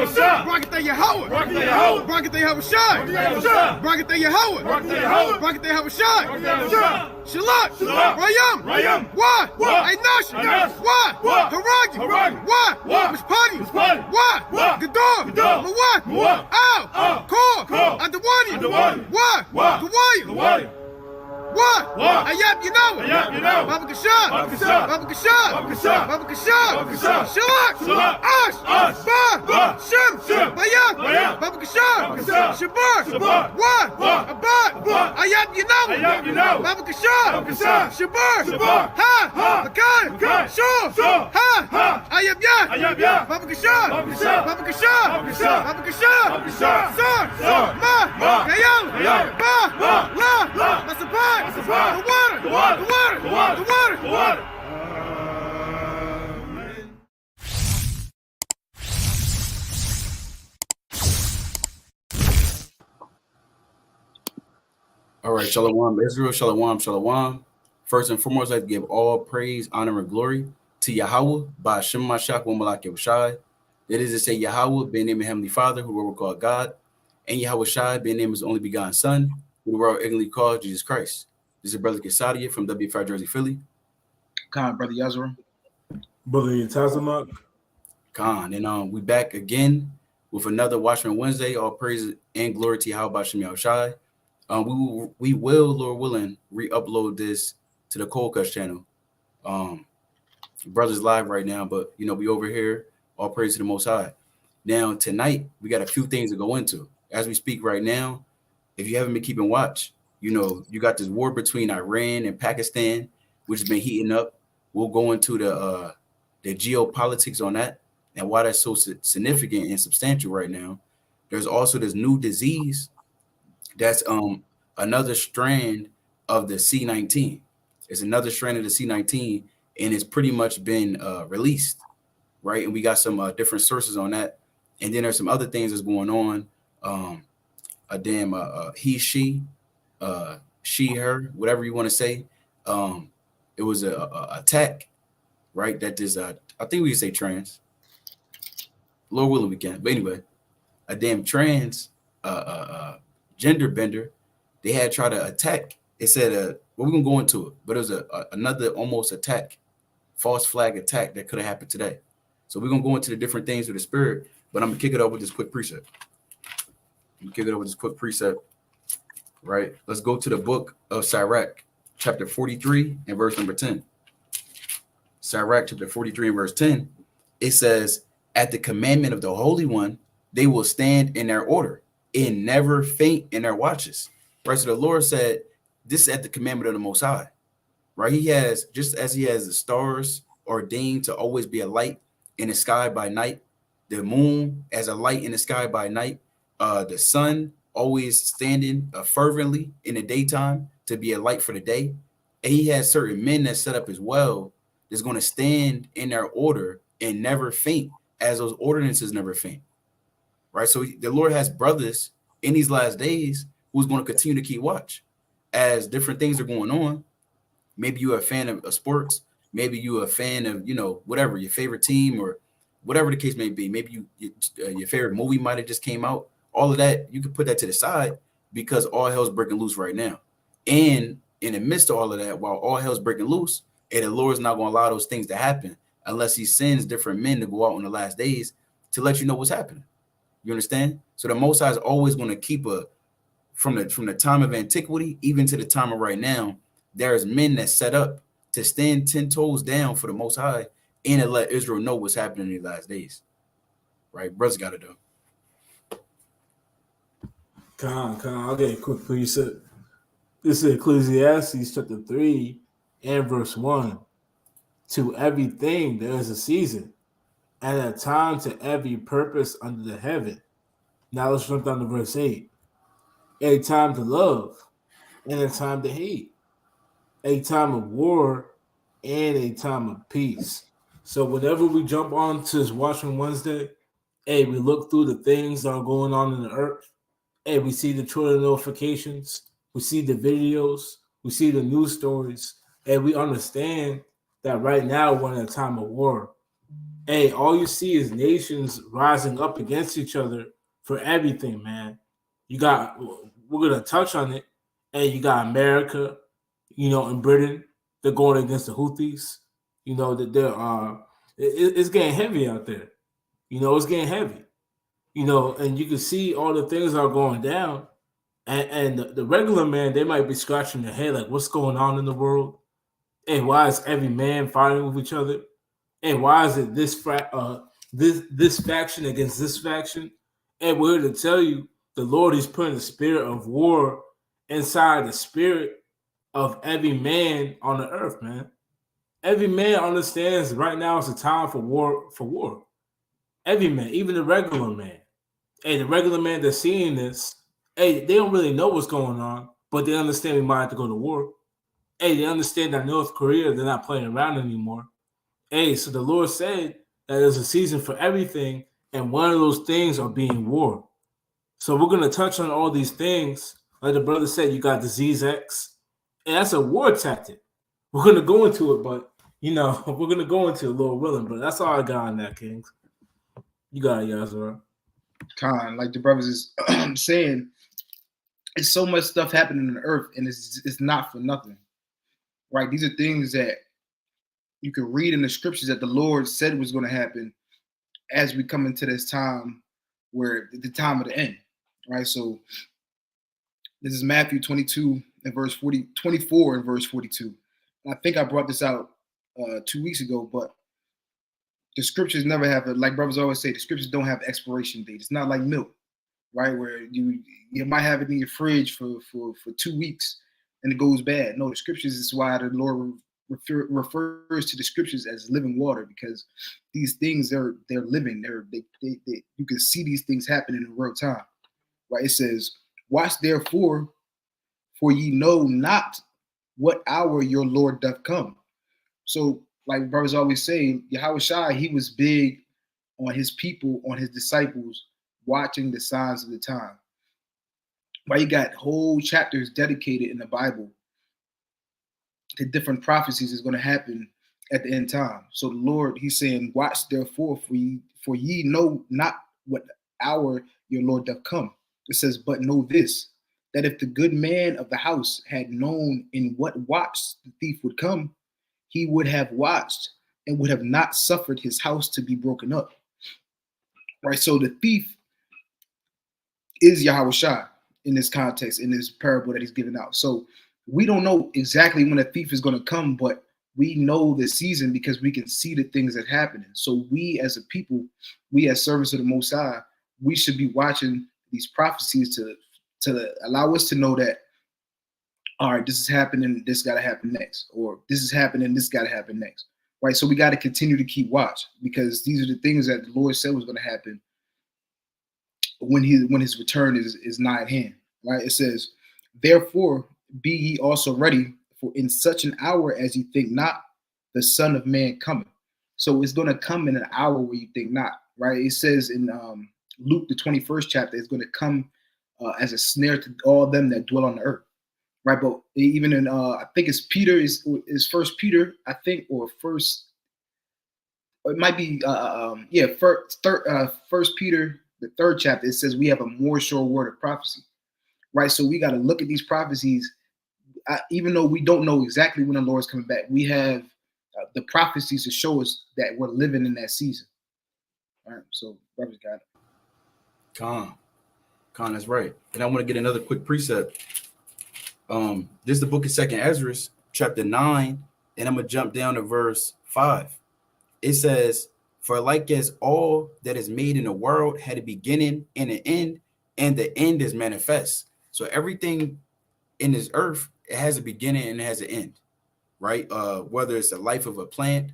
Yahweh. Barakatah Yahweh. Barakatah Yahweh. Barakatah Yahushai. Barakatah Yahweh. Barakatah Yahushai. Shalak. Rayam. Why? Ainash. Why? Haragi. Why? Mishpani. Why? Gador. Mawat. Ow. Kor. Adawani. Why? Gawaya. What? Ayab Yanawa. Baba Kashab. Baba Kashab. Shalak. Ash. Ba. Shem. Bayab. Baba Kashab. Shabar. What? Abad. Ayab Yanawa. Baba Kashab. Shabar. Ha. Makan. Shor. Ha. Ayab Yad. Baba Kashab. Sar. Ma. Kayam. Ba. La. Masapad. The water. All right, Shalom, Israel, Shalom. First and foremost, I'd like to give all praise, honor, and glory to Yahweh by Hashem Mashach Womalak Yahushai. That is to say, Yahweh, being named Heavenly Father, who we call God, and Yahweh Shai, being named His only begotten Son, who we ignorantly called Jesus Christ. This is Brother Kesadia from W5 Jersey, Philly. Khan, Brother Yazra. Brother Tazamak. Khan. And we back again with another Watchmen Wednesday. All praise and glory to Yahweh Bashem Yahushai. We will, Lord willing, re-upload this to the Cold Cuts channel. Brother's live right now, but we over here. All praise to the Most High. Now tonight we got a few things to go into as we speak right now. If you haven't been keeping watch, you got this war between Iran and Pakistan, which has been heating up. We'll go into the geopolitics on that and why that's so significant and substantial right now. There's also this new disease that's another strand of the C19. It's another strand of the C19, and it's pretty much been released, right? And we got some different sources on that. And then there's some other things that's going on. He, she, her, whatever you want to say. It was a attack, right? That is, I think we can say trans. Lord willing, we can. But anyway, a damn trans gender bender, they had tried to attack. It said, well, we're gonna go into it, but it was another almost attack, false flag attack that could have happened today. So we're gonna go into the different things of the spirit, but I'm gonna kick it off with this quick precept. Right? Let's go to the book of Sirach, chapter 43 and verse number 10. Sirach, chapter 43 and verse 10. It says, at the commandment of the Holy One, they will stand in their order and never faint in their watches. Right? So the Lord said, this is at the commandment of the Most High. Right? He has, just as he has the stars ordained to always be a light in the sky by night, the moon as a light in the sky by night, the sun always standing fervently in the daytime to be a light for the day. And he has certain men that set up as well that's going to stand in their order and never faint, as those ordinances never faint. Right? So the Lord has brothers in these last days who's going to continue to keep watch as different things are going on. Maybe you're a fan of sports. Maybe you're a fan of, whatever, your favorite team or whatever the case may be. Maybe your favorite movie might have just came out. All of that, you can put that to the side because all hell's breaking loose right now. And in the midst of all of that, while all hell's breaking loose, and the Lord's not going to allow those things to happen unless he sends different men to go out in the last days to let you know what's happening. You understand? So the Most High is always going to keep from the time of antiquity, even to the time of right now, there's men that set up to stand 10 toes down for the Most High and to let Israel know what's happening in these last days. Right? Brothers got it, though. I'll get a quick precept. This is Ecclesiastes chapter 3 and verse 1. To everything there is a season, and a time to every purpose under the heaven. Now let's jump down to verse 8. A time to love and a time to hate. A time of war and a time of peace. So whenever we jump on to this Watchmen Wednesday, we look through the things that are going on in the earth. We see the Twitter notifications, we see the videos, we see the news stories, and we understand that right now we're in a time of war. Hey, all you see is nations rising up against each other for everything, man. You got, we're gonna touch on it. Hey, you got America, in Britain, they're going against the Houthis. That it's getting heavy out there. It's getting heavy. And you can see all the things are going down. And the regular man, they might be scratching their head like, what's going on in the world? And why is every man fighting with each other? And why is it this faction against this faction? And we're here to tell you, the Lord is putting the spirit of war inside the spirit of every man on the earth, man. Every man understands right now is a time for war. Every man, even the regular man. Hey, the regular man that's seeing this, hey, they don't really know what's going on, but they understand we might have to go to war. Hey, they understand that North Korea, they're not playing around anymore. Hey, so the Lord said that there's a season for everything, and one of those things are being war. So we're going to touch on all these things. Like the brother said, you got disease X, and that's a war tactic. We're going to go into it, but, we're going to go into it, Lord willing, but that's all I got on that, Kings. You got it, Yazra. Con, like the brothers is saying, it's so much stuff happening on the earth, and it's not for nothing, right? These are things that you can read in the scriptures that the Lord said was going to happen as we come into this time where the time of the end, right? So this is Matthew 22 and verse 24 and verse 42. And I think I brought this out 2 weeks ago, but the scriptures never have like brothers always say, the scriptures don't have expiration date. It's not like milk, right? Where you might have it in your fridge for 2 weeks and it goes bad. No, the scriptures is why the Lord refers to the scriptures as living water, because these things they're living. They you can see these things happening in real time, right? It says, "Watch therefore, for ye know not what hour your Lord doth come." So, like brothers always say, Yahweh Shai, he was big on his people, on his disciples, watching the signs of the time. Right? You got whole chapters dedicated in the Bible to different prophecies is going to happen at the end time. So the Lord, he's saying, watch therefore, for ye know not what hour your Lord doth come. It says, but know this, that if the good man of the house had known in what watch the thief would come, he would have watched and would have not suffered his house to be broken up. Right? So the thief is Yahweh Shai in this context, in this parable that he's giving out. So we don't know exactly when a thief is going to come, but we know the season because we can see the things that are happening. So we as a people, we as servants of the Most High, we should be watching these prophecies to allow us to know that, all right, this is happening, this got to happen next, or this is happening, this got to happen next, right? So we got to continue to keep watch, because these are the things that the Lord said was going to happen when his return is nigh at hand, right? It says, therefore, be ye also ready, for in such an hour as you think not, the Son of Man cometh. So it's going to come in an hour where you think not, right? It says in Luke, the 21st chapter, it's going to come as a snare to all them that dwell on the earth, right? But even in, I think it's Peter, is First Peter, I think, or first, it might be, First Peter, the 3rd chapter, it says we have a more sure word of prophecy, right? So we got to look at these prophecies. Even though we don't know exactly when the Lord is coming back, we have the prophecies to show us that we're living in that season. All right, so brothers got it. Con, that's right. And I want to get another quick precept. This is the book of 2nd Ezra, chapter 9, and I'm gonna jump down to verse 5. It says, "For like as all that is made in the world had a beginning and an end, and the end is manifest." So everything in this earth, it has a beginning and it has an end, right? Whether it's the life of a plant,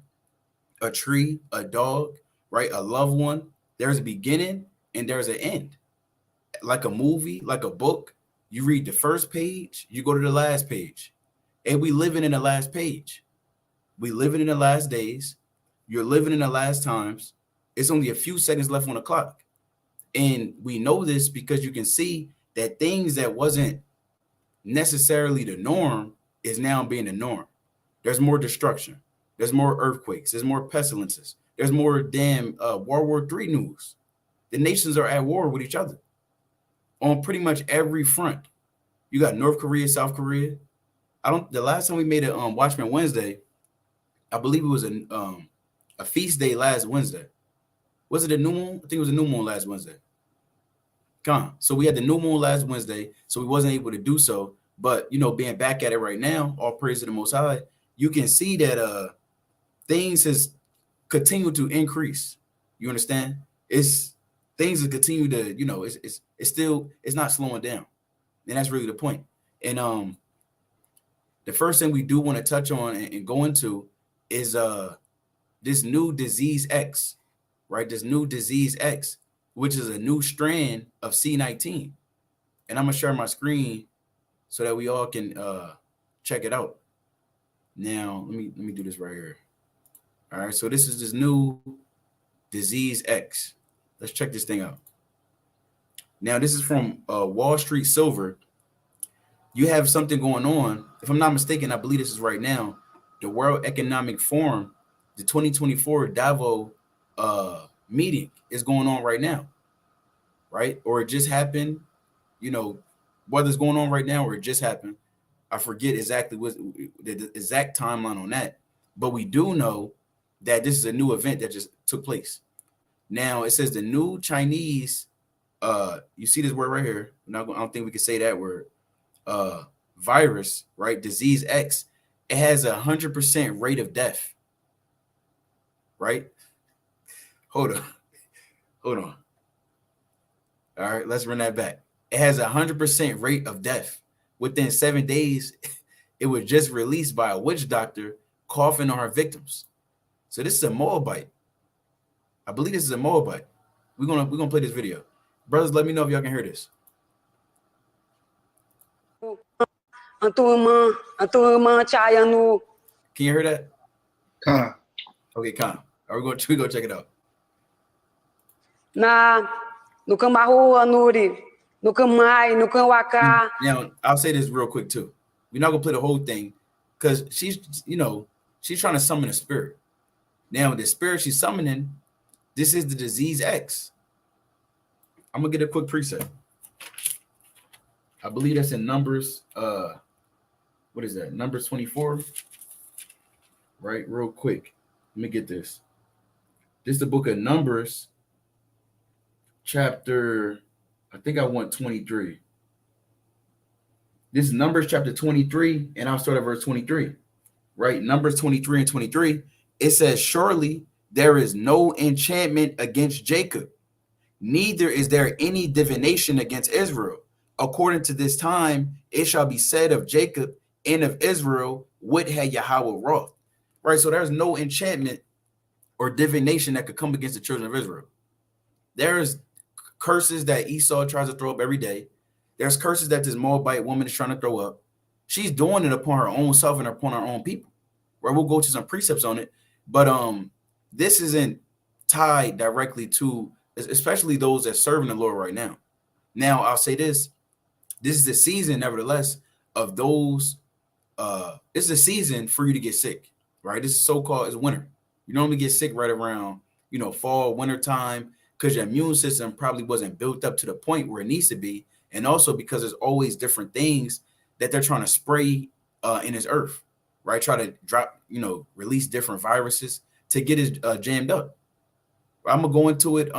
a tree, a dog, right? A loved one, there's a beginning and there's an end. Like a movie, like a book, you read the first page, you go to the last page. And we living in the last page. We living in the last days. You're living in the last times. It's only a few seconds left on the clock. And we know this because you can see that things that wasn't necessarily the norm is now being the norm. There's more destruction. There's more earthquakes. There's more pestilences. There's more damn World War III news. The nations are at war with each other on pretty much every front. You got North Korea, South Korea. The last time we made a Watchmen Wednesday, I believe it was a feast day last Wednesday. Was it a new moon? I think it was a new moon last Wednesday. So we had the new moon last Wednesday, so we wasn't able to do so. But being back at it right now, all praise to the Most High, you can see that things has continued to increase. You understand? Things have continued to, it's not slowing down. And that's really the point. And the first thing we do want to touch on and go into is this new disease X, right? This new disease X, which is a new strand of C19. And I'm gonna share my screen so that we all can check it out. Now, let me do this right here. All right, so this is this new disease X. Let's check this thing out. Now, this is from Wall Street Silver. You have something going on. If I'm not mistaken, I believe this is right now. The World Economic Forum, the 2024 Davos meeting is going on right now, right? Or it just happened, whether it's going on right now or it just happened. I forget exactly what the exact timeline on that, but we do know that this is a new event that just took place. Now it says the new Chinese, you see this word right here. I don't think we can say that word. Virus, right? Disease X. It has 100% rate of death, right? Hold on. All right, let's run that back. It has 100% rate of death. Within 7 days, it was just released by a witch doctor coughing on her victims. So this is a Moabite. I believe this is a Moabite. We're gonna play this video. Brothers, let me know if y'all can hear this. Can you hear that? Con. Okay, Con. Are we go check it out? Now, I'll say this real quick too. We're not gonna play the whole thing because she's trying to summon a spirit. Now, the spirit she's summoning, this is the disease X. I'm gonna get a quick preset. I believe that's in Numbers. What is that? Numbers 24. Right, real quick. Let me get this. This is the book of Numbers, chapter, I think I want 23. This is Numbers chapter 23, and I'll start at verse 23. Right, Numbers 23 and 23. It says, surely there is no enchantment against Jacob, neither is there any divination against Israel. According to this time, it shall be said of Jacob and of Israel, what had Yahweh wrought? Right, so there's no enchantment or divination that could come against the children of Israel. There's curses that Esau tries to throw up every day. There's curses that this Moabite woman is trying to throw up. She's doing it upon her own self and upon her own people. Right, we'll go to some precepts on it, but this isn't tied directly to, especially those that serve in the Lord right now. Now, I'll say this. This is the season, nevertheless, of those. It's a season for you to get sick, right? This is so-called, it's winter. You normally get sick right around, fall, winter time, because your immune system probably wasn't built up to the point where it needs to be. And also because there's always different things that they're trying to spray in this earth, right? Try to drop, release different viruses to get it jammed up. I'm going to go into it.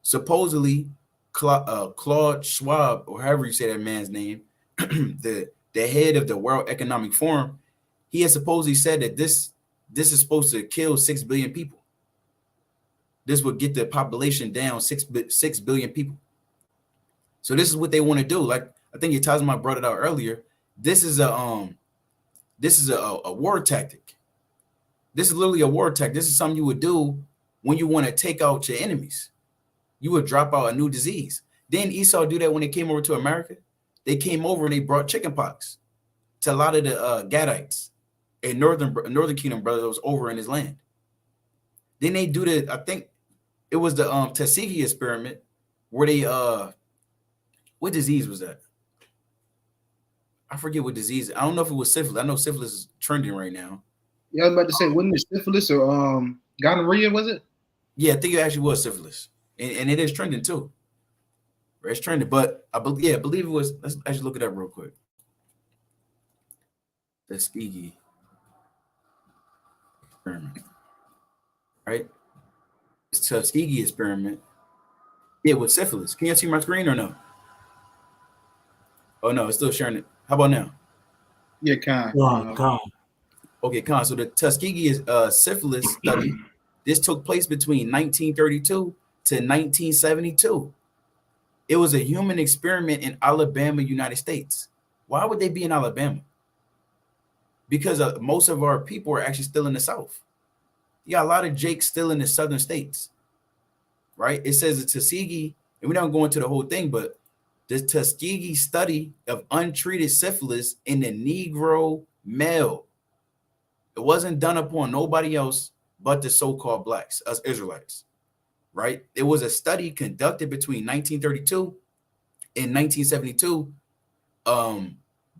Supposedly, Claude Schwab, or however you say that man's name, the head of the World Economic Forum, he has supposedly said that this is supposed to kill 6 billion people. This would get the population down 6 billion people. So this is what they want to do. Like I think Yatazma brought it out earlier. This is a war tactic. This is literally a war tactic. This is something you would do when you want to take out your enemies. You would drop out a new disease. Didn't Esau do that when they came over to America? They came over and they brought chickenpox to a lot of the Gadites, a northern kingdom brother that was over in his land. Then they do the, I think it was the Tuskegee experiment where they what disease was that? I forget what disease. I don't know if it was syphilis. I know syphilis is trending right now. Yeah, I was about to say, wasn't it syphilis or Gonorrhea, was it? Yeah, I think it actually was syphilis, and it is trending too. It's trending, but I believe it was. Let's actually look it up real quick. Tuskegee experiment, right? It's Tuskegee experiment. Yeah, with syphilis. Can you see my screen or no? Oh no, it's still sharing it. How about now? Yeah, kind. Con. Okay, Con. So the Tuskegee syphilis study, this took place between 1932 to 1972. It was a human experiment in Alabama, United States. Why would they be in Alabama? Because most of our people are actually still in the South. You got a lot of Jakes still in the southern states, right? It says the Tuskegee, and we don't go into the whole thing, but the Tuskegee study of untreated syphilis in the Negro male. It wasn't done upon nobody else but the so-called blacks, us Israelites, right? It was a study conducted between 1932 and 1972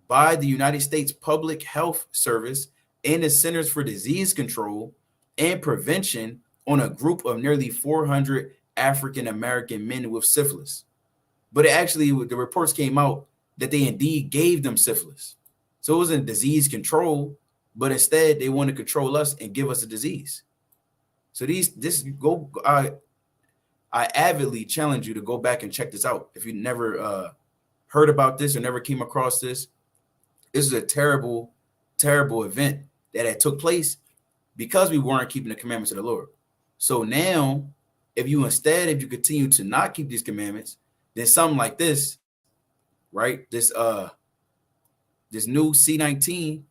by the United States Public Health Service and the Centers for Disease Control and Prevention on a group of nearly 400 African American men with syphilis. But the reports came out that they indeed gave them syphilis. So it wasn't disease control, but instead they want to control us and give us a disease. So I avidly challenge you to go back and check this out. If you never heard about this or never came across this, this is a terrible, terrible event that had took place because we weren't keeping the commandments of the Lord. So now, if you continue to not keep these commandments, then something like this, right? This new C19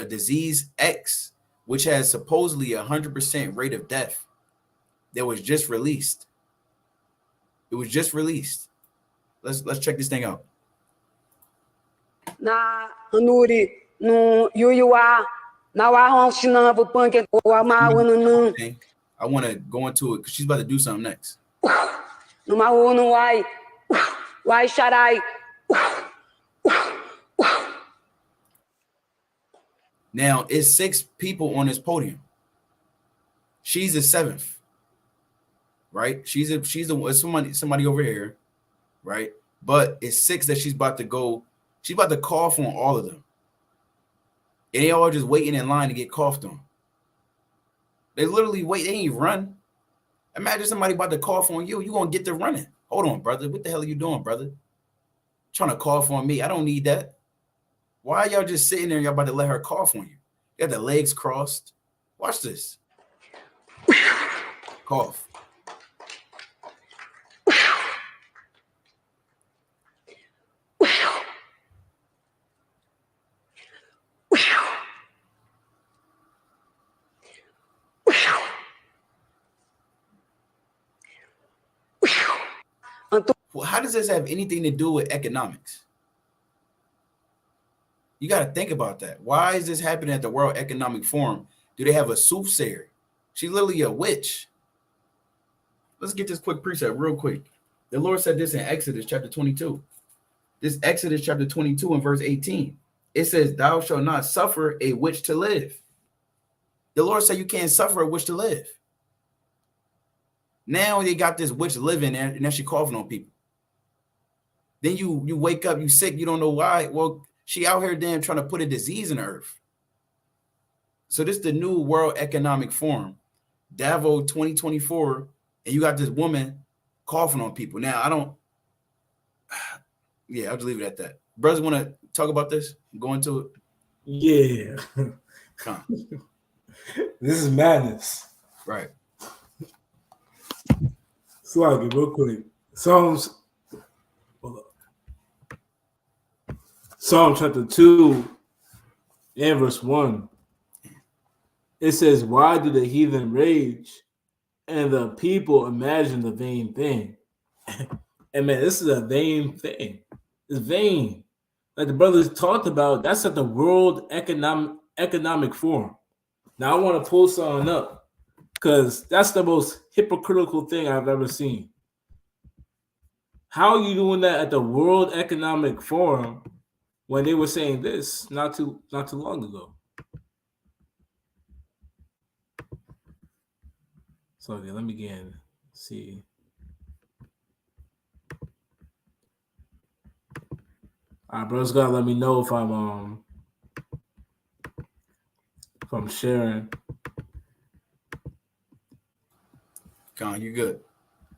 disease X, which has supposedly 100% rate of death, that was just released. It was just released. Let's check this thing out. Na Hanuri no Yuyua na wa Shina Punket or Ma Wunu I want to go into it because she's about to do something next. no ma wunu why should I Now it's 6 people on this podium. She's the 7th, right? She's somebody over here, right? But it's 6 that she's about to go. She's about to cough on all of them. And they all just waiting in line to get coughed on. They literally wait. They ain't run. Imagine somebody about to cough on you. You're going to get to running. Hold on, brother. What the hell are you doing, brother? Trying to cough on me. I don't need that. Why are y'all just sitting there and y'all about to let her cough on you? You got the legs crossed. Watch this. Cough. Well, how does this have anything to do with economics? You got to think about that. Why is this happening at the World Economic Forum? Do they have a soothsayer? She's literally a witch. Let's get this quick precept real quick. The Lord said this in Exodus chapter 22. This Exodus chapter 22 and verse 18. It says, thou shalt not suffer a witch to live. The Lord said you can't suffer a witch to live. Now they got this witch living there and now she coughing on people. Then you wake up, you sick, you don't know why. Well, she out here damn trying to put a disease in the earth. So this is the new World Economic Forum, Davos 2024, and you got this woman coughing on people. Now, I'll just leave it at that. Brothers want to talk about this? Go into it? Yeah. Come. This is madness. Right. So I'll get real quick. Psalms chapter 2 and verse 1. It says, why do the heathen rage and the people imagine the vain thing? And man, this is a vain thing. It's vain. Like the brothers talked about, that's at the World Economic Forum. Now I want to pull something up because that's the most hypocritical thing I've ever seen. How are you doing that at the World Economic Forum when they were saying this not too long ago? So okay, let me again see. All right, bro's gotta let me know if I'm sharing. Con, you good?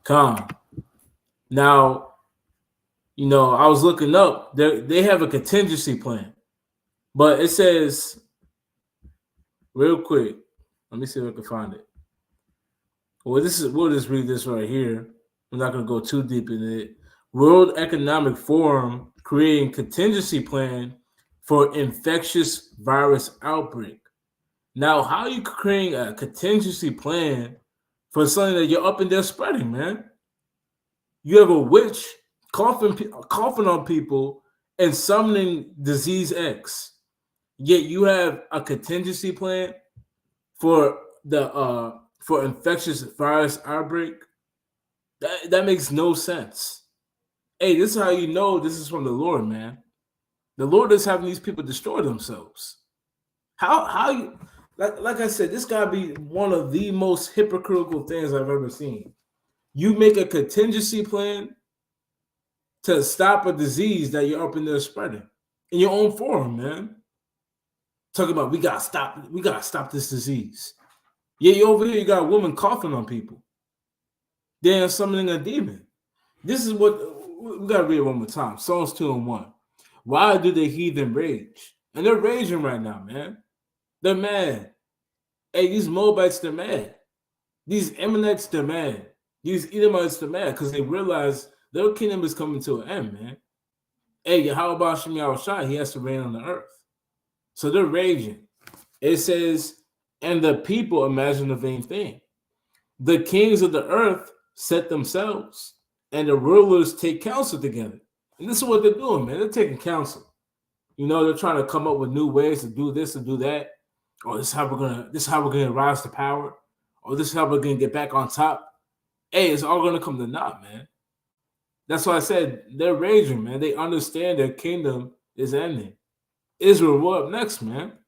Con. Now, I was looking up. They have a contingency plan, but it says real quick. Let me see if I can find it. Well, we'll just read this right here. I'm not going to go too deep in it. World Economic Forum creating contingency plan for infectious virus outbreak. Now, how are you creating a contingency plan for something that you're up in there spreading, man? You have a witch coughing on people and summoning disease X. Yet you have a contingency plan for for infectious virus outbreak. That makes no sense. Hey, this is how you know this is from the Lord, man. The Lord is having these people destroy themselves. How you like I said, this gotta be one of the most hypocritical things I've ever seen. You make a contingency plan to stop a disease that you're up in there spreading in your own forum, man. Talking about we gotta stop this disease. Yeah, you over here, you got a woman coughing on people. They're summoning a demon. This is what we gotta read it one more time. Psalms 2:1. Why do the heathen rage? And they're raging right now, man. They're mad. Hey, these Moabites, they're mad. These Ammonites, they're mad. These Edomites, they're mad because they realize their kingdom is coming to an end, man. Hey, how about Shem Yahushua? He has to reign on the earth. So they're raging. It says, and the people imagine a vain thing. The kings of the earth set themselves, and the rulers take counsel together. And this is what they're doing, man. They're taking counsel. They're trying to come up with new ways to do this and do that. Or this is how we're gonna rise to power. Or this is how we're gonna get back on top. Hey, it's all gonna come to naught, man. That's why I said they're raging, man. They understand their kingdom is ending. Israel will up next, man.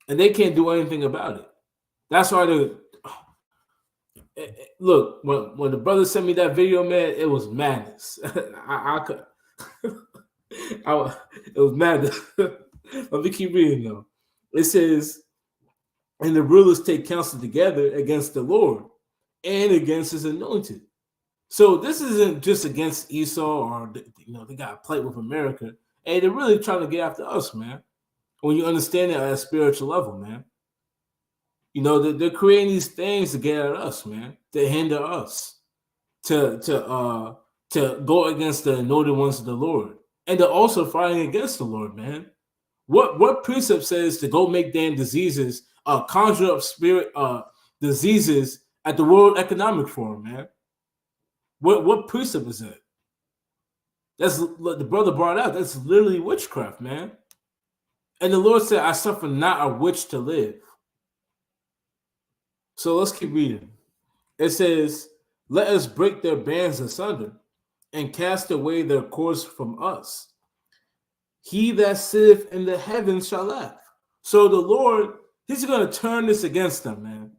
And they can't do anything about it. That's why look, when the brother sent me that video, man, it was madness. It was madness. Let me keep reading though. It says, and the rulers take counsel together against the Lord and against his anointed. So this isn't just against Esau or they got a plate with America. Hey, they're really trying to get after us, man. When you understand it at a spiritual level, man. They're creating these things to get at us, man, to hinder us, to go against the anointed ones of the Lord. And they're also fighting against the Lord, man. What precept says to go make damn diseases, conjure up spirit diseases at the World Economic Forum, man? What precept is that? That's what the brother brought out. That's literally witchcraft, man. And the Lord said, I suffer not a witch to live. So let's keep reading. It says, let us break their bands asunder and cast away their cords from us. He that sitteth in the heavens shall laugh. So the Lord, he's going to turn this against them, man.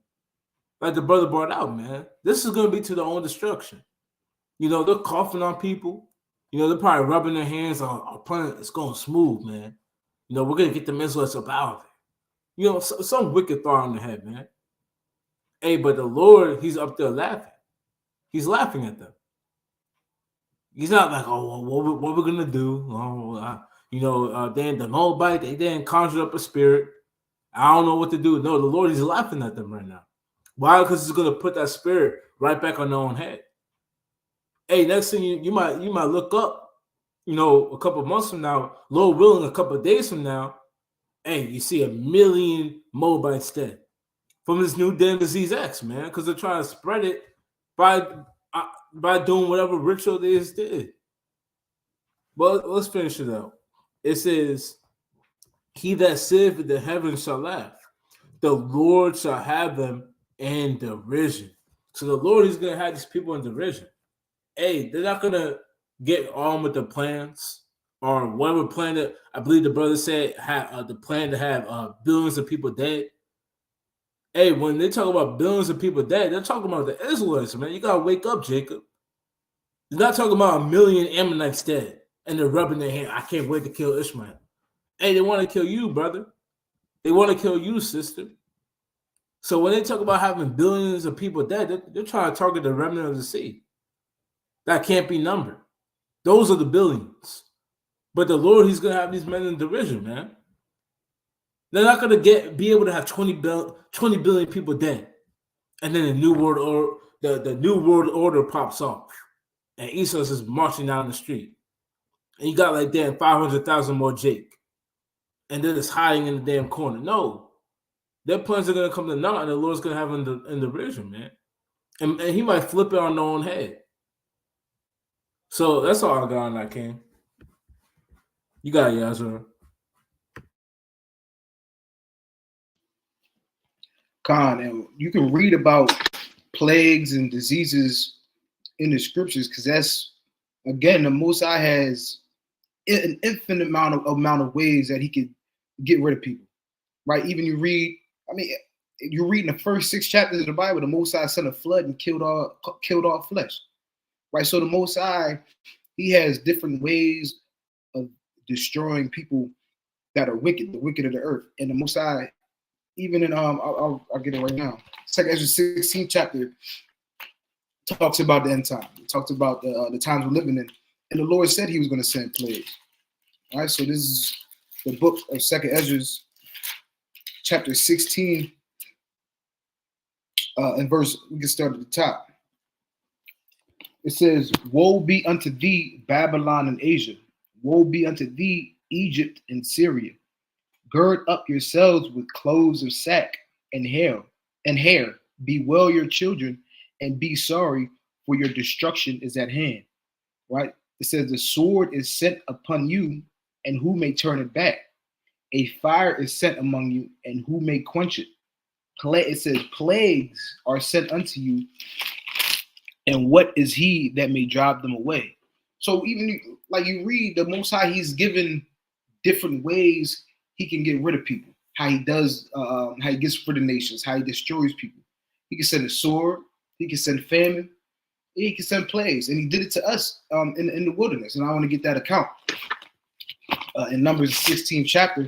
Like the brother brought out, man. This is going to be to their own destruction. They're coughing on people. They're probably rubbing their hands on our planet. It's going smooth, man. We're going to get the Israelites up out of it. Some wicked thought on the head, man. Hey, but the Lord, he's up there laughing. He's laughing at them. He's not like, oh, what we're going to do? Then the Moabite, they didn't conjure up a spirit. I don't know what to do. No, the Lord is laughing at them right now. Why? Because he's going to put that spirit right back on their own head. Hey, next thing you might look up, a couple of months from now, Lord willing, a couple of days from now, hey, you see 1 million Moabites dead from this new damn disease X, man, because they're trying to spread it by doing whatever ritual they just did. But let's finish it out. It says, he that sitteth in the heavens shall laugh. The Lord shall have them in derision. So the Lord is going to have these people in derision. Hey, they're not going to get on with the plans or whatever plan that I believe the brother said had the plan to have billions of people dead. Hey, when they talk about billions of people dead, they're talking about the Israelites, man. You gotta wake up, Jacob. They're not talking about a million Ammonites dead and they're rubbing their hand. I can't wait to kill Ishmael. Hey, they want to kill you, brother. They want to kill you, sister. So when they talk about having billions of people dead, they're trying to target the remnant of the sea. That can't be numbered. Those are the billions. But the Lord, he's going to have these men in derision, man. They're not going to be able to have 20 billion people dead. And then the new world order, the new world order pops off. And Esau's is marching down the street. And you got like damn 500,000 more Jake. And then it's hiding in the damn corner. No. Their plans are going to come to naught, and the Lord's going to have them in derision, man. And he might flip it on their own head. So that's all I got on that, King. You got it, Yazra. Khan, and you can read about plagues and diseases in the scriptures, because that's, again, the Most High has an infinite amount of ways that he could get rid of people, right? Even you read, you're reading the first 6 chapters of the Bible, the Most High sent a flood and killed all flesh, right? So the Most High, he has different ways of destroying people that are wicked, the wicked of the earth. And the Most High, even in I'll get it right now. 2 Ezra 16 chapter talks about the end time. It talks about the times we're living in, and the Lord said he was going to send plagues. All right, so this is the book of 2 Ezra, chapter 16, and verse. We can start at the top. It says, "Woe be unto thee, Babylon and Asia! Woe be unto thee, Egypt and Syria! Gird up yourselves with clothes of sack and hair. Bewail your children and be sorry, for your destruction is at hand." Right? It says, "The sword is sent upon you, and who may turn it back? A fire is sent among you, and who may quench it? It says, plagues are sent unto you, and what is he that may drive them away?" So even like you read, the Most High, he's given different ways he can get rid of people. How he does, how he gets rid of nations, how he destroys people. He can send a sword, he can send famine, he can send plagues, and he did it to us in the wilderness. And I want to get that account in Numbers 16th chapter,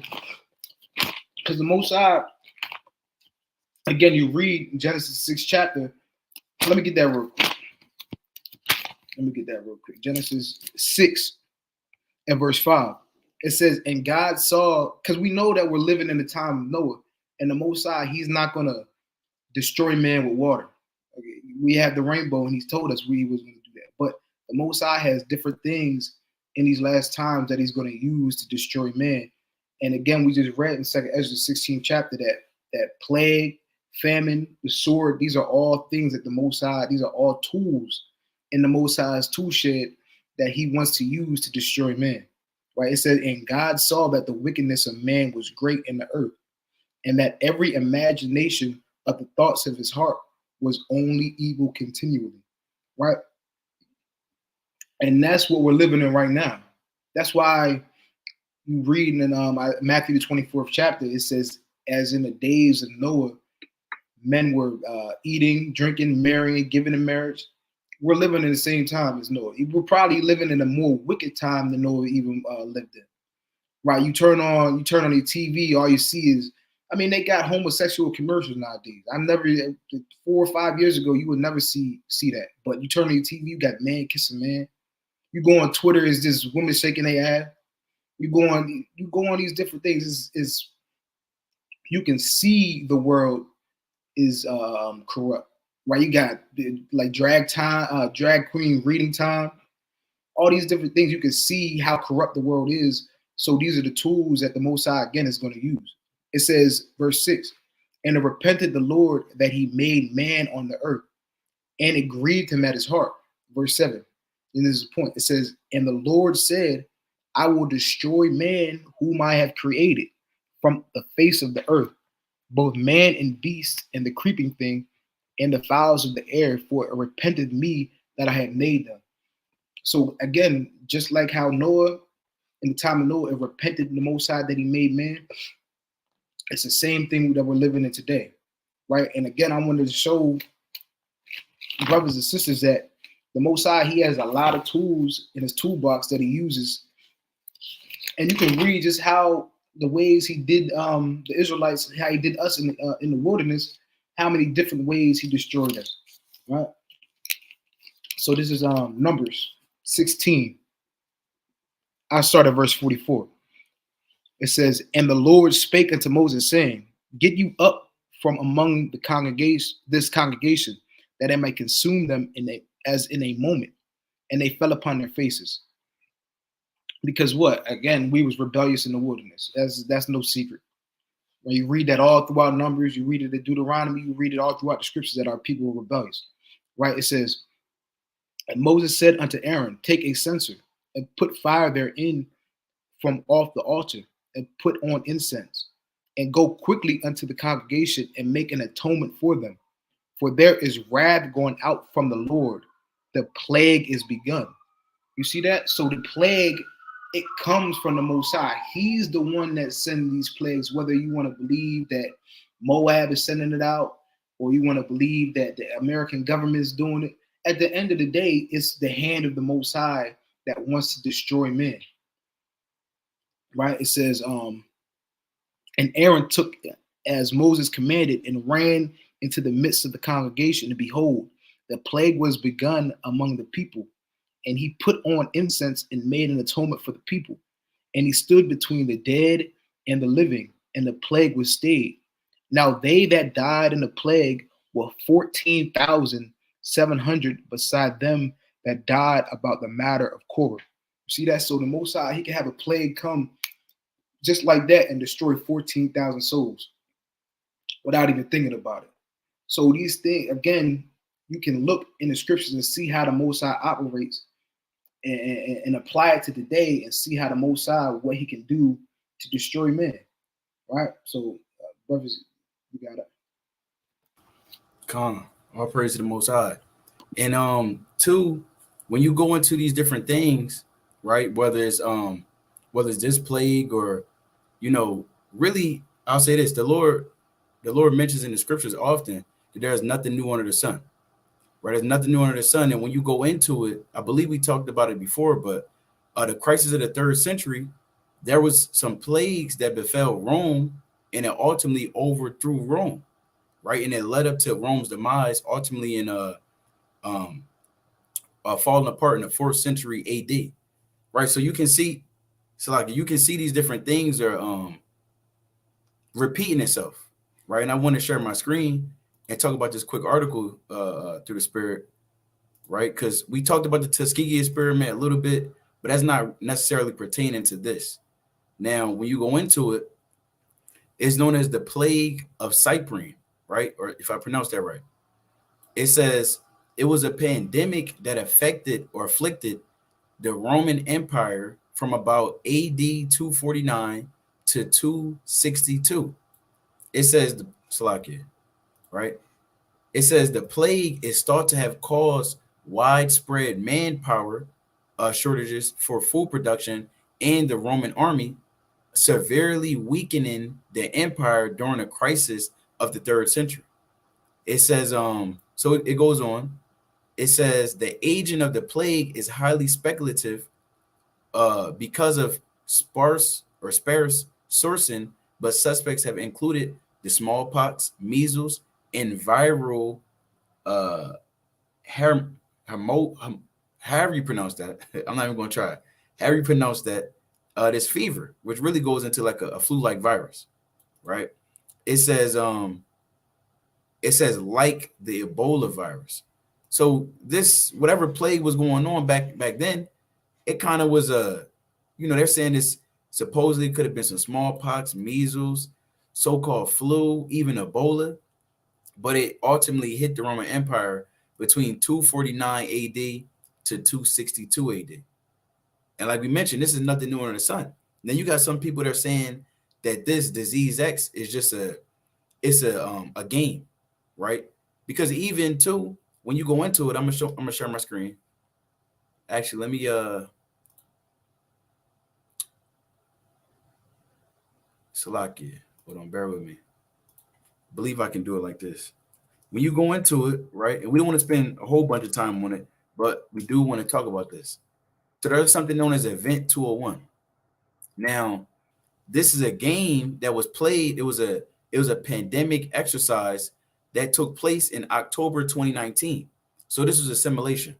because the Most High, again, you read Genesis 6th chapter. Let me get that real quick. Genesis 6 and verse 5. It says, "And God saw," because we know that we're living in the time of Noah, and the Most High, he's not going to destroy man with water. Okay, we have the rainbow, and he's told us we was going to do that. But the Most High has different things in these last times that he's going to use to destroy man. And again, we just read in 2 Ezra 16th chapter that plague, famine, the sword, these are all things that the Most High, these are all tools in the Most High's tool shed that he wants to use to destroy man. Right? It says, "And God saw that the wickedness of man was great in the earth, and that every imagination of the thoughts of his heart was only evil continually." Right? And that's what we're living in right now. That's why you read in Matthew the 24th chapter, it says, "As in the days of Noah, men were eating, drinking, marrying, giving in marriage." We're living in the same time as Noah. We're probably living in a more wicked time than Noah even lived in. Right? You turn on your TV, all you see is, they got homosexual commercials nowadays. 4 or 5 years ago, you would never see that. But you turn on your TV, you got man kissing man. You go on Twitter, it's just women shaking their ass. You go on these different things. Is you can see the world is corrupt. Right, you got like drag queen reading time, all these different things. You can see how corrupt the world is. So these are the tools that the Most High, again, is going to use. It says, verse 6, "And it repented the Lord that he made man on the earth, and it grieved him at his heart." Verse 7, and this is the point. It says, "And the Lord said, I will destroy man whom I have created from the face of the earth, both man and beast, and the creeping thing, and the fowls of the air, for it repented me that I had made them." So again, just like how Noah, in the time of Noah, it repented the Most High that he made man, it's the same thing that we're living in today. right? And again, I wanted to show brothers and sisters that the Most High, he has a lot of tools in his toolbox that he uses. And you can read just how the ways he did the Israelites, how he did us in the wilderness, how many different ways he destroyed us, right? So this is Numbers 16. I start at verse 44. It says, "And the Lord spake unto Moses, saying, Get you up from among the congregation, this congregation, that I may consume them as in a moment. And they fell upon their faces." Because what? Again, we was rebellious in the wilderness. That's no secret. When you read that all throughout Numbers, you read it in Deuteronomy, you read it all throughout the scriptures that our people were rebellious, right? It says, "And Moses said unto Aaron, Take a censer and put fire therein from off the altar, and put on incense, and go quickly unto the congregation and make an atonement for them. For there is wrath going out from the Lord. The plague is begun." You see that? So the plague, it comes from the Most High. He's the one that sends these plagues, whether you want to believe that Moab is sending it out, or you want to believe that the American government is doing it. At the end of the day, it's the hand of the Most High that wants to destroy men. Right? It says, "And Aaron took as Moses commanded and ran into the midst of the congregation, and behold, the plague was begun among the people. And he put on incense and made an atonement for the people. And he stood between the dead and the living, and the plague was stayed. Now they that died in the plague were 14,700, beside them that died about the matter of Korah." You see that? So the Most High, he can have a plague come just like that and destroy 14,000 souls without even thinking about it. So these things, again, you can look in the scriptures and see how the Most High operates, and apply it to today and see how the Most High, what he can do to destroy men, right? So, brothers, you got it. Come, all praise to the Most High. And two, when you go into these different things, right? Whether it's this plague or, really, I'll say this: the Lord mentions in the scriptures often that there is nothing new under the sun. Right, there's nothing new under the sun, and when you go into it, I believe we talked about it before, but the crisis of the 3rd century, there was some plagues that befell Rome, and it ultimately overthrew Rome, right, and it led up to Rome's demise, ultimately in falling apart in the 4th century AD, right? So you can see, these different things are repeating itself, right? And I want to share my screen and talk about this quick article through the Spirit, right? Because we talked about the Tuskegee experiment a little bit, but that's not necessarily pertaining to this. Now, when you go into it, it's known as the plague of Cyprian, right? Or if I pronounce that right, it says it was a pandemic that afflicted the Roman Empire from about AD 249 to 262. It says the Salakia, right? It says the plague is thought to have caused widespread manpower shortages for food production and the Roman army, severely weakening the empire during a crisis of the 3rd century. It says, so it goes on. It says the agent of the plague is highly speculative because of sparse sourcing, but suspects have included the smallpox, measles, and viral however you pronounce that. I'm not even going to try. However you pronounce that, this fever, which really goes into like a flu-like virus, right? It says like the Ebola virus. So this, whatever plague was going on back then, it kind of was they're saying this supposedly could have been some smallpox, measles, so-called flu, even Ebola, but it ultimately hit the Roman Empire between 249 AD to 262 AD. And like we mentioned, this is nothing new under the sun. Then you got some people that are saying that this disease X is just a game, right? Because even too, when you go into it, I'm gonna share my screen. Actually, let me Salakia. Hold on, bear with me. believe I can do it like this. When you go into it, right, and we don't want to spend a whole bunch of time on it, but we do want to talk about this. So there's something known as Event 201. Now, this is a game that was played. It was a pandemic exercise that took place in October 2019. So this was a simulation.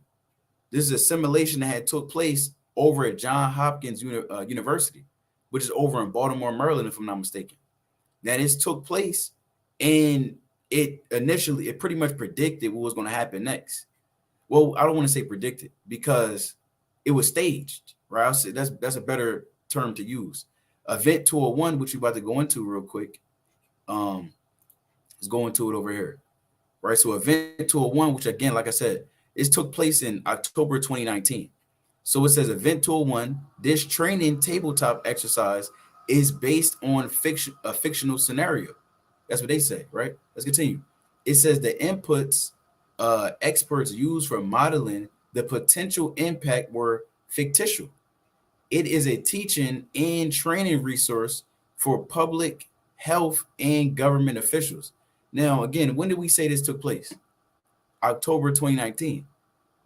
This is a simulation that had took place over at Johns Hopkins University, which is over in Baltimore, Maryland, if I'm not mistaken. Now this took place, and it pretty much predicted what was going to happen next. Well, I don't want to say predicted because it was staged, right? I'll say that's a better term to use. Event 201, which we're about to go into real quick, is going to it over here, right? So Event 201, which again, like I said, it took place in October 2019. So it says Event 201, this training tabletop exercise is based on a fictional scenario. That's what they say, right? Let's continue. It says the inputs experts used for modeling the potential impact were fictitious. It is a teaching and training resource for public health and government officials. Now, again, when did we say this took place? October 2019.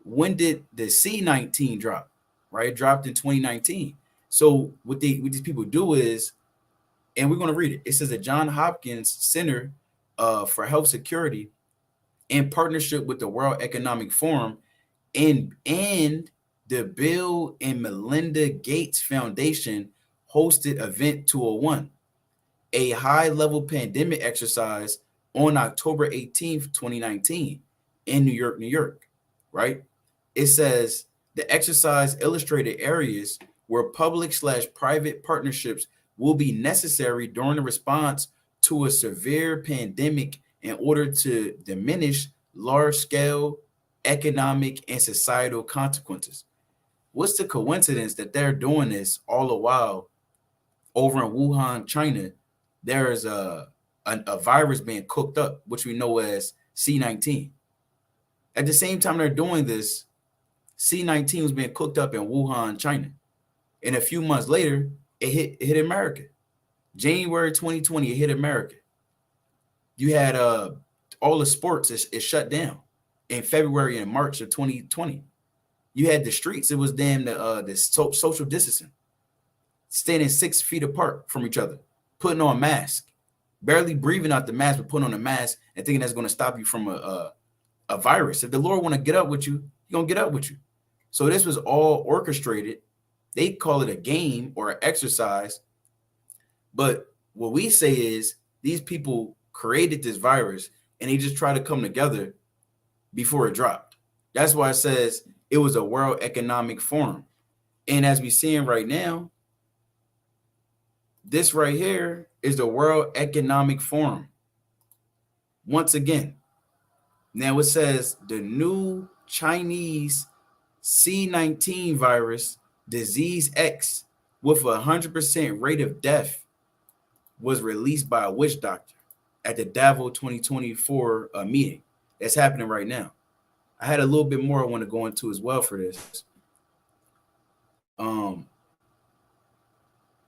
When did the C19 drop? Right, it dropped in 2019. So what these people do is, and we're going to read it. It says the Johns Hopkins Center for Health Security, in partnership with the World Economic Forum and the Bill and Melinda Gates Foundation, hosted Event 201, a high-level pandemic exercise on October 18th, 2019 in New York, right? It says the exercise illustrated areas where public/private partnerships will be necessary during the response to a severe pandemic in order to diminish large-scale economic and societal consequences. What's the coincidence that they're doing this all the while over in Wuhan, China? There is a virus being cooked up, which we know as C19. At the same time they're doing this, C19 was being cooked up in Wuhan, China. And a few months later, it hit America. January 2020, it hit America. You had all the sports is shut down in February and March of 2020. You had the streets. It was damn the social distancing, standing 6 feet apart from each other, putting on masks, barely breathing out the mask, but putting on a mask and thinking that's going to stop you from a virus. If the Lord want to get up with you, He's going to get up with you. So this was all orchestrated. They call it a game or an exercise. But what we say is these people created this virus and they just try to come together before it dropped. That's why it says it was a World Economic Forum. And as we're seeing right now, this right here is the World Economic Forum. Once again, now it says the new Chinese C19 virus, disease X, with a 100% rate of death, was released by a witch doctor at the Davos 2024 meeting that's happening right now. I had a little bit more I want to go into as well for this.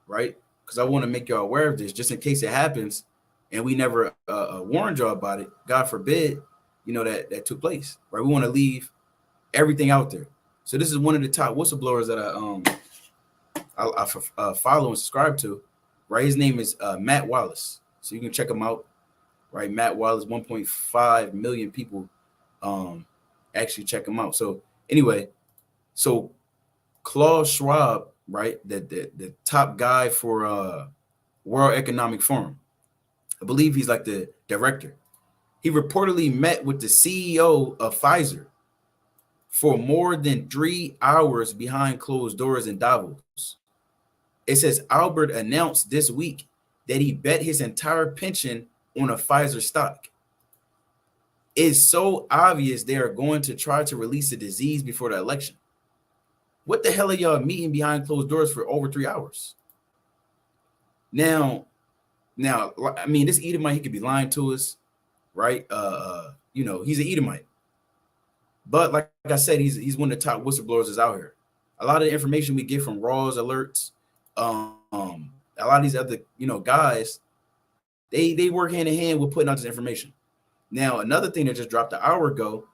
Right? Because I want to make y'all aware of this just in case it happens and we never warned y'all about it. God forbid, you know, that took place, right? We want to leave everything out there. So this is one of the top whistleblowers that I follow and subscribe to, right? His name is Matt Wallace. So you can check him out, right? Matt Wallace, 1.5 million people actually check him out. So anyway, so Klaus Schwab, right? The top guy for World Economic Forum. I believe he's like the director. He reportedly met with the CEO of Pfizer for more than 3 hours behind closed doors in Davos. It says Albert announced this week that he bet his entire pension on a Pfizer stock. It's so obvious they are going to try to release the disease before the election. What the hell are y'all meeting behind closed doors for over 3 hours? Now, I mean, this Edomite, he could be lying to us, right? You know, he's an Edomite. But like I said, he's one of the top whistleblowers that's out here. A lot of the information we get from Raw's alerts, a lot of these other, you know, guys, They work hand in hand with putting out this information. Now, another thing that just dropped an hour ago,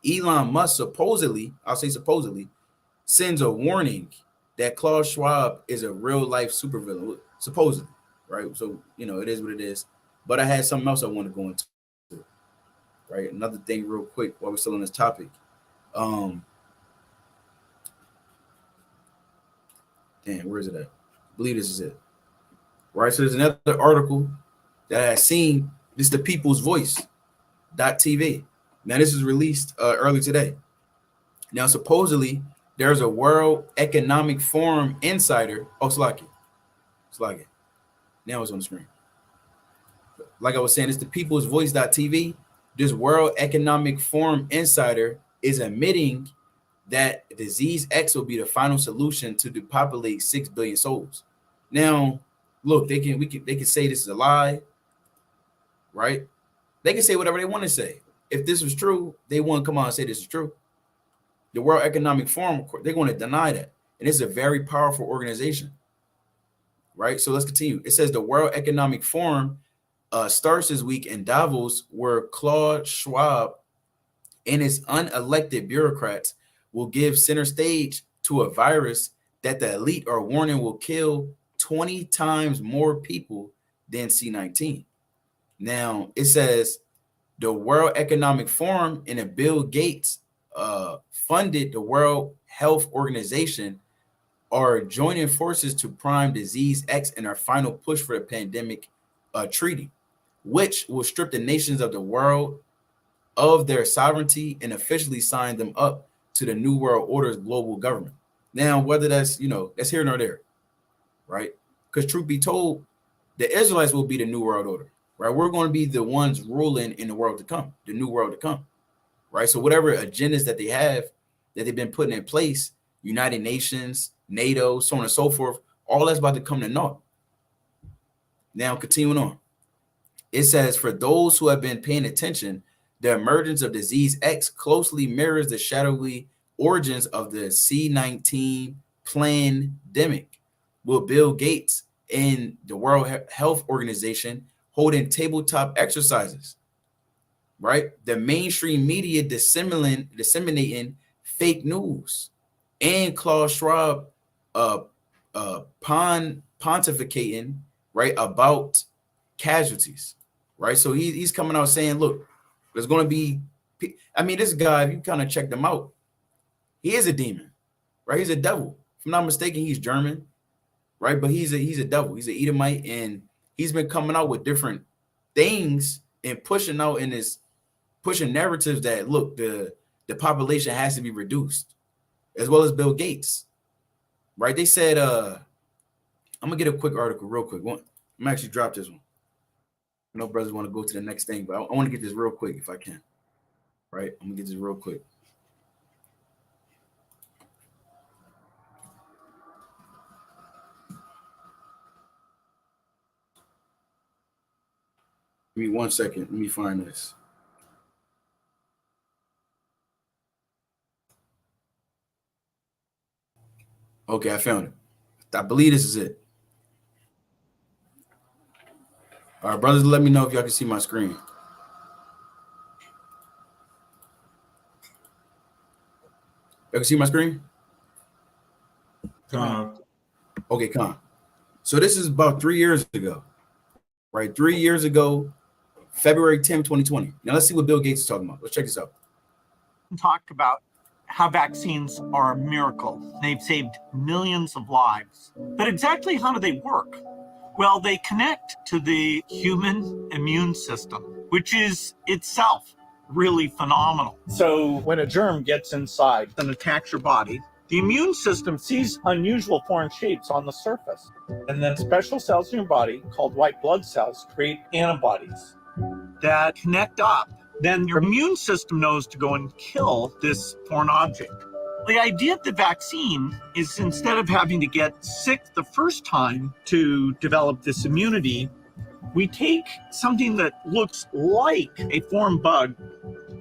Elon Musk supposedly, I'll say supposedly, sends a warning that Klaus Schwab is a real life supervillain, supposedly, right? So, it is what it is. But I had something else I want to go into, right? Another thing real quick while we're still on this topic. Where is it at? I believe this is it. Right, so there's another article that I seen. This is the People's Voice.tv. Now, this is released early today. Now, supposedly, there's a World Economic Forum insider. Oh, Slacky. Now it's on the screen. Like I was saying, it's the People's Voice.tv. This World Economic Forum insider is admitting that disease X will be the final solution to depopulate 6 billion souls. Now, look, they can say this is a lie, right? They can say whatever they want to say. If this was true, they wouldn't come out and say this is true. The World Economic Forum, they're going to deny that. And it's a very powerful organization, right? So let's continue. It says the World Economic Forum starts this week in Davos, where Klaus Schwab and his unelected bureaucrats will give center stage to a virus that the elite are warning will kill 20 times more people than C-19. Now, it says the World Economic Forum and Bill Gates funded the World Health Organization are joining forces to prime disease X in our final push for the pandemic treaty, which will strip the nations of the world of their sovereignty and officially sign them up to the New World Order's global government. Now, whether that's, that's here nor there, right? Because truth be told, the Israelites will be the New World Order, right? We're going to be the ones ruling in the world to come, the new world to come, right? So whatever agendas that they have, that they've been putting in place, United Nations, NATO, so on and so forth, all that's about to come to naught. Now, continuing on. It says, for those who have been paying attention, the emergence of disease X closely mirrors the shadowy origins of the C-19 pandemic, with Bill Gates and the World Health Organization holding tabletop exercises, right? The mainstream media disseminating fake news, and Klaus Schwab pontificating, right, about casualties, right? So he's coming out saying, look, there's going to be, this guy, if you kind of check him out, he is a demon, right? He's a devil. If I'm not mistaken, he's German, right? But he's a devil. He's an Edomite, and he's been coming out with different things and pushing narratives that, look, the population has to be reduced, as well as Bill Gates, right? They said, I'm going to get a quick article real quick. I'm actually drop this one. I know brothers want to go to the next thing, but I want to get this real quick if I can, right? I'm going to get this real quick. Give me 1 second. Let me find this. Okay, I found it. I believe this is it. All right, brothers, let me know if y'all can see my screen. Y'all can see my screen? Okay, come. So this is about 3 years ago, right? 3 years ago, February 10th, 2020. Now let's see what Bill Gates is talking about. Let's check this out. Talk about how vaccines are a miracle. They've saved millions of lives. But exactly how do they work? Well, they connect to the human immune system, which is itself really phenomenal. So when a germ gets inside and attacks your body, the immune system sees unusual foreign shapes on the surface. And then special cells in your body called white blood cells create antibodies that connect up. Then your immune system knows to go and kill this foreign object. The idea of the vaccine is, instead of having to get sick the first time to develop this immunity, we take something that looks like a foreign bug,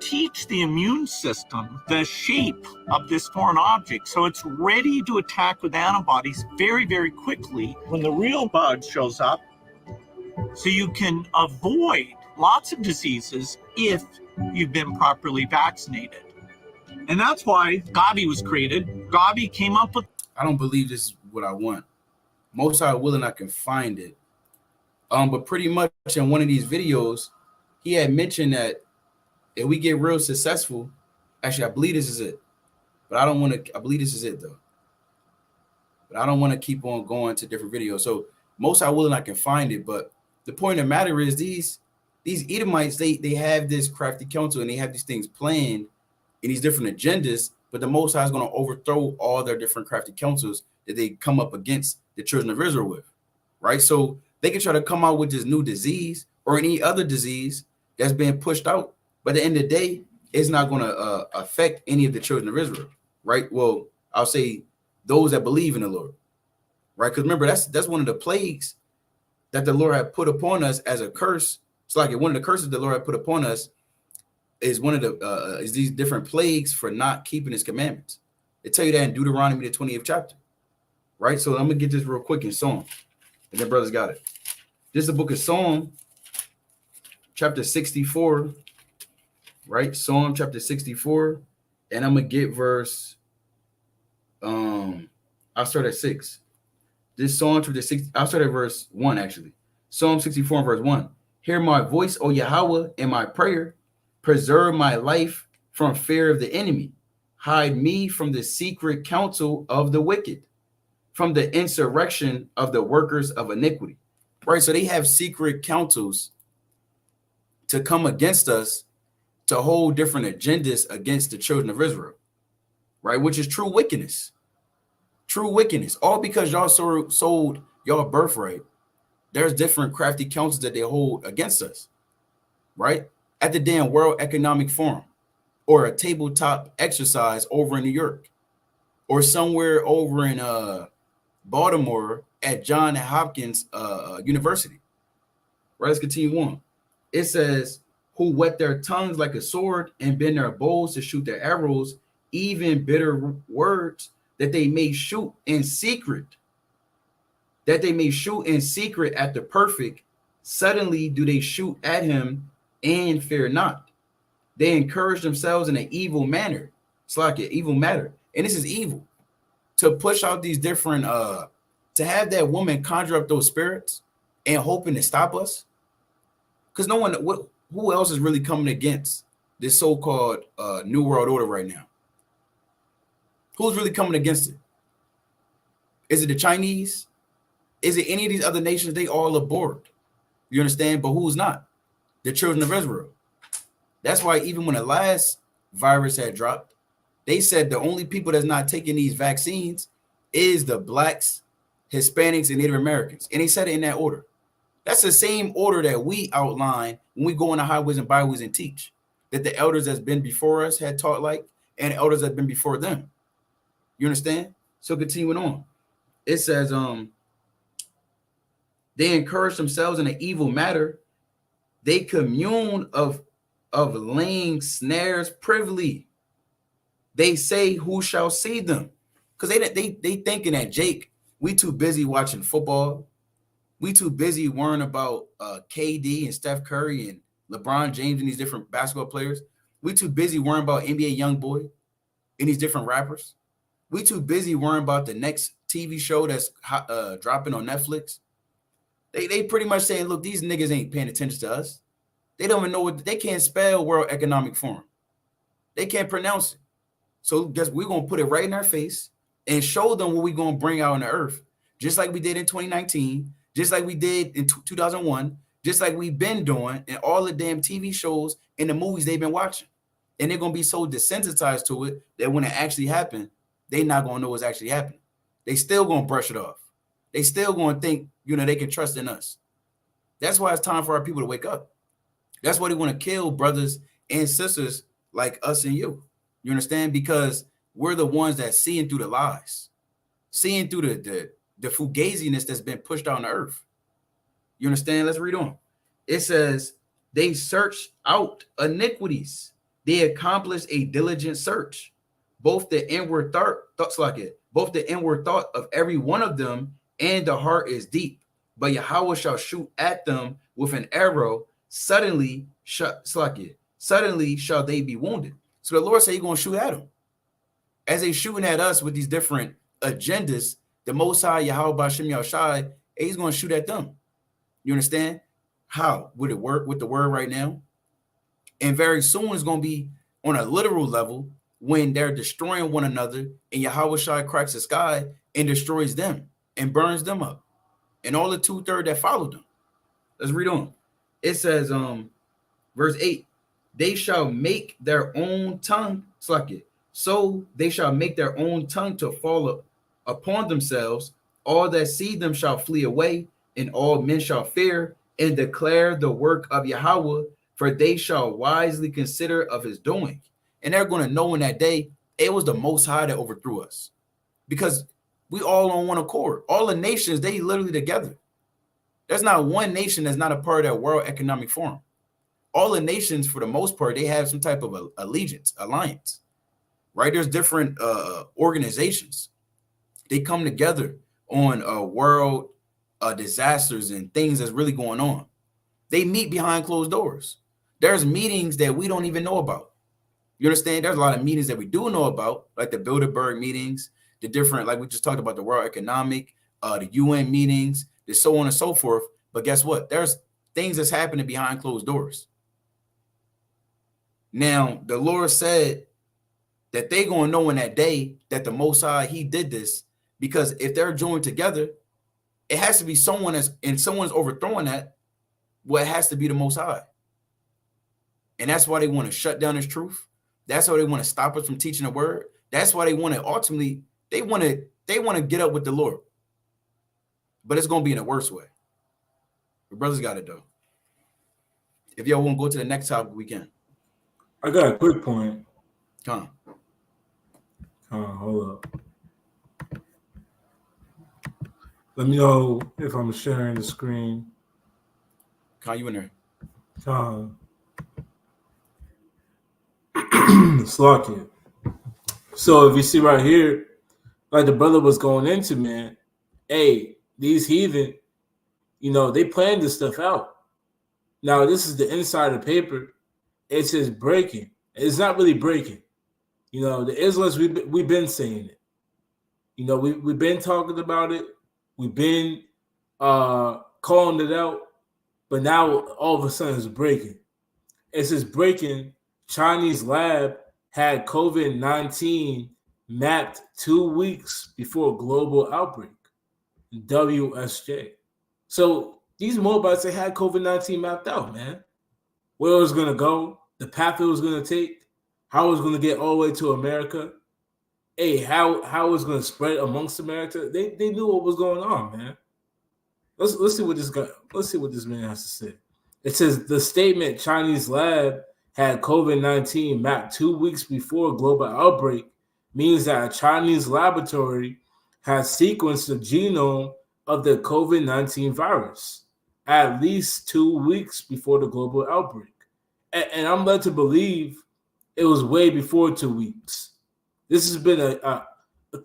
teach the immune system the shape of this foreign object, so it's ready to attack with antibodies very, very quickly. When the real bug shows up, So you can avoid lots of diseases if you've been properly vaccinated. And that's why Gavi was created. Gavi came up with... I don't believe this is what I want. Most High willing, I can find it. But pretty much in one of these videos, he had mentioned that if we get real successful, actually, I believe this is it. But I don't want to, I believe this is it though. But I don't want to keep on going to different videos. So most High willing, I can find it. But the point of the matter is these Edomites, they have this crafty counsel and they have these things planned in these different agendas, but the Most High is going to overthrow all their different crafty counsels that they come up against the children of Israel with, right? So they can try to come out with this new disease or any other disease that's being pushed out, but at the end of the day, it's not going to affect any of the children of Israel, right? Well, I'll say those that believe in the Lord, right? Because remember, that's one of the plagues that the Lord had put upon us as a curse. It's like one of the curses the Lord had put upon us is one of the is these different plagues for not keeping his commandments. They tell you that in Deuteronomy, the 20th chapter, right? So I'm gonna get this real quick in Psalm, and then brothers got it. This is the book of Psalm, chapter 64, right? Psalm chapter 64, and I'm gonna get verse. I'll start at 6. This Psalm chapter 6. I'll start at verse 1 actually. Psalm 64 and verse 1. Hear my voice, O Yahweh, in my prayer. Preserve my life from fear of the enemy. Hide me from the secret counsel of the wicked, from the insurrection of the workers of iniquity. Right? So they have secret counsels to come against us, to hold different agendas against the children of Israel, right? Which is true wickedness. True wickedness. All because y'all sold y'all birthright. There's different crafty counsels that they hold against us, right? At the damn World Economic Forum, or a tabletop exercise over in New York, or somewhere over in Baltimore at Johns Hopkins University. Right, let's continue on. It says, who whet their tongues like a sword and bend their bows to shoot their arrows, even bitter words that they may shoot in secret. That they may shoot in secret at the perfect. Suddenly do they shoot at him and fear not. They encourage themselves in an evil manner. It's like an evil matter. And this is evil. To push out these different, to have that woman conjure up those spirits and hoping to stop us. Because no one, who else is really coming against this so-called New World Order right now? Who's really coming against it? Is it the Chinese? Is it any of these other nations? They all aboard. You understand? But who's not? The children of Israel. That's why even when the last virus had dropped, they said the only people that's not taking these vaccines is the blacks, Hispanics, and Native Americans. And they said it in that order. That's the same order that we outline when we go on the highways and byways and teach, that the elders that's been before us had taught like, and elders that have been before them. You understand? So continuing on, it says, they encourage themselves in an evil matter. They commune of laying snares privily. They say, who shall see them? Because they thinking that, Jake, we too busy watching football. We too busy worrying about KD and Steph Curry and LeBron James and these different basketball players. We too busy worrying about NBA Youngboy and these different rappers. We too busy worrying about the next TV show that's dropping on Netflix. They pretty much saying, look, these niggas ain't paying attention to us. They don't even know what, they can't spell World Economic Forum. They can't pronounce it. So guess we're going to put it right in our face and show them what we're going to bring out on the earth, just like we did in 2019, just like we did in 2001, just like we've been doing in all the damn TV shows and the movies they've been watching. And they're going to be so desensitized to it that when it actually happened, they're not going to know what's actually happening. They still going to brush it off. They still going to think, they can trust in us. That's why it's time for our people to wake up. That's why they want to kill brothers and sisters like us and you. You understand? Because we're the ones that seeing through the lies, seeing through the fugaziness that's been pushed out on the earth. You understand? Let's read on. It says, they search out iniquities. They accomplish a diligent search. Both the inward thoughts like it, both the inward thought of every one of them and the heart is deep. but Yahweh shall shoot at them with an arrow. Suddenly shall they be wounded. So the Lord said he's going to shoot at them. As they shooting at us with these different agendas, the Most High, Yahweh B'Shem Yahushai, he's going to shoot at them. You understand? How? Would it work with the word right now? And very soon it's going to be on a literal level when they're destroying one another and Yahweh Shai cracks the sky and destroys them and burns them up. And all the 2/3 that followed them. Let's read on. It says, verse 8, they shall make their own tongue, so they shall make their own tongue to fall upon themselves. All that see them shall flee away, and all men shall fear and declare the work of Yahweh, for they shall wisely consider of his doing. And they're going to know in that day, it was the Most High that overthrew us. Because we all on one accord. All the nations, they literally together. There's not one nation that's not a part of that World Economic Forum. All the nations, for the most part, they have some type of alliance, right? There's different organizations. They come together on world disasters and things that's really going on. They meet behind closed doors. There's meetings that we don't even know about. You understand? There's a lot of meetings that we do know about, like the Bilderberg meetings, the different, like we just talked about, the World Economic, the UN meetings, the so on and so forth. But guess what? There's things that's happening behind closed doors. Now, the Lord said that they're going to know in that day that the Most High, he did this, because if they're joined together, it has to be someone someone's overthrowing that. Well, it has to be the Most High. And that's why they want to shut down his truth. That's why they want to stop us from teaching the word. That's why they want to ultimately, they want to get up with the Lord. But it's going to be in a worse way. The brothers got it though. If y'all want to go to the next topic, we can. I got a quick point. Come on, hold up. Let me know if I'm sharing the screen. Con, you in there? Slack. So if you see right here, like the brother was going into, man, hey, these heathen, they planned this stuff out. Now, this is the inside of the paper. It says breaking. It's not really breaking. The Israelites, we've been saying it. We've been talking about it. We've been calling it out. But now, all of a sudden, it's breaking. It says breaking. Chinese lab had COVID-19 mapped 2 weeks before global outbreak. WSJ. So these Moabites, they had COVID-19 mapped out, man. Where it was going to go, the path it was going to take, how it was going to get all the way to America, how it was going to spread amongst America. They knew what was going on, man. Let's see what this man has to say. It says the statement Chinese lab had COVID-19 mapped 2 weeks before global outbreak means that a Chinese laboratory has sequenced the genome of the COVID-19 virus at least 2 weeks before the global outbreak. And I'm led to believe it was way before 2 weeks. This has been a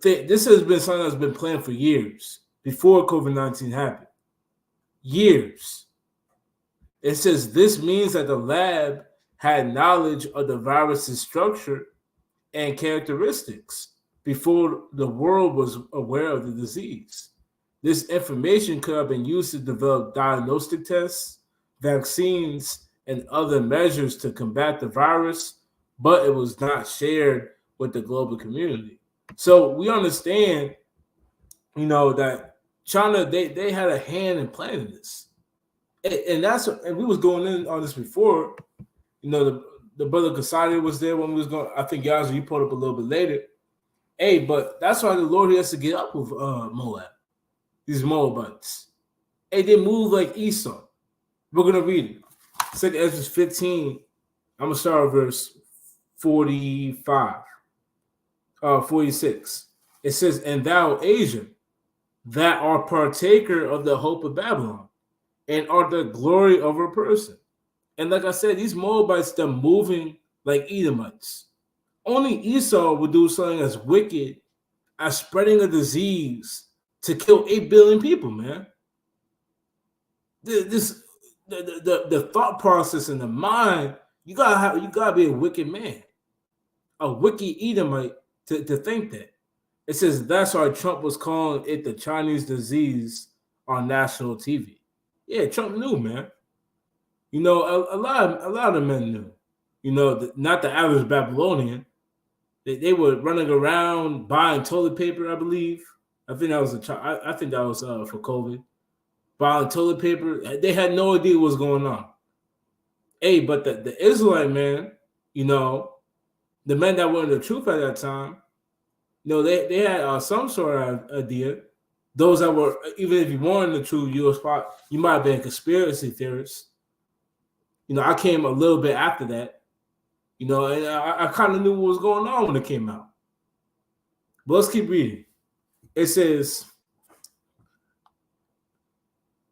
thing. This has been something that's been planned for years before COVID-19 happened. Years. It says this means that the lab had knowledge of the virus's structure and characteristics before the world was aware of the disease. This information could have been used to develop diagnostic tests, vaccines, and other measures to combat the virus, but it was not shared with the global community. So we understand, that China, they had a hand in planning this. And we was going in on this before. The brother Kasadi was there when we was going. I think Yazoo, you pulled up a little bit later. Hey, but that's why the Lord has to get up with Moab. These Moabites. Hey, they move like Esau. We're gonna read it. 2 Ezra 15. I'm gonna start at verse 46. It says, "And thou, Asia, that art partaker of the hope of Babylon, and art the glory of her person." And like I said, these Moabites, they're moving like Edomites. Only Esau would do something as wicked as spreading a disease to kill 8 billion people, man. The thought process in the mind, you gotta be a wicked man, a wicked Edomite to think that. It says that's why Trump was calling it the Chinese disease on national TV. Yeah, Trump knew, man. You know, a lot of men knew. You know, not the average Babylonian. They were running around buying toilet paper, I believe. I think that was I think that was for COVID. Buying toilet paper. They had no idea what was going on. Hey, but the Israelite man, you know, the men that were in the truth at that time, you know, they had some sort of idea. Those that were, even if you weren't in the truth, you might have been a conspiracy theorist. You know, I came a little bit after that, you know, and I kind of knew what was going on when it came out. But let's keep reading. It says,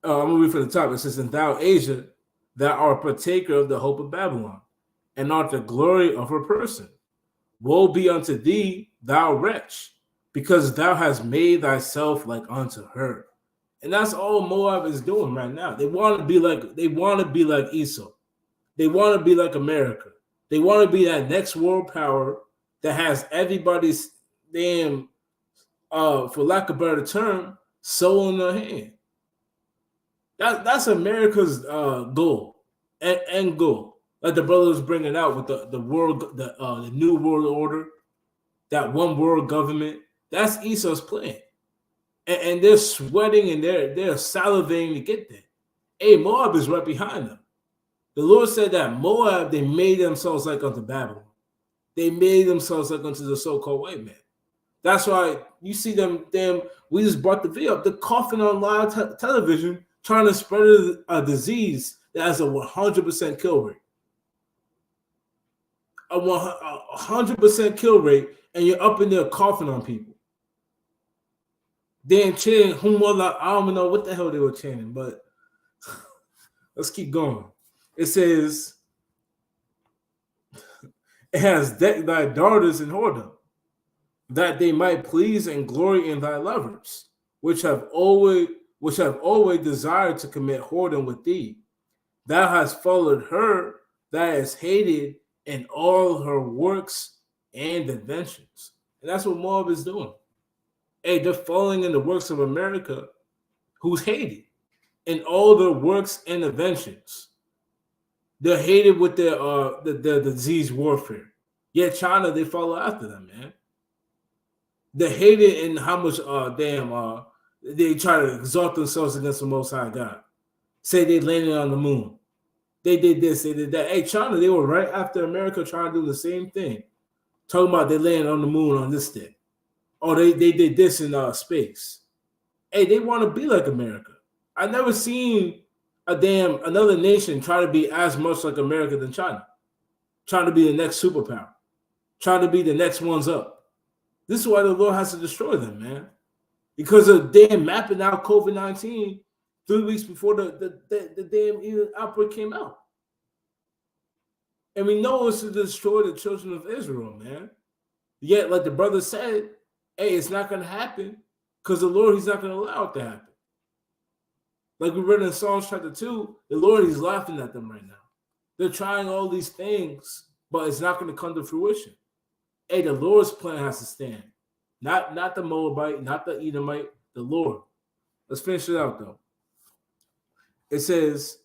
I'm going to read from the top. It says, and thou, Asia, thou art partaker of the hope of Babylon, and art the glory of her person. Woe be unto thee, thou wretch, because thou hast made thyself like unto her. And that's all Moab is doing right now. They want to be like Esau. They want to be like America. They want to be that next world power that has everybody's damn, for lack of a better term, soul in their hand. That's America's goal and goal. Like the brother was bringing out with the world, the new world order, that one world government. That's Esau's plan, and they're sweating and they're salivating to get there. Hey, Moab is right behind them. The Lord said that Moab, they made themselves like unto Babylon. They made themselves like unto the so-called white man. That's why you see them. We just brought the video up. They're coughing on live television, trying to spread a disease that has a 100% kill rate. A 100% kill rate, and you're up in there coughing on people. Then chanting, I don't know what the hell they were chanting, but let's keep going. It says, it has decked thy daughters in whoredom, that they might please and glory in thy lovers, which have always desired to commit whoredom with thee. Thou hast followed her that is hated in all her works and inventions. And that's what Moab is doing. Hey, they're following in the works of America, who's hated in all their works and inventions. They're hated with their the disease warfare. Yet China, they follow after them, man. They're hated in how much they try to exalt themselves against the Most High God. Say they landed on the moon. They did this, they did that. Hey, China, they were right after America trying to do the same thing. Talking about they landed on the moon on this day. Or they did this in space. Hey, they want to be like America. I've never seen another nation try to be as much like America than China. Trying to be the next superpower. Trying to be the next ones up. This is why the Lord has to destroy them, man. Because of them mapping out COVID-19 3 weeks before the damn outbreak came out. And we know it's to destroy the children of Israel, man. Yet, like the brother said, hey, it's not going to happen because the Lord, he's not going to allow it to happen. Like we read in Psalms chapter 2, the Lord, he's laughing at them right now. They're trying all these things, but it's not going to come to fruition. Hey, the Lord's plan has to stand. Not the Moabite, not the Edomite, the Lord. Let's finish it out, though. It says,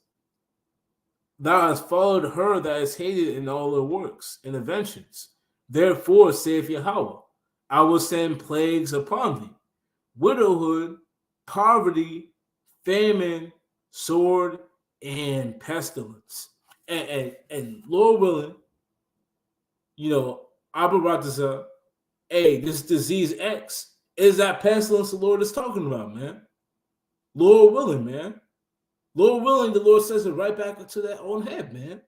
thou hast followed her that is hated in all her works and inventions. Therefore, saith Yahweh, I will send plagues upon thee, widowhood, poverty, famine, sword, and pestilence. And Lord willing, you know, Abaratazah, hey, this disease X is that pestilence the Lord is talking about, man. Lord willing, man. Lord willing, the Lord says it right back into their own head, man.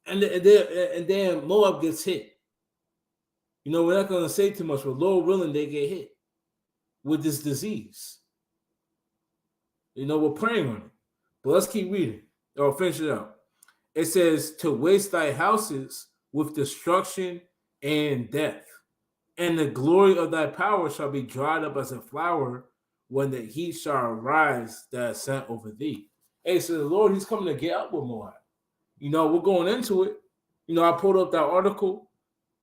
And then Moab gets hit. You know, we're not going to say too much, but Lord willing, they get hit with this disease. You know, we're praying on it. But let's keep reading. Or finish it out. It says, to waste thy houses with destruction and death. And the glory of thy power shall be dried up as a flower when the heat shall rise that is sent over thee. Hey, so the Lord, he's coming to get up with Moab. We're going into it. I pulled up that article.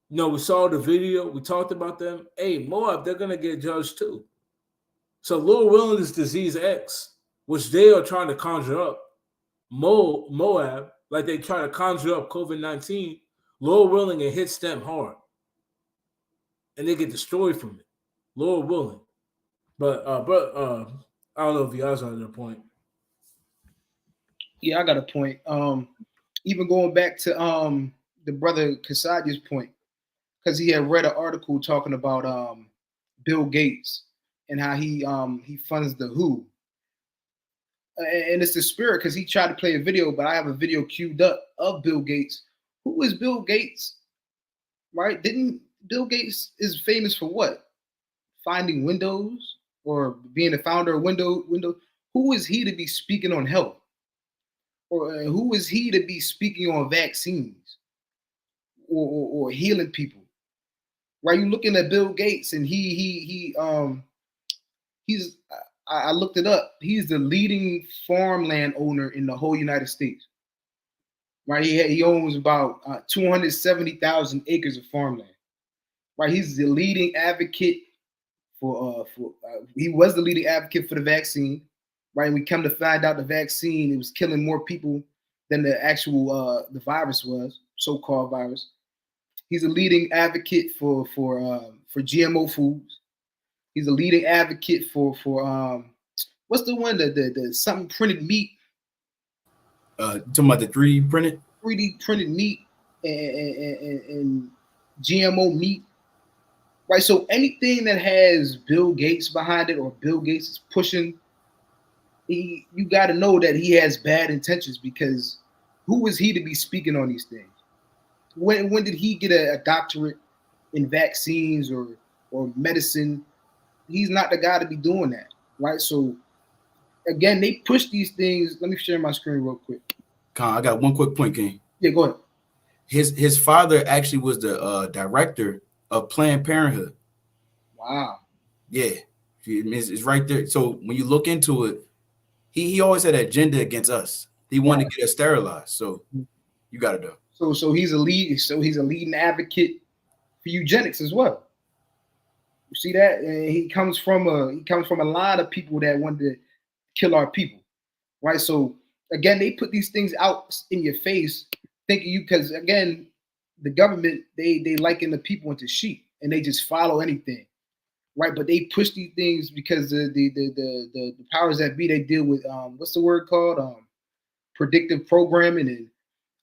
We saw the video. We talked about them. Hey, Moab, they're going to get judged too. So Lord willing, this disease X, which they are trying to conjure up, Moab, like they try to conjure up COVID-19, Lord willing, it hits them hard. And they get destroyed from it. Lord willing. But I don't know if you guys are on your point. Yeah, I got a point. Even going back to the brother Kasaja's point, because he had read an article talking about Bill Gates and how he funds the WHO. And it's the spirit, because he tried to play a video, but I have a video queued up of Bill Gates. Who is Bill Gates? Right? Didn't Bill Gates is famous for what? Finding Windows or being the founder of Windows? Who is he to be speaking on health? Or who is he to be speaking on vaccines or healing people? Right? You're looking at Bill Gates, and he's I looked it up. He's the leading farmland owner in the whole United States. Right? He owns about 270,000 acres of farmland. Right? He's the leading advocate he was the leading advocate for the vaccine. Right? And we come to find out the vaccine, it was killing more people than the actual the virus was, so-called virus. He's a leading advocate for GMO foods. He's a leading advocate for what's the one, the something printed meat? Talking about the 3D printed? 3D printed meat and GMO meat. Right, so anything that has Bill Gates behind it or Bill Gates is pushing, you got to know that he has bad intentions, because who is he to be speaking on these things? When did he get a doctorate in vaccines or medicine? He's not the guy to be doing that, right? So again, they push these things. Let me share my screen real quick. Con, I got one quick point, King. Yeah, go ahead. His father actually was the director of Planned Parenthood. Wow. Yeah, it's right there. So when you look into it, he always had an agenda against us. He wanted to get us sterilized. So you got to know. So he's a leading advocate for eugenics as well. You see that? And he comes from a line of people that wanted to kill our people, right? So again, they put these things out in your face, thinking you, because again, the government they liken the people into sheep and they just follow anything, right? But they push these things because the powers that be, they deal with what's the word called, predictive programming and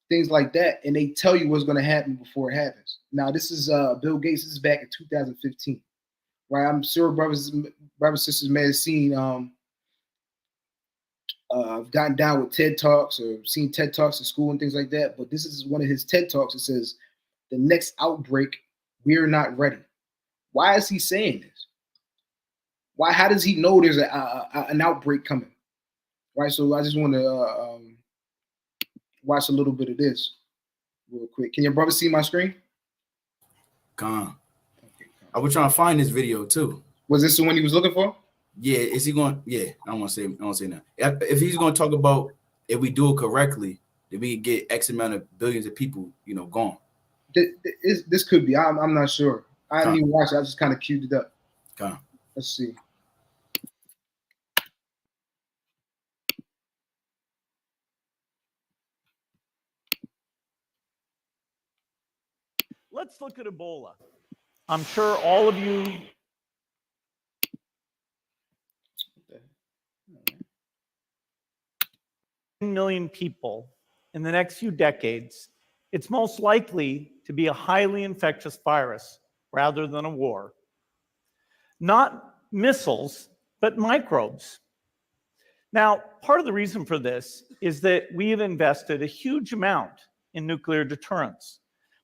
things like that, and they tell you what's going to happen before it happens. Now this is Bill Gates. This is back in 2015, right? I'm sure brothers sisters may have seen. I've gotten down with TED Talks or seen TED Talks in school and things like that. But this is one of his TED Talks. It says, "The next outbreak, we're not ready." Why is he saying this? Why? How does he know there's an outbreak coming? Right. So I just want to watch a little bit of this real quick. Can your brother see my screen? Con. Okay, I was trying to find this video too. Was this the one he was looking for? Yeah, is he going? Yeah, I don't want to say that. If he's going to talk about if we do it correctly, then we get X amount of billions of people, gone. This could be. I'm not sure. I didn't even watch it. I just kind of queued it up. Let's see. Let's look at Ebola. I'm sure all of you. 10 million people in the next few decades, it's most likely to be a highly infectious virus rather than a war. Not missiles, but microbes. Now, part of the reason for this is that we've invested a huge amount in nuclear deterrence,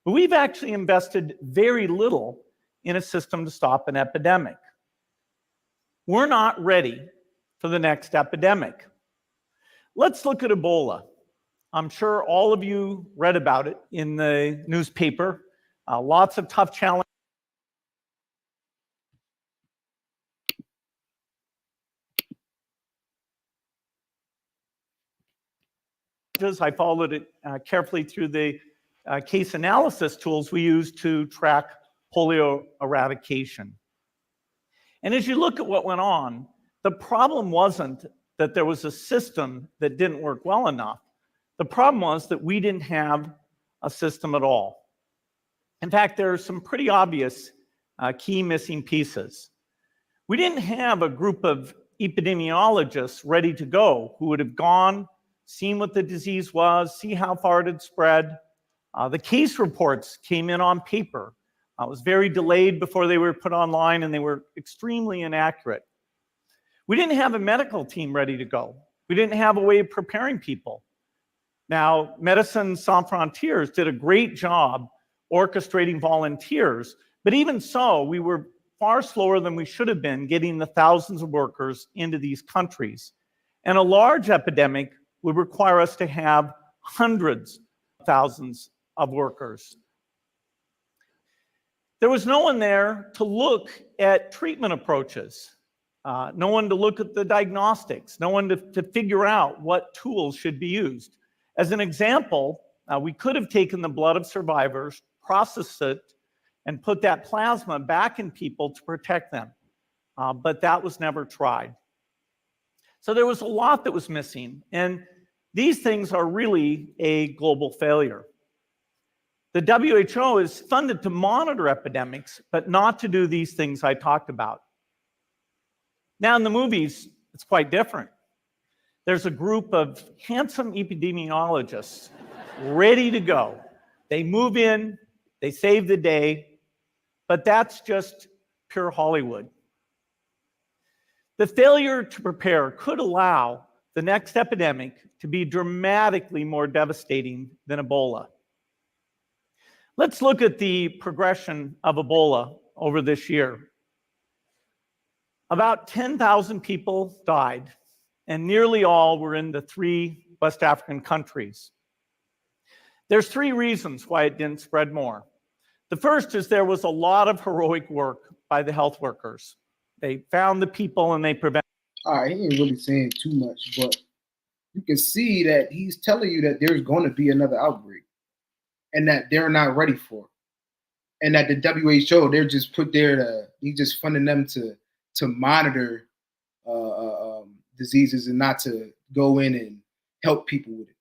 but we've actually invested very little in a system to stop an epidemic. We're not ready for the next epidemic. Let's look at Ebola. I'm sure all of you read about it in the newspaper. Lots of tough challenges. I followed it carefully through the case analysis tools we use to track polio eradication. And as you look at what went on, the problem wasn't that there was a system that didn't work well enough. The problem was that we didn't have a system at all. In fact, there are some pretty obvious key missing pieces. We didn't have a group of epidemiologists ready to go who would have gone, seen what the disease was, see how far it had spread. The case reports came in on paper. It was very delayed before they were put online, and they were extremely inaccurate. We didn't have a medical team ready to go. We didn't have a way of preparing people. Now, Médecins Sans Frontières did a great job orchestrating volunteers, but even so, we were far slower than we should have been getting the thousands of workers into these countries. And a large epidemic would require us to have hundreds of thousands of workers. There was no one there to look at treatment approaches, no one to look at the diagnostics, no one to figure out what tools should be used. As an example, we could have taken the blood of survivors, processed it, and put that plasma back in people to protect them. But that was never tried. So there was a lot that was missing, and these things are really a global failure. The WHO is funded to monitor epidemics, but not to do these things I talked about. Now in the movies, it's quite different. There's a group of handsome epidemiologists ready to go. They move in, they save the day, but that's just pure Hollywood. The failure to prepare could allow the next epidemic to be dramatically more devastating than Ebola. Let's look at the progression of Ebola over this year. About 10,000 people died, and nearly all were in the 3 West African countries. There's 3 reasons why it didn't spread more. The first is there was a lot of heroic work by the health workers. They found the people and they prevented. All right, he ain't really saying too much, but you can see that he's telling you that there's going to be another outbreak and that they're not ready for it. And that the WHO, they're just put there to, he's just funding them to monitor diseases and not to go in and help people with it,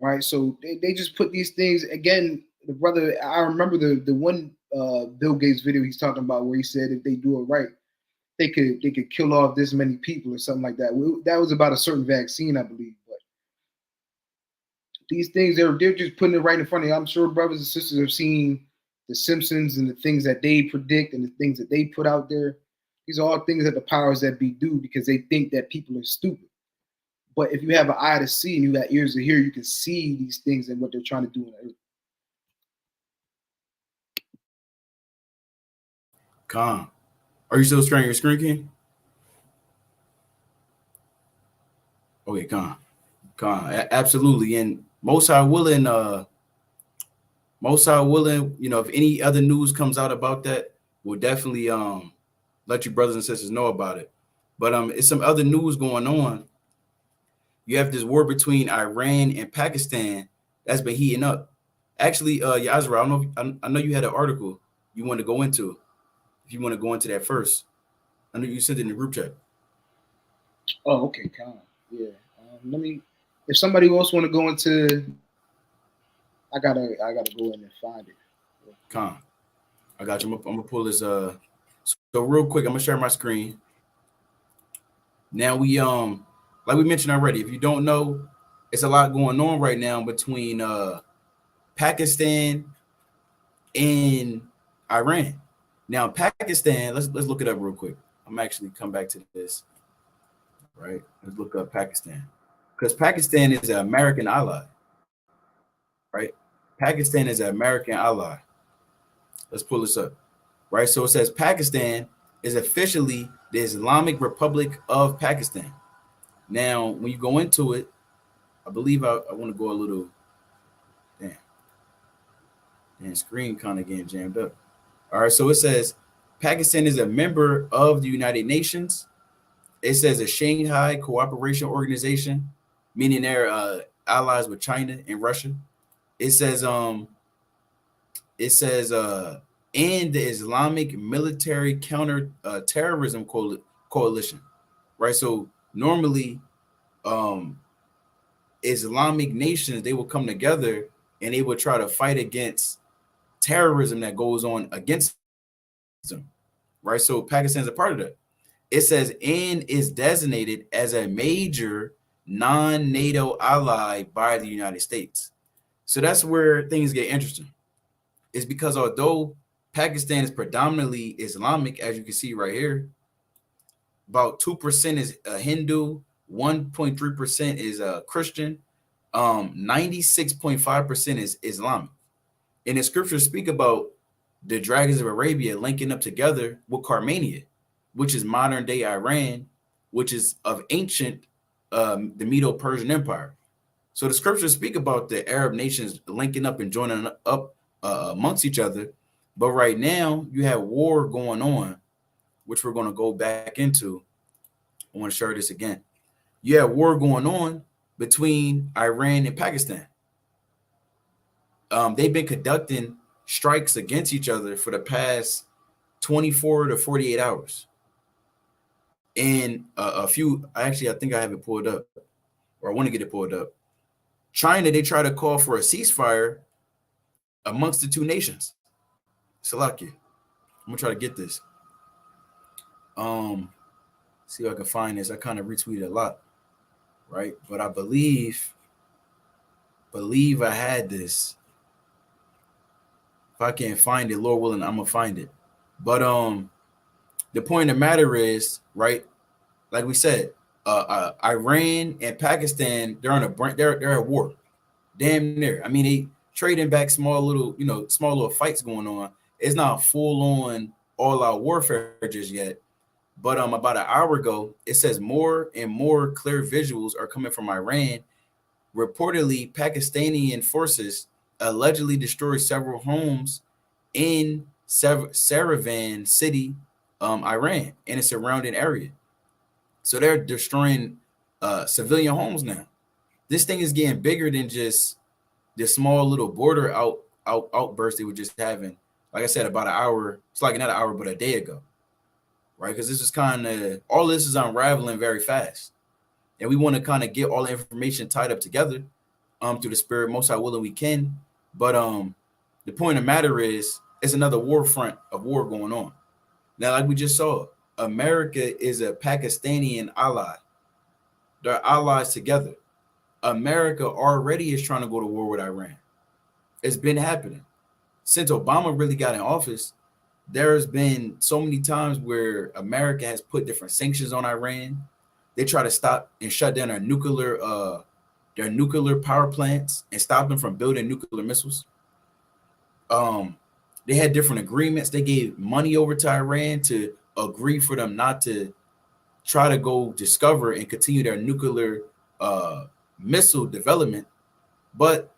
right? So they just put these things, again, the brother, I remember the one Bill Gates video he's talking about where he said if they do it right, they could kill off this many people or something like that. That was about a certain vaccine, I believe. But these things, they're just putting it right in front of you. I'm sure brothers and sisters have seen The Simpsons and the things that they predict and the things that they put out there. These are all things that the powers that be do because they think that people are stupid. But if you have an eye to see and you got ears to hear, you can see these things and what they're trying to do on the earth. Con, are you still sharing your screen, King? Okay, Con, absolutely. And Most High willing, you know, if any other news comes out about that, we'll definitely let you brothers and sisters know about it. But it's some other news going on. You have this war between Iran and Pakistan that's been heating up. Actually, Yazra, I know you had an article you want to go into. If you want to go into that first, I know you sent it in the group chat. Oh, okay, Con. Yeah. Let me. If somebody else want to go into, I gotta go in and find it. Con, I got you. I'm gonna pull this. So real quick, I'm gonna share my screen. Now we like we mentioned already. If you don't know, it's a lot going on right now between Pakistan and Iran. Now Pakistan, let's look it up real quick. I'm actually come back to this. Right, let's look up Pakistan because Pakistan is an American ally. Right, Pakistan is an American ally. Let's pull this up. Right, so it says Pakistan is officially the Islamic Republic of Pakistan. Now, when you go into it, I believe I want to go a little. Damn, screen kind of getting jammed up. All right, so it says Pakistan is a member of the United Nations. It says a Shanghai Cooperation Organization, meaning they're allies with China and Russia. It says and the Islamic military counter terrorism coalition, right? So normally Islamic nations, they will come together and they will try to fight against terrorism that goes on against them, right? So Pakistan's a part of that. It says and is designated as a major non-NATO ally by the United States. So that's where things get interesting. Is because although Pakistan is predominantly Islamic, as you can see right here, about 2% is Hindu, 1.3% is Christian, 96.5% is Islamic. And the scriptures speak about the dragons of Arabia linking up together with Carmania, which is modern day Iran, which is of ancient the Medo-Persian Empire. So the scriptures speak about the Arab nations linking up and joining up amongst each other. But right now you have war going on, which we're going to go back into. I want to share this again. You have war going on between Iran and Pakistan. They've been conducting strikes against each other for the past 24 to 48 hours. And I think I have it pulled up, or I want to get it pulled up. China, they try to call for a ceasefire amongst the two nations. Salakia. I'm gonna try to get this. See if I can find this. I kind of retweeted a lot, right? But I believe I had this. If I can't find it, Lord willing, I'm gonna find it. But the point of the matter is, right? Like we said, Iran and Pakistan, they're at war, damn near. I mean, they trading back small little fights going on. It's not full on all-out warfare just yet. But about an hour ago, it says more and more clear visuals are coming from Iran. Reportedly, Pakistani forces allegedly destroyed several homes in Saravan city, Iran, and its surrounding area. So they're destroying civilian homes now. This thing is getting bigger than just the small little border outburst they were just having. Like I said, about an hour. It's like not an hour, but a day ago, right? Because this is all this is unraveling very fast, and we want to kind of get all the information tied up together, through the Spirit, most high willing we can. But the point of the matter is, it's another war front of war going on. Now, like we just saw, America is a Pakistani ally. They're allies together. America already is trying to go to war with Iran. It's been happening. Since Obama really got in office, there's been so many times where America has put different sanctions on Iran. They try to stop and shut down their nuclear power plants and stop them from building nuclear missiles. They had different agreements. They gave money over to Iran to agree for them not to try to go discover and continue their nuclear missile development. But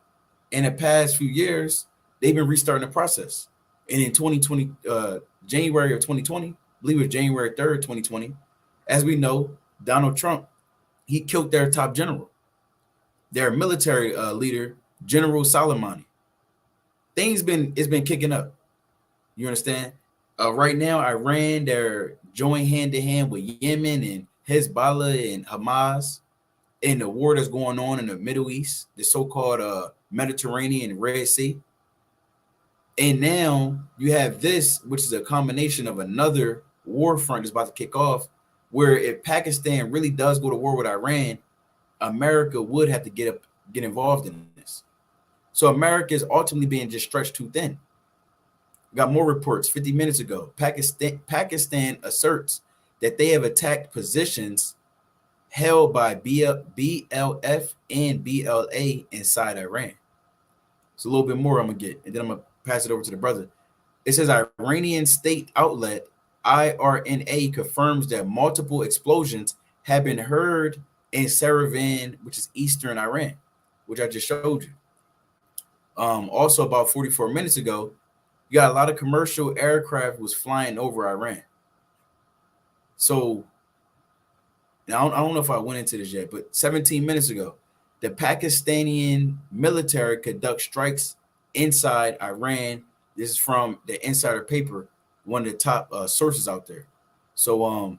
in the past few years, they've been restarting the process. And in 2020, January of 2020, I believe it was January 3rd, 2020, as we know, Donald Trump, he killed their top general, their military leader, General Soleimani. It's been kicking up. You understand? Right now, Iran, they're joined hand to hand with Yemen and Hezbollah and Hamas in the war that's going on in the Middle East, the so-called Mediterranean Red Sea. And now you have this, which is a combination of another war front that's about to kick off, where if Pakistan really does go to war with Iran, America would have to get involved in this. So America is ultimately being just stretched too thin. We got more reports 50 minutes ago. Pakistan asserts that they have attacked positions held by BLF and BLA inside Iran. It's a little bit more I'm going to get, and then I'm going to pass it over to the brother. It says Iranian state outlet IRNA confirms that multiple explosions have been heard in Saravan, which is eastern Iran, which I just showed you. Also, about 44 minutes ago, you got a lot of commercial aircraft was flying over Iran. So now I don't know if I went into this yet, but 17 minutes ago, the Pakistani military conduct strikes inside Iran. This is from the Insider paper, one of the top sources out there. So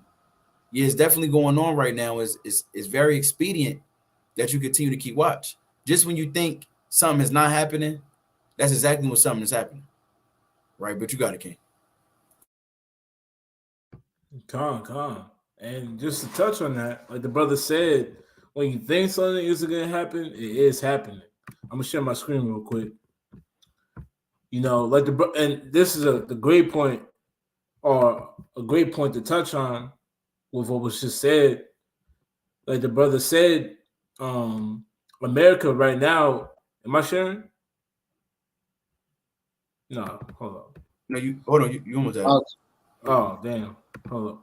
yeah, it's definitely going on right now. It's very expedient that you continue to keep watch. Just when you think something is not happening, that's exactly when something is happening. Right? But you got it, King. Con. And just to touch on that, like the brother said, when you think something isn't gonna happen, it is happening. I'm gonna share my screen real quick. You know, like and this is the great point, or a great point to touch on with what was just said. Like the brother said, America right now. Am I sharing? No, hold on. No, you hold on. You almost have. Oh, damn. Hold up.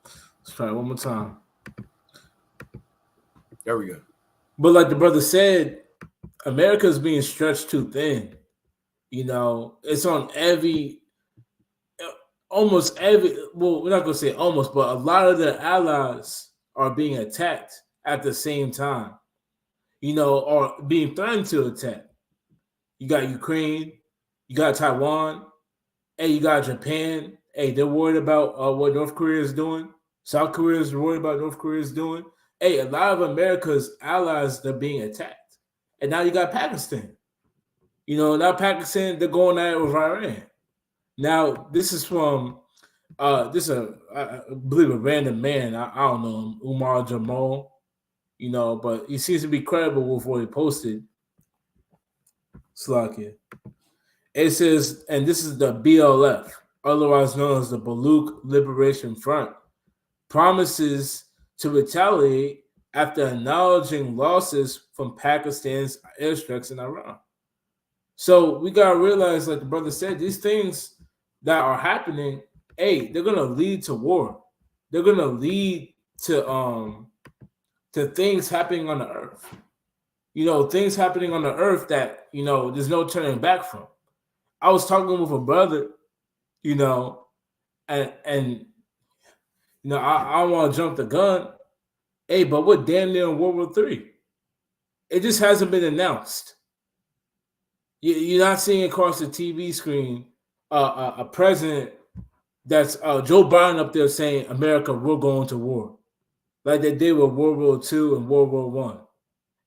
Let's try it one more time. There we go. But like the brother said, America's being stretched too thin. You know, it's on almost every, well, we're not going to say almost, but a lot of their allies are being attacked at the same time, you know, or being threatened to attack. You got Ukraine, you got Taiwan, and you got Japan. Hey, they're worried about what North Korea is doing. South Korea is worried about North Korea is doing. Hey, a lot of America's allies, they're being attacked. And now you got Pakistan. You know, now Pakistan, they're going at it with Iran. Now, this is from, I believe a random man. I don't know him, Umar Jamal, you know, but he seems to be credible with what he posted. Slakia. It says, and this is the BLF, otherwise known as the Baluch Liberation Front, promises to retaliate after acknowledging losses from Pakistan's airstrikes in Iran. So we gotta realize, like the brother said, these things that are happening, hey, they're gonna lead to war. They're gonna lead to things happening on the earth. You know, things happening on the earth that, you know, there's no turning back from. I was talking with a brother, you know, and you know, I don't want to jump the gun. Hey, but we're damn near in World War III. It just hasn't been announced. You're not seeing across the TV screen a president that's Joe Biden up there saying, America, we're going to war. Like they did with World War II and World War I.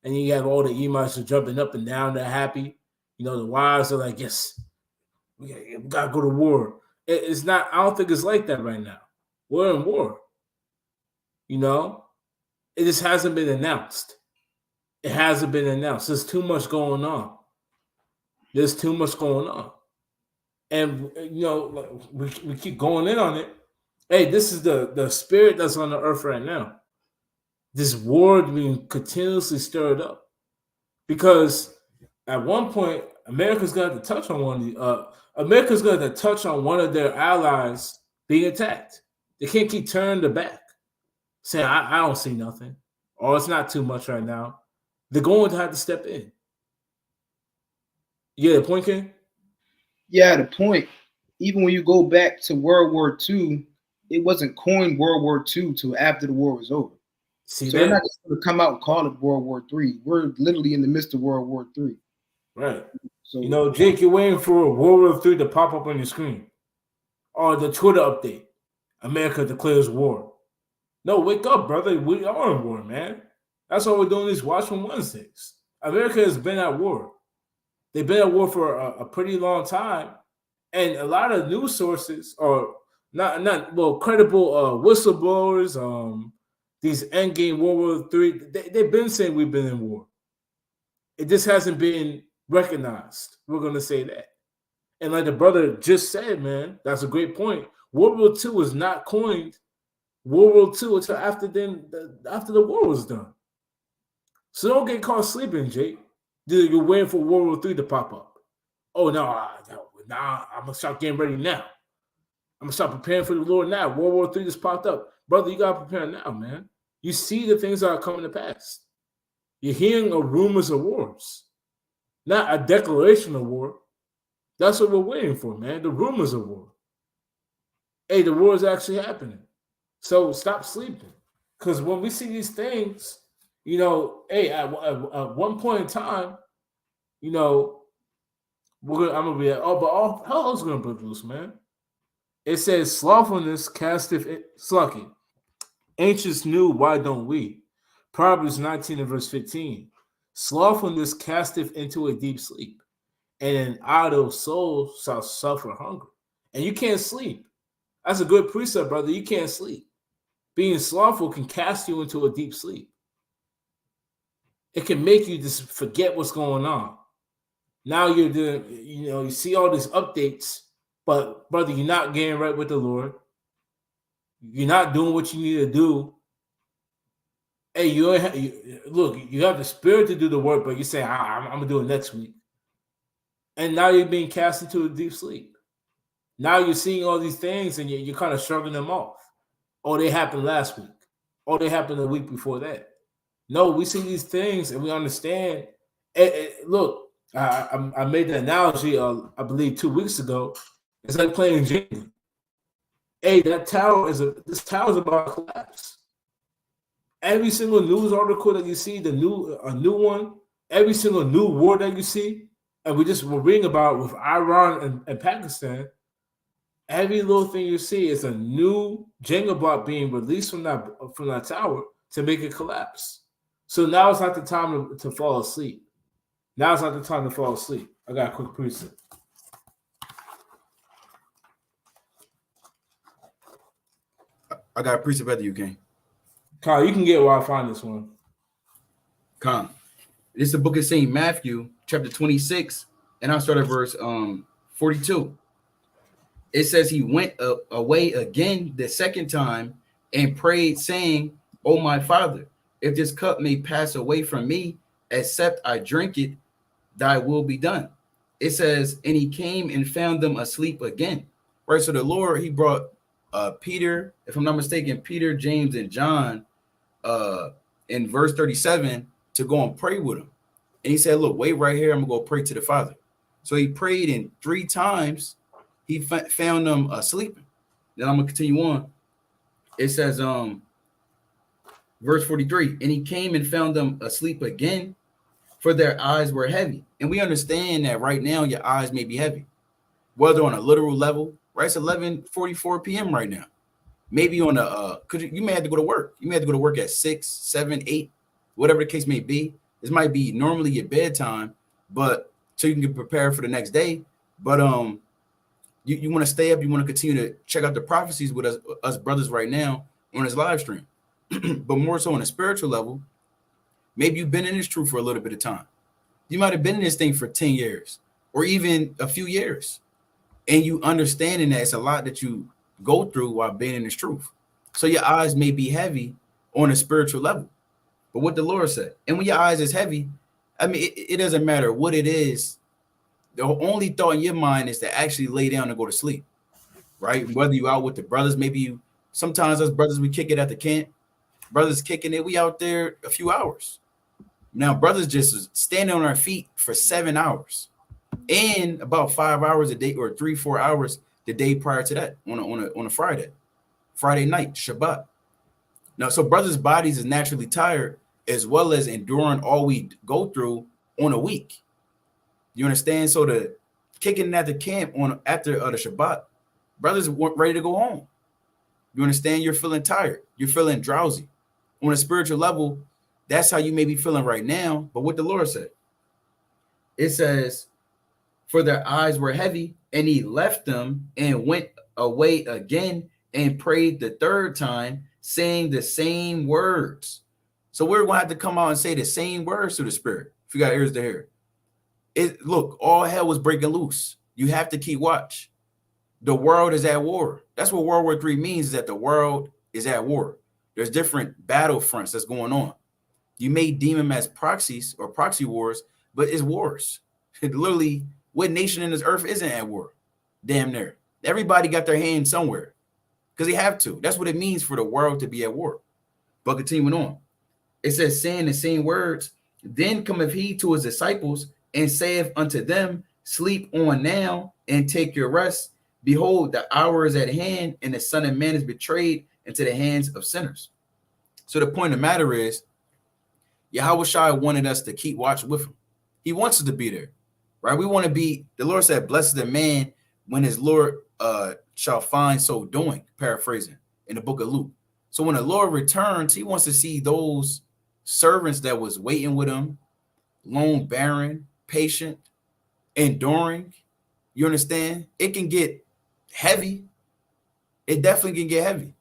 And you have all the emails jumping up and down, they're happy. You know, the wives are like, yes, we got to go to war. It's not, I don't think it's like that right now. We're in war. You know? It just hasn't been announced. It hasn't been announced. There's too much going on. There's too much going on. And, you know, we keep going in on it. Hey, this is the spirit that's on the earth right now. This war being continuously stirred up. Because at one point, America's going to touch on America's going to touch on one of their allies being attacked. They can't keep turning their back, saying, I don't see nothing, or it's not too much right now. They're going to have to step in. Yeah, the point, King? Yeah, the point. Even when you go back to World War II, it wasn't coined World War II till after the war was over. So they're not just going to come out and call it World War III. We're literally in the midst of World War III. Right. So, you know, Jake, you're waiting for World War III to pop up on your screen. Or the Twitter update. America declares war. No, wake up, brother. We are in war, man. That's why we're doing these Watchmen Wednesdays. America has been at war. They've been at war for a pretty long time. And a lot of news sources are not credible whistleblowers, these endgame World War III, they've been saying we've been in war. It just hasn't been recognized. We're going to say that. And like the brother just said, man, that's a great point. World War II was not coined World War II until after the war was done. So don't get caught sleeping, Jake. You're waiting for World War III to pop up. Oh, no, I'm going to start getting ready now. I'm going to start preparing for the Lord now. World War III just popped up. Brother, you got to prepare now, man. You see the things that are coming to pass. You're hearing of rumors of wars, not a declaration of war. That's what we're waiting for, man. The rumors of war. Hey, the war is actually happening. So stop sleeping. Because when we see these things, You know, hey, at one point in time, you know, I'm gonna be like, oh, but all hell is gonna break loose, man. It says slothfulness casteth slucking. Ancients knew, why don't we? Proverbs 19 and verse 15. Slothfulness casteth into a deep sleep, and an idle soul shall suffer hunger. And you can't sleep. That's a good precept, brother. You can't sleep. Being slothful can cast you into a deep sleep. It can make you just forget what's going on. Now you're doing, you know, you see all these updates, but brother, you're not getting right with the Lord. You're not doing what you need to do. Hey, look, you have the spirit to do the work, but you're saying, I'm gonna do it next week. And now you're being cast into a deep sleep. Now you're seeing all these things and you're kind of shrugging them off. Oh, they happened last week. Oh, they happened the week before that. No, we see these things and we understand. Look, I made the analogy, I believe 2 weeks ago. It's like playing Jenga. Hey, this tower is about to collapse. Every single news article that you see, a new one, every single new war that you see, and we're reading about with Iran and Pakistan. Every little thing you see is a new Jenga block being released from that tower to make it collapse. So now it's not the time to fall asleep. Now it's not the time to fall asleep. I got a quick precept. I got a precept after you, King. Kyle, you can get where I find this one. Come. This is the book of St. Matthew, chapter 26, and I'll start at verse 42. It says he went away again the second time and prayed, saying, "O my Father, if this cup may pass away from me, except I drink it, thy will be done." It says, and he came and found them asleep again. Right, so the Lord, he brought Peter, if I'm not mistaken, Peter, James, and John in verse 37 to go and pray with him. And he said, look, wait right here, I'm gonna go pray to the Father. So he prayed, and 3 times he found them sleeping. Then I'm gonna continue on. It says, verse 43, and he came and found them asleep again, for their eyes were heavy. And we understand that right now your eyes may be heavy, whether on a literal level, right? It's 11:44 p.m. right now. Maybe on because you may have to go to work. You may have to go to work at 6, 7, 8, whatever the case may be. This might be normally your bedtime, but so you can get prepared for the next day. But you want to stay up. You want to continue to check out the prophecies with us brothers right now on this live stream. But more so on a spiritual level, maybe you've been in this truth for a little bit of time. You might have been in this thing for 10 years or even a few years. And you understanding that it's a lot that you go through while being in this truth. So your eyes may be heavy on a spiritual level. But what the Lord said, and when your eyes is heavy, I mean, it doesn't matter what it is. The only thought in your mind is to actually lay down and go to sleep, right? Whether you out with the brothers, sometimes us brothers, we kick it at the camp. Brothers kicking it, we out there a few hours. Now, brothers just standing on our feet for 7 hours and about 5 hours a day or 3-4 hours the day prior to that on a Friday night, Shabbat. Now, so brothers' bodies is naturally tired as well as enduring all we go through on a week. You understand? So the kicking at the camp after the Shabbat, brothers weren't ready to go home. You understand? You're feeling tired. You're feeling drowsy. On a spiritual level, that's how you may be feeling right now. But what the Lord said, it says, for their eyes were heavy, and he left them and went away again and prayed the third time, saying the same words. So we're going to have to come out and say the same words to the Spirit. If you got ears to hear it, look, all hell was breaking loose. You have to keep watch. The world is at war. That's what World War III means, is that the world is at war. There's different battle fronts that's going on. You may deem them as proxies or proxy wars, but it's wars. Literally, what nation in this earth isn't at war? Damn near. Everybody got their hand somewhere because they have to. That's what it means for the world to be at war. But continuing on, it says, saying the same words, then cometh he to his disciples and saith unto them, sleep on now and take your rest. Behold, the hour is at hand, and the Son of Man is betrayed into the hands of sinners. So the point of the matter is, Yahweh Shai wanted us to keep watch with him. He wants us to be there, right? We want to be, the Lord said, blessed is the man when his Lord shall find so doing, paraphrasing in the book of Luke. So when the Lord returns, he wants to see those servants that was waiting with him, long bearing, patient, enduring. You understand? It can get heavy. It definitely can get heavy,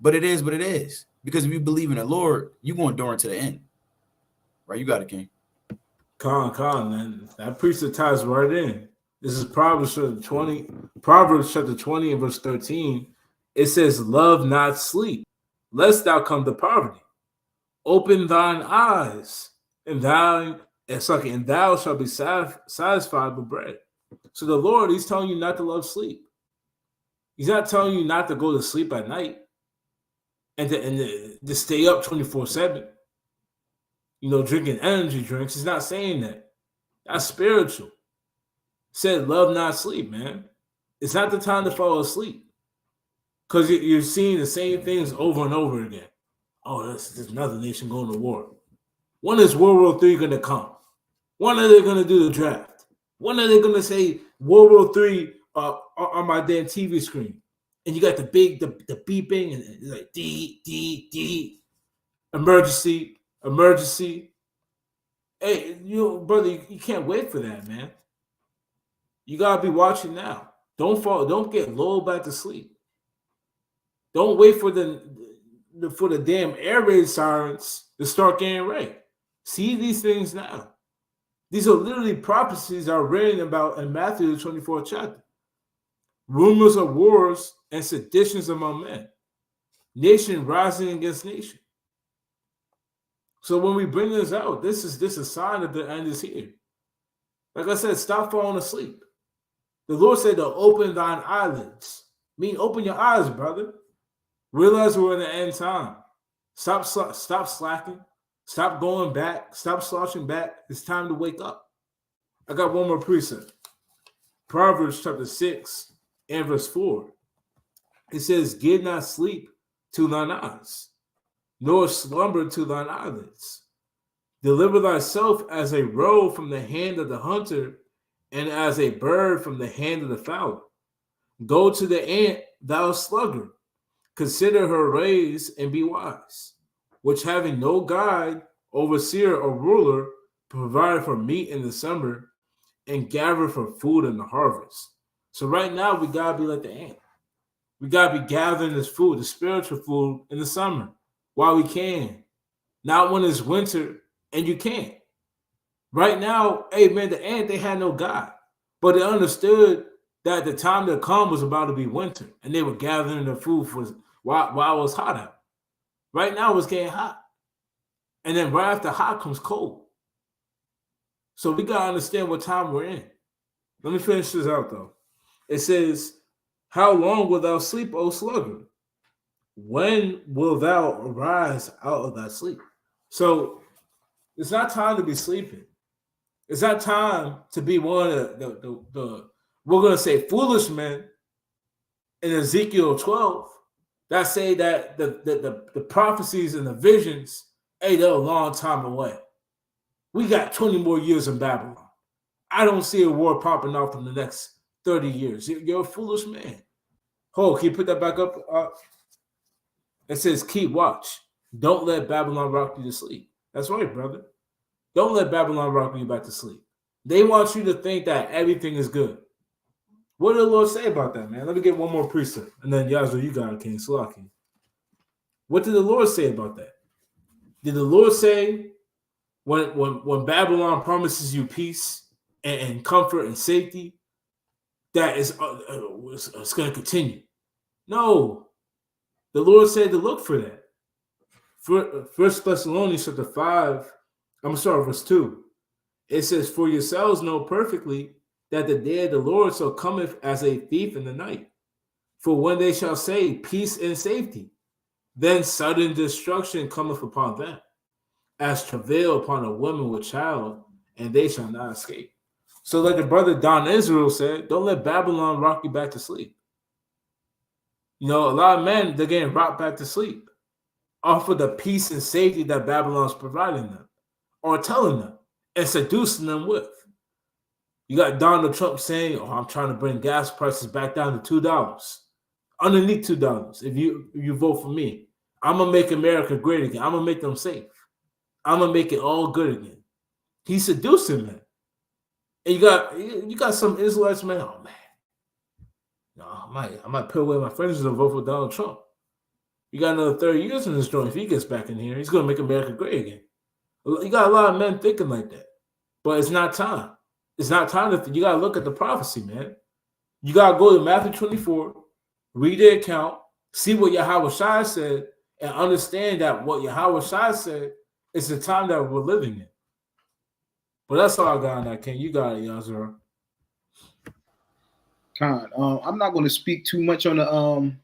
but it is what it is. Because if you believe in the Lord, you're going to endure to the end. Right? You got it, King. Con, man. That precept ties right in. This is Proverbs chapter 20 and verse 13. It says, love not sleep, lest thou come to poverty. Open thine eyes, and thou shalt be satisfied with bread. So the Lord, he's telling you not to love sleep. He's not telling you not to go to sleep at night and to stay up 24/7. You know, drinking energy drinks. He's not saying that. That's spiritual. Said, love not sleep, man. It's not the time to fall asleep. Because you're seeing the same things over and over again. Oh, there's another nation going to war. When is World War III going to come? When are they going to do the draft? When are they going to say World War III on my damn TV screen? And you got the beeping and it's like D, emergency. Hey, brother, you can't wait for that, man. You gotta be watching now. Don't get lulled back to sleep. Don't wait for the damn air raid sirens to start getting ready. See these things now. These are literally prophecies that are written about in Matthew, the 24th chapter. Rumors of wars and seditions among men. Nation rising against nation. So when we bring this out, this is a sign that the end is here. Like I said, stop falling asleep. The Lord said to open thine eyelids. Mean open your eyes, brother. Realize we're in the end time. Stop slacking. Stop going back. Stop slouching back. It's time to wake up. I got one more precept. Proverbs chapter 6 and verse 4. It says, give not sleep to thine eyes, nor slumber to thine eyelids. Deliver thyself as a roe from the hand of the hunter, and as a bird from the hand of the fowler. Go to the ant, thou sluggard. Consider her ways and be wise, which having no guide, overseer, or ruler, provide for meat in the summer, and gather for food in the harvest. So right now, we got to be like the ant. We got to be gathering this food, the spiritual food, in the summer while we can. Not when it's winter and you can't. Right now, hey, man, the ant, they had no God. But they understood that the time to come was about to be winter. And they were gathering the food while it was hot out. Right now, it's getting hot. And then right after hot comes cold. So we got to understand what time we're in. Let me finish this out, though. It says, how long wilt thou sleep, O sluggard? When will thou arise out of thy sleep? So it's not time to be sleeping. It's not time to be one of the we're going to say foolish men in Ezekiel 12 that say that the prophecies and the visions, hey, they're a long time away. We got 20 more years in Babylon. I don't see a war popping off in the next 30 years. You're a foolish man. Can you put that back up? It says, keep watch. Don't let Babylon rock you to sleep. That's right, brother. Don't let Babylon rock you back to sleep. They want you to think that everything is good. What did the Lord say about that, man? Let me get one more precept. And then Yazoo, you got it, King Salaki. What did the Lord say about that? Did the Lord say when Babylon promises you peace and comfort and safety, that it's going to continue? No. The Lord said to look for that. First Thessalonians chapter 5, verse 2. It says, for yourselves know perfectly that the day of the Lord so cometh as a thief in the night. For when they shall say peace and safety, then sudden destruction cometh upon them, as travail upon a woman with child, and they shall not escape. So like the brother Don Israel said, don't let Babylon rock you back to sleep. You know, a lot of men, they're getting rocked back to sleep off of the peace and safety that Babylon's providing them. are telling them and seducing them with. You got Donald Trump saying, "Oh, I'm trying to bring gas prices back down to $2, underneath $2. If you vote for me, I'm gonna make America great again. I'm gonna make them safe. I'm gonna make it all good again." He's seducing them. And you got some Israelites, man. Oh man, no, I might put away my friends to vote for Donald Trump. You got another 30 years in this joint. If he gets back in here, he's gonna make America great again. You got a lot of men thinking like that, but it's not time. It's not time to. You gotta look at the prophecy, man. You gotta go to Matthew 24, read the account, see what Yahweh Shai said, and understand that what Yahweh Shai said is the time that we're living in. But that's all I got on that, King. You got it, Yazura. Khan, I'm not going to speak too much on the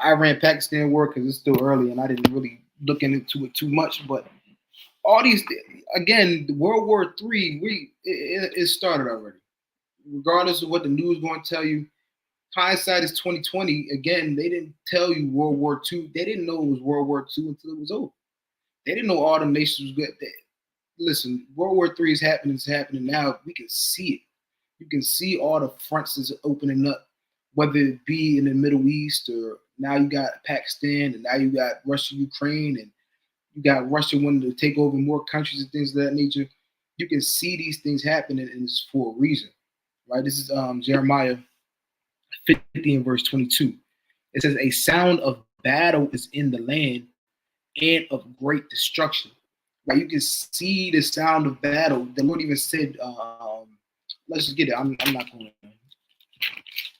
Iran-Pakistan war because it's still early and I didn't really look into it too much. But all these, again, World War III, it started already. Regardless of what the news is going to tell you, hindsight is 2020. Again, they didn't tell you World War II. They didn't know it was World War II until it was over. They didn't know all the nations was good. Listen, World War III is happening. It's happening now. We can see it. You can see all the fronts is opening up, whether it be in the Middle East or now you got Pakistan and now you got Russia, Ukraine, and you got Russia wanting to take over more countries and things of that nature. You can see these things happening, and it's for a reason, right? This is Jeremiah 50 and verse 22. It says, "A sound of battle is in the land and of great destruction." Right? You can see the sound of battle. The Lord even said, let's just get it. I'm not going to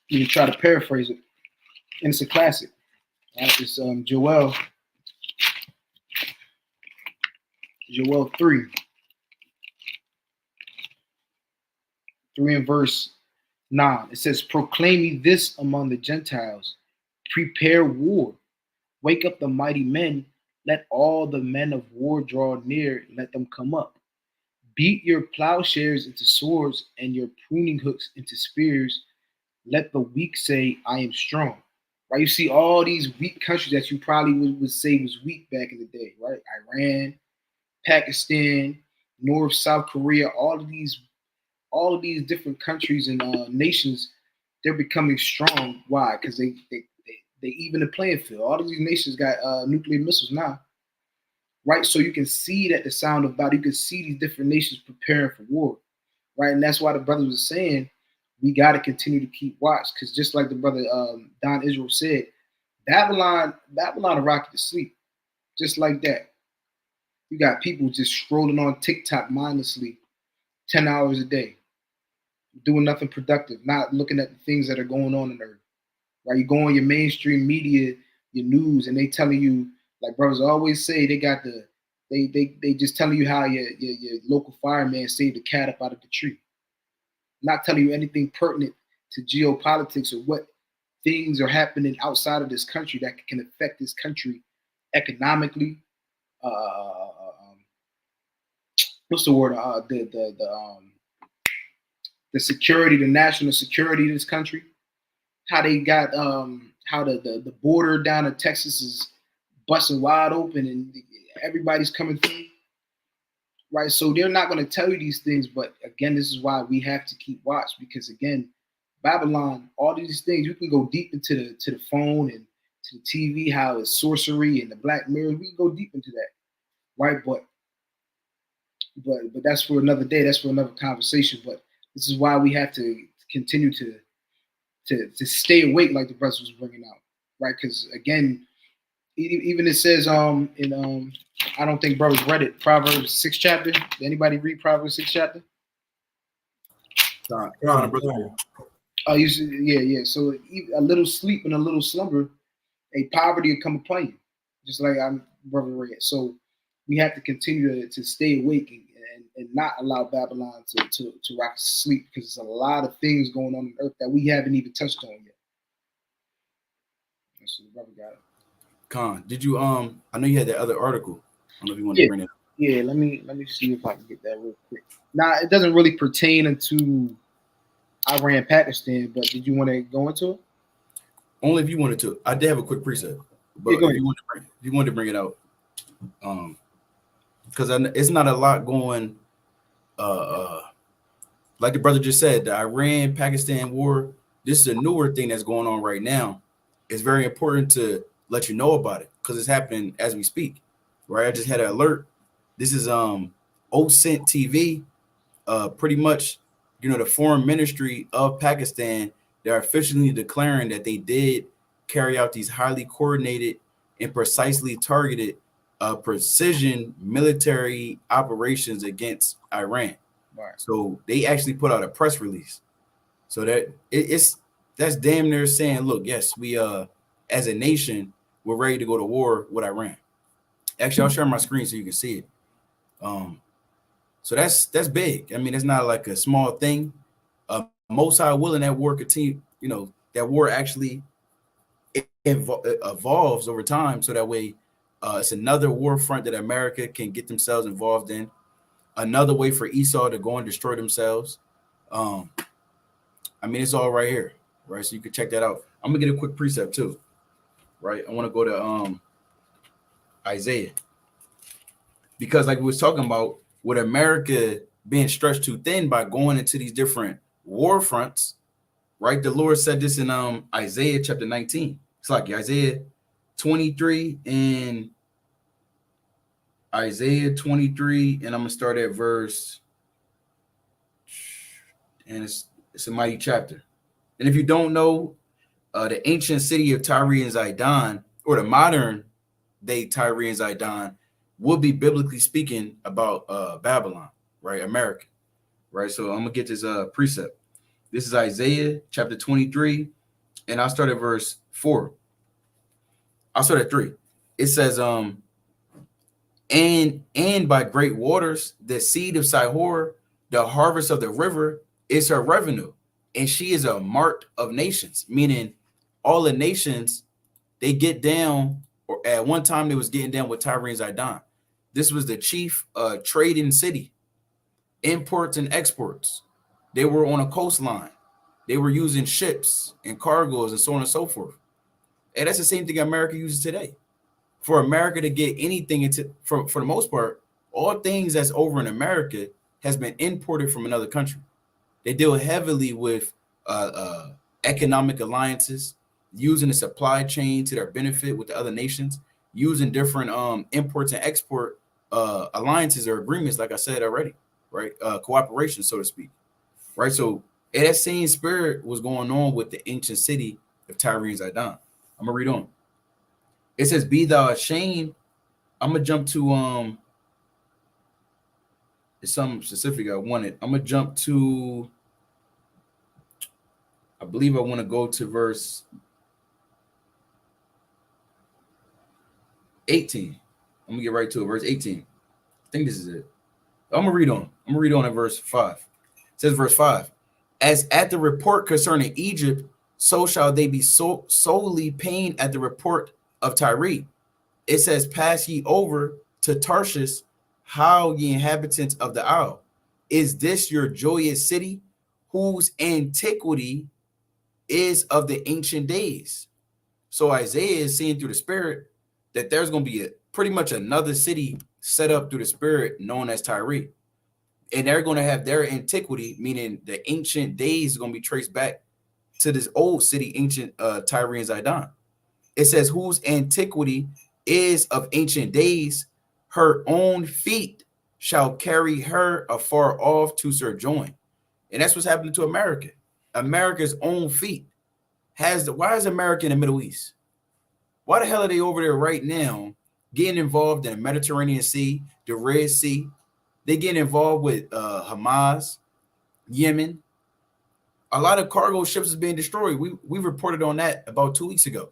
even try to paraphrase it. And it's a classic. Right? It's Joel 3 and verse 9. It says, "Proclaim ye this among the Gentiles. Prepare war. Wake up the mighty men. Let all the men of war draw near. Let them come up. Beat your plowshares into swords and your pruning hooks into spears. Let the weak say, I am strong." Right? You see all these weak countries that you probably would say was weak back in the day, right? Iran, Pakistan, North, South Korea, all of these different countries and nations, they're becoming strong. Why? Because they even the playing field. All of these nations got nuclear missiles now. Right, so you can see that the sound of battle, you can see these different nations preparing for war, right? And that's why the brother was saying we got to continue to keep watch, because just like the brother Don Israel said, Babylon will rock you to sleep, just like that. You got people just scrolling on TikTok mindlessly, 10 hours a day, doing nothing productive, not looking at the things that are going on in the earth. Right, you go on your mainstream media, your news, and they telling you. Like brothers always say, they got they just telling you how your local fireman saved the cat up out of the tree. Not telling you anything pertinent to geopolitics or what things are happening outside of this country that can affect this country economically. What's the word? The security, the national security of this country. How they got how the border down to Texas is busting wide open and everybody's coming through, right? So they're not going to tell you these things, but again, this is why we have to keep watch, because again, Babylon, all these things, you can go deep into the phone and to the TV, how it's sorcery and the Black Mirror. We can go deep into that, right? But that's for another day. That's for another conversation. But this is why we have to continue to stay awake, like the brother was bringing out, right? Because again, even it says in I don't think brothers read it, Proverbs 6 chapter. Did anybody read Proverbs 6 chapter? Oh, yeah. So a little sleep and a little slumber, a poverty will come upon you, just like I'm brother read. So we have to continue to stay awake and not allow Babylon to rock us to sleep, because there's a lot of things going on earth that we haven't even touched on yet. So the brother got it. Khan, did you I know you had that other article. I don't know if you want to bring it up. Yeah, let me see if I can get that real quick. Now, it doesn't really pertain to Iran, Pakistan, but did you want to go into it? Only if you wanted to. I did have a quick precept, but if you wanted to bring it out, because it's not a lot going. Like the brother just said, the Iran-Pakistan war. This is a newer thing that's going on right now. It's very important to let you know about it because it's happening as we speak. Right? I just had an alert. This is OSINT TV. Pretty much, the foreign ministry of Pakistan, they're officially declaring that they did carry out these highly coordinated and precisely targeted precision military operations against Iran. Right. So they actually put out a press release. So that that's damn near saying, look, yes, we as a nation, we're ready to go to war with Iran. Actually, I'll share my screen so you can see it. So that's big. I mean, it's not like a small thing. Most High willing that war continue, that war actually evolves over time. So that way it's another war front that America can get themselves involved in. Another way for Esau to go and destroy themselves. I mean, it's all right here, right? So you can check that out. I'm gonna get a quick precept too, right? I want to go to Isaiah, because like we was talking about, with America being stretched too thin by going into these different war fronts, right? The Lord said this in Isaiah chapter 19. It's like Isaiah 23 and Isaiah 23, and I'm gonna start at verse, and it's a mighty chapter. And if you don't know, the ancient city of Tyre and Zidon, or the modern day Tyre and Zidon, would be biblically speaking about Babylon, right? America, right? So I'm gonna get this precept. This is Isaiah chapter 23, and I'll start at verse 4. I'll start at 3. It says, and by great waters, the seed of Sihor, the harvest of the river, is her revenue, and she is a mart of nations. Meaning, all the nations, they get down, or at one time they was getting down with Tyre and Zidon. This was the chief trading city, imports and exports. They were on a coastline. They were using ships and cargoes and so on and so forth. And that's the same thing America uses today. For America to get anything into, for the most part, all things that's over in America has been imported from another country. They deal heavily with economic alliances, using the supply chain to their benefit with the other nations, using different imports and export alliances or agreements, like I said already, right? Cooperation, so to speak, right? So that same spirit was going on with the ancient city of Tyre and Zidon. I'm gonna read on. It says, "Be thou ashamed." I'm gonna jump to it's something specific I wanted. I'm gonna jump to, I believe I want to go to verse 18. I'm gonna get right to it. Verse 18. I think this is it. I'm gonna read on. I'm gonna read on at verse 5. It says, verse 5. As at the report concerning Egypt, so shall they be solely pained at the report of Tyre. It says, pass ye over to Tarshish, how ye inhabitants of the isle. Is this your joyous city, whose antiquity is of the ancient days? So Isaiah is seeing through the spirit that there's going to be pretty much another city set up through the spirit known as Tyre. And they're going to have their antiquity, meaning the ancient days are going to be traced back to this old city, ancient Tyre and Zidon. It says, whose antiquity is of ancient days, her own feet shall carry her afar off to sojourn. And that's what's happening to America. America's own feet why is America in the Middle East? Why the hell are they over there right now getting involved in the Mediterranean Sea, the Red Sea? They getting involved with Hamas, Yemen. A lot of cargo ships is being destroyed. We reported on that about 2 weeks ago.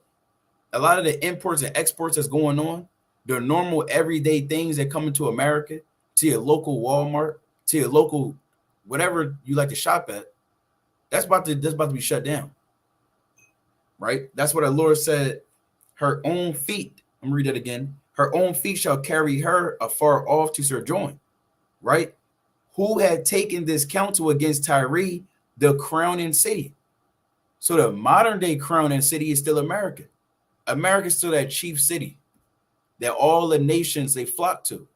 A lot of the imports and exports that's going on, the normal everyday things that come into America, to your local Walmart, to your local whatever you like to shop at, that's about to be shut down. Right? That's what our Lord said. Her own feet, I'm gonna read it again. Her own feet shall carry her afar off to sojourn. Right? Who had taken this counsel against Tyre, the crowning city? So the modern day crowning city is still America. America is still that chief city that all the nations they flock to.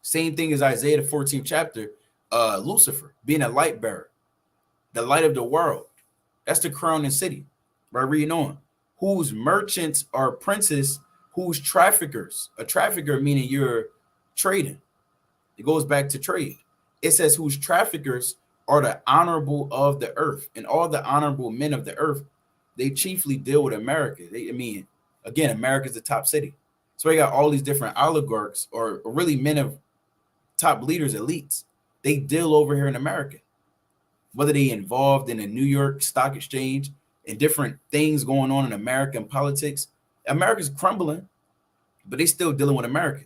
Same thing as Isaiah, the 14th chapter, Lucifer being a light bearer, the light of the world. That's the crown and city. Right, reading on. Whose merchants are princes, whose traffickers. A trafficker meaning you're trading. It goes back to trade. It says whose traffickers are the honorable of the earth, and all the honorable men of the earth, they chiefly deal with America. Again, America's the top city. So we got all these different oligarchs or really men of top leaders, elites. They deal over here in America. Whether they involved in the New York Stock Exchange and different things going on in American politics, America's crumbling, but they still dealing with America.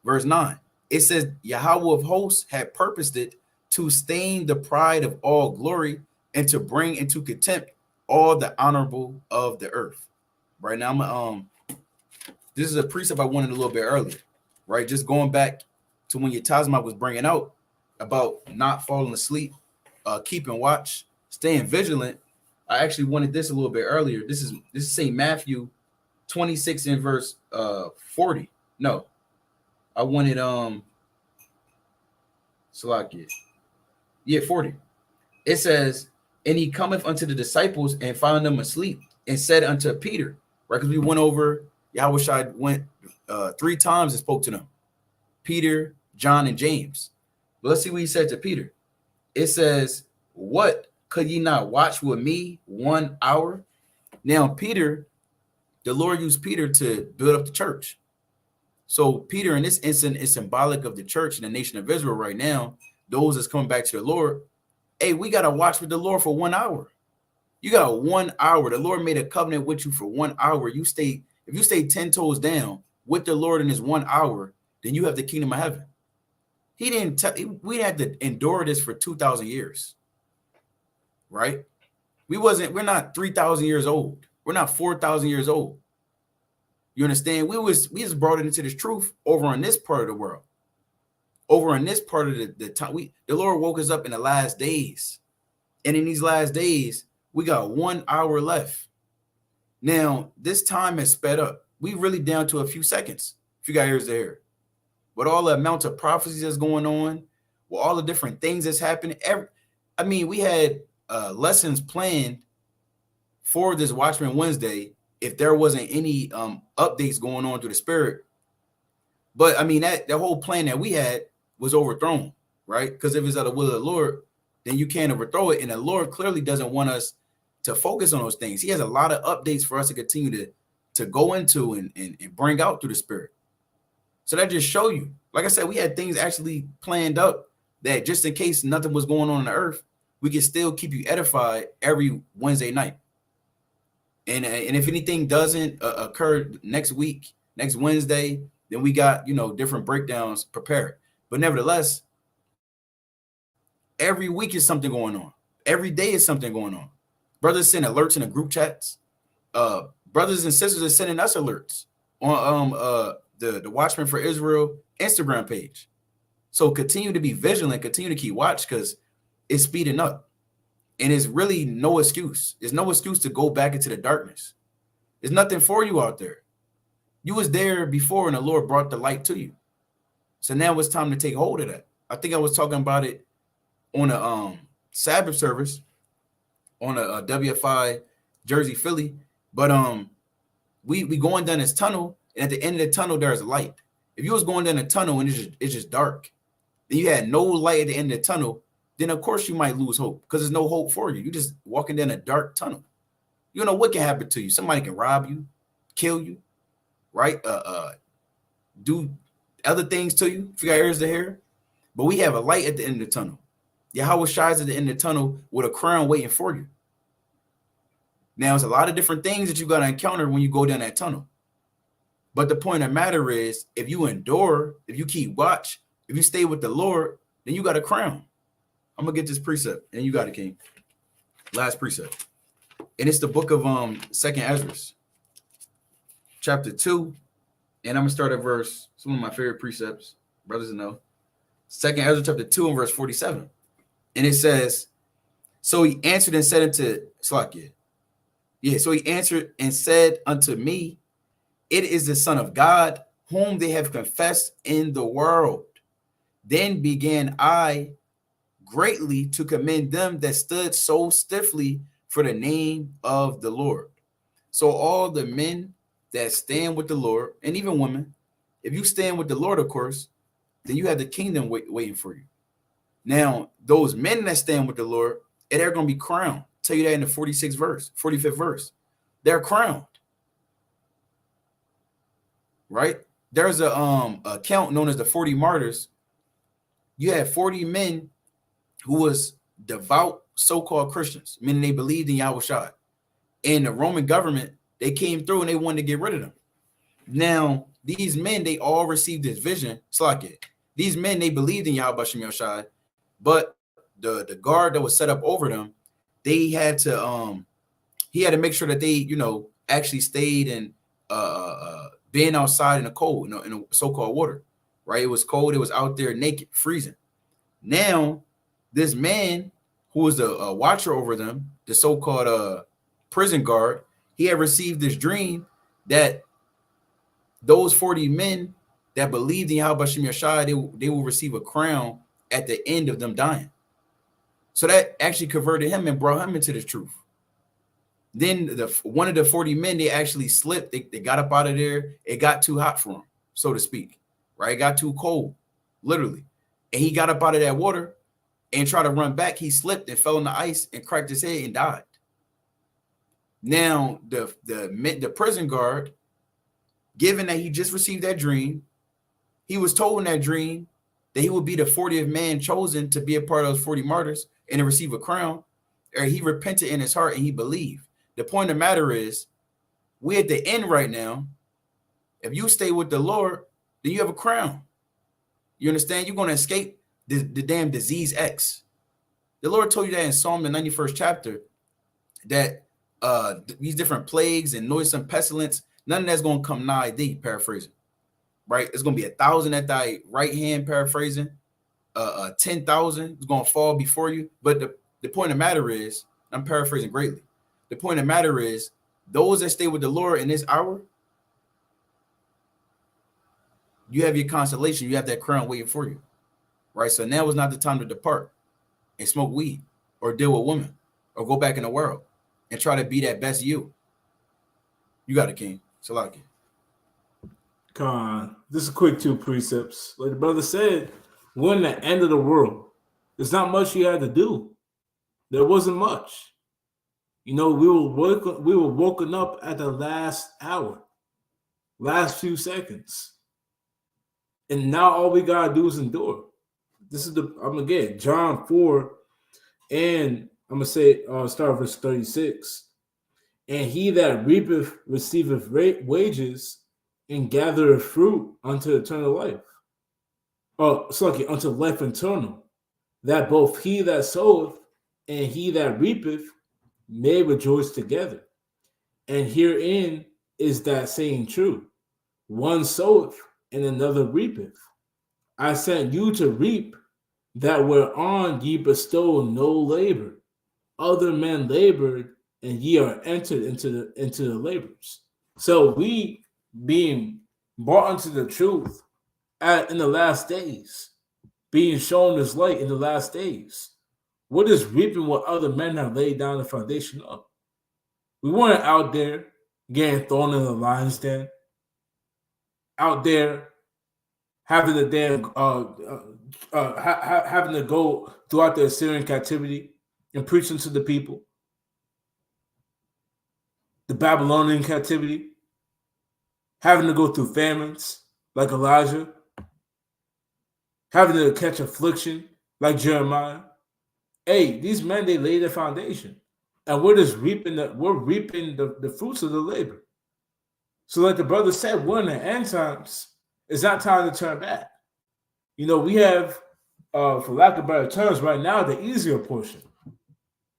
Verse 9, it says, Yahweh of hosts had purposed it to stain the pride of all glory and to bring into contempt all the honorable of the earth. Right now, this is a precept I wanted a little bit earlier, right? Just going back to when your Tazma was bringing out about not falling asleep, keeping watch, staying vigilant. I actually wanted this a little bit earlier. This is St. Matthew 26 in verse 40. No, I wanted Salakia. Yeah, 40. It says, and he cometh unto the disciples and found them asleep and said unto Peter, right? Because we went over, Yahweh went 3 times and spoke to them. Peter, John, and James. But let's see what he said to Peter. It says, what could ye not watch with me 1 hour? Now, Peter, the Lord used Peter to build up the church. So Peter, in this instant, is symbolic of the church and the nation of Israel right now. Those that's coming back to the Lord. Hey, we got to watch with the Lord for 1 hour. You got 1 hour. The Lord made a covenant with you for 1 hour. If you stay 10 toes down with the Lord in this 1 hour, then you have the kingdom of heaven. We had to endure this for 2,000 years. Right? We're not 3,000 years old. We're not 4,000 years old. You understand? We just brought it into this truth over in this part of the world. Over in this part of the time, the Lord woke us up in the last days. And in these last days, we got 1 hour left. Now, this time has sped up. We really down to a few seconds, if you got ears to hear. With all the amount of prophecies that's going on, with all the different things that's happening. We had lessons planned for this Watchmen Wednesday if there wasn't any updates going on through the spirit. But that whole plan that we had was overthrown, right? Because if it's out of the will of the Lord, then you can't overthrow it. And the Lord clearly doesn't want us to focus on those things. He has a lot of updates for us to continue to go into and bring out through the spirit. So that just show you, like I said, we had things actually planned up that just in case nothing was going on the earth, we can still keep you edified every Wednesday night. And if anything doesn't occur next week, next Wednesday, then we got, different breakdowns prepared. But nevertheless, every week is something going on. Every day is something going on. Brothers send alerts in the group chats. Brothers and sisters are sending us alerts on the Watchmen for Israel Instagram page. So continue to be vigilant, continue to keep watch because it's speeding up. And it's really no excuse. There's no excuse to go back into the darkness. There's nothing for you out there. You was there before and the Lord brought the light to you. So now it's time to take hold of that. I think I was talking about it on a Sabbath service on a WFI Jersey Philly. But we going down this tunnel, and at the end of the tunnel, there's a light. If you was going down the tunnel and it's just dark, then you had no light at the end of the tunnel, then of course you might lose hope because there's no hope for you. You're just walking down a dark tunnel. You don't know what can happen to you. Somebody can rob you, kill you, right? Do other things to you if you got ears to hear. But we have a light at the end of the tunnel. Yahweh shines at the end of the tunnel with a crown waiting for you. Now, it's a lot of different things that you got to encounter when you go down that tunnel. But the point of the matter is, if you endure, if you keep watch, if you stay with the Lord, then you got a crown. I'm going to get this precept, and you got it, King. Last precept. And it's the book of 2nd Ezra, chapter 2. And I'm going to start at verse, some of my favorite precepts, brothers know. 2nd Ezra, chapter 2, and verse 47. And it says, so he answered and said unto Slakia. Yeah, so he answered and said unto me, it is the Son of God, whom they have confessed in the world. Then began I greatly to commend them that stood so stiffly for the name of the Lord. So all the men that stand with the Lord, and even women, if you stand with the Lord, of course, then you have the kingdom waiting for you. Now, those men that stand with the Lord, and they're going to be crowned. Tell you that in the 45th verse. They're crowned. Right? There's a account known as the 40 martyrs. You had 40 men who was devout so-called Christians, meaning they believed in Yahushua. And the Roman government, they came through and they wanted to get rid of them. Now, these men, they all received this vision. It's like it. These men, they believed in Yahushua, but the guard that was set up over them, they had to he had to make sure that they, actually stayed in being outside in the cold, in the so-called water, right? It was cold. It was out there naked, freezing. Now, this man who was the watcher over them, the so-called prison guard, he had received this dream that those 40 men that believed in Yahweh Shai, they will receive a crown at the end of them dying. So that actually converted him and brought him into the truth. Then one of the 40 men, they actually slipped. They got up out of there. It got too hot for him, so to speak, right? It got too cold, literally. And he got up out of that water and tried to run back. He slipped and fell on the ice and cracked his head and died. Now, the prison guard, given that he just received that dream, he was told in that dream that he would be the 40th man chosen to be a part of those 40 martyrs and to receive a crown. Or he repented in his heart and he believed. The point of the matter is, we're at the end right now. If you stay with the Lord, then you have a crown. You understand? You're going to escape the damn disease X. The Lord told you that in Psalm, the 91st chapter, that these different plagues and noisome pestilence, none of that's going to come nigh thee, paraphrasing. Right? It's going to be 1,000 at thy right hand, paraphrasing. 10,000 is going to fall before you. But the point of the matter is, I'm paraphrasing greatly. The point of the matter is, those that stay with the Lord in this hour, you have your consolation. You have that crown waiting for you. Right? So now is not the time to depart and smoke weed or deal with women or go back in the world and try to be that best you. You got it, King. Salaki. Come on. This is quick 2 precepts. Like the brother said, we're in the end of the world. There's not much you had to do. There wasn't much. We were woken up at the last hour, last few seconds. And now all we gotta do is endure. I'm gonna get John 4, and I'm gonna say start verse 36. And he that reapeth receiveth wages, and gathereth fruit unto eternal life. Unto life eternal. That both he that soweth and he that reapeth may rejoice together. And herein is that saying true. One soweth and another reapeth. I sent you to reap that whereon ye bestow no labor. Other men labored, and ye are entered into the labors. So we being brought into the truth in the last days, being shown this light in the last days. What is reaping what other men have laid down the foundation of? We weren't out there getting thrown in the lion's den, out there having the damn having to go throughout the Assyrian captivity and preaching to the people, the Babylonian captivity, having to go through famines like Elijah, having to catch affliction like Jeremiah. Hey, these men, they laid their foundation. And we're just reaping the fruits of the labor. So like the brother said, we're in the end times. It's not time to turn back. We have, for lack of better terms, right now, the easier portion.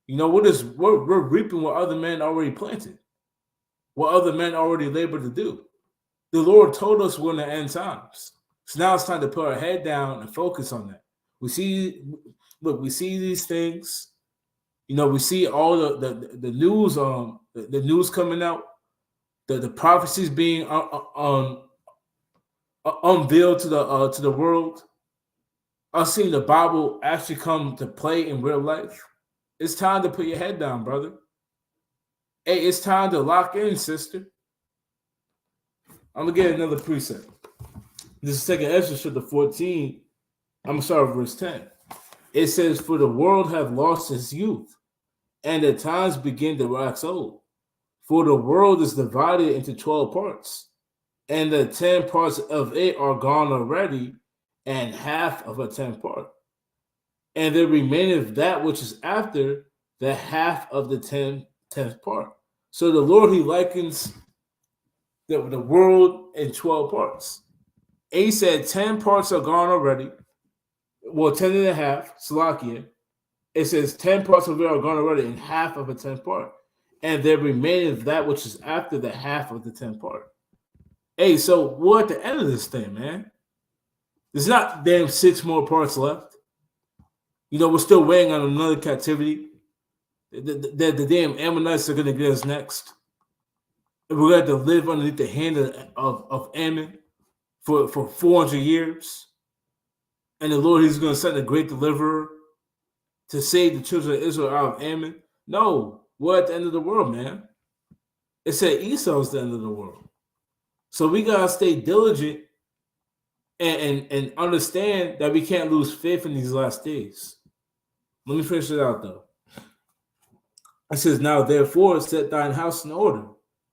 We're reaping what other men already planted, what other men already labored to do. The Lord told us we're in the end times. So now it's time to put our head down and focus on that. We see these things. We see all the news, the news coming out, the prophecies being unveiled to the world. us seeing the Bible actually come to play in real life, it's time to put your head down, brother. Hey, it's time to lock in, sister. I'm gonna get another precept. This is 2nd Ezra chapter 14. I'm gonna start with verse 10. It says, "For the world hath lost its youth, and the times begin to wax old. For the world is divided into 12 parts, and the 10 parts of it are gone already, and half of a 10th part. And there remaineth that which is after the half of the 10th part." So the Lord, he likens the world in 12 parts. And he said 10 parts are gone already. Well, 10 and a half, Salakia. It says 10 parts of it are gone already, and half of a 10th part. And there remaineth that which is after the half of the 10th part. Hey, so we're at the end of this thing, man. There's not damn 6 more parts left. You know, we're still waiting on another captivity. The damn Ammonites are going to get us next. And we're going to have to live underneath the hand of Ammon for 400 years. And the Lord, he's going to send a great deliverer to save the children of Israel out of Ammon. No, we're at the end of the world, man. It said Esau's the end of the world. So we got to stay diligent and understand that we can't lose faith in these last days. Let me finish it out, though. It says, "Now therefore set thine house in order,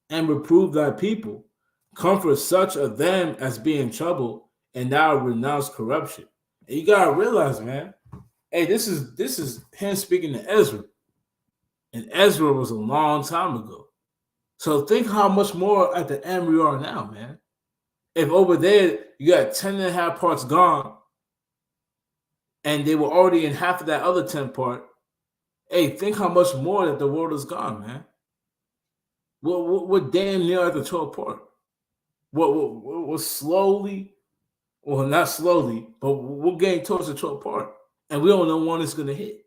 and reprove thy people. Comfort such of them as be in trouble, and now renounce corruption." And you gotta realize, man, hey, this is him speaking to Ezra. And Ezra was a long time ago. So think how much more at the end we are now, man. If over there you got 10 and a half parts gone, and they were already in half of that other 10 part, hey, think how much more that the world is gone, man. We're damn near at the 12 part. We're slowly, well, not slowly, but we're getting towards the 12 part. And we don't know when it's going to hit.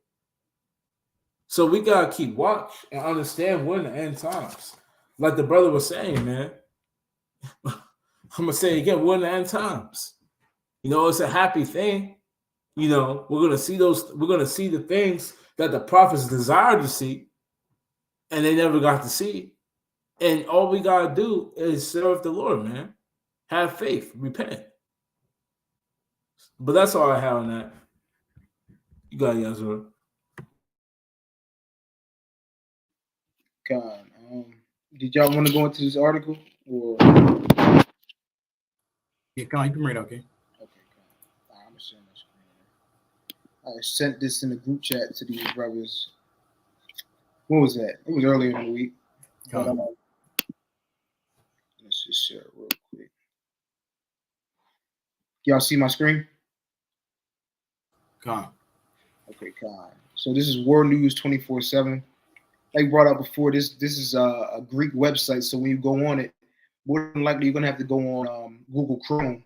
So we got to keep watch and understand we're in the end times. Like the brother was saying, man. I'm going to say it again, we're in the end times. You know, it's a happy thing. You know, we're going to see the things that the prophets desired to see, and they never got to see. And all we got to do is serve the Lord, man. Have faith, repent. But that's all I have on that. You got it, Yazura. God, did y'all want to go into this article or? Yeah, come on, you can read, okay? Okay, I'm gonna share my screen. I sent this in the group chat to these brothers. When was that? It was earlier in the week. But, let's just share it real quick. Y'all see my screen? Come on. Okay, God. So this is World News 24/7. Like brought up before, this is a Greek website. So when you go on it, more than likely you're gonna have to go on Google Chrome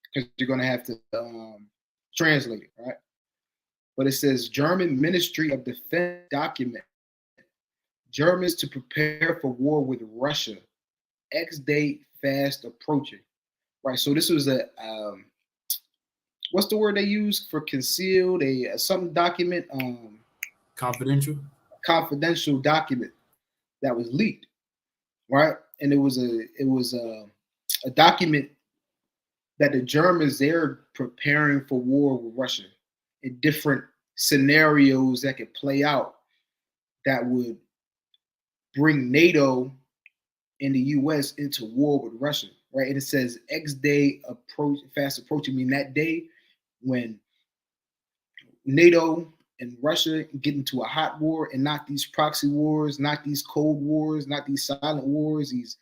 because you're gonna have to translate it, right? But it says German Ministry of Defense document: Germans to prepare for war with Russia. X-day fast approaching. Right. So this was a what's the word they use for concealed? Some document. Confidential. Confidential document that was leaked, right? And it was a document that the Germans, they're preparing for war with Russia in different scenarios that could play out that would bring NATO and the US into war with Russia, right? And it says X-day fast approaching, mean that day when NATO and Russia get into a hot war, and not these proxy wars, not these cold wars, not these silent wars, these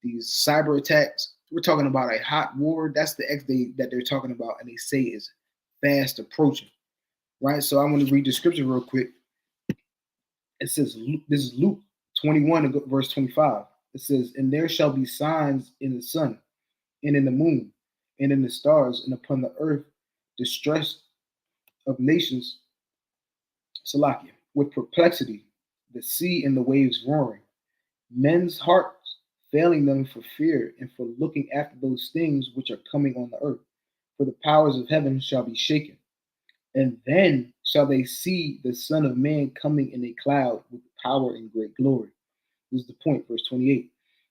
cyber attacks. We're talking about a hot war. That's the X-day that they're talking about, and they say is fast approaching, right? So I want to read the scripture real quick. It says, this is Luke 21, verse 25. It says, "And there shall be signs in the sun, and in the moon, and in the stars, and upon the earth, distress of nations, Salakia, with perplexity, the sea and the waves roaring, men's hearts failing them for fear and for looking after those things which are coming on the earth. For the powers of heaven shall be shaken. And then shall they see the Son of Man coming in a cloud with power and great glory. This is the point, verse 28.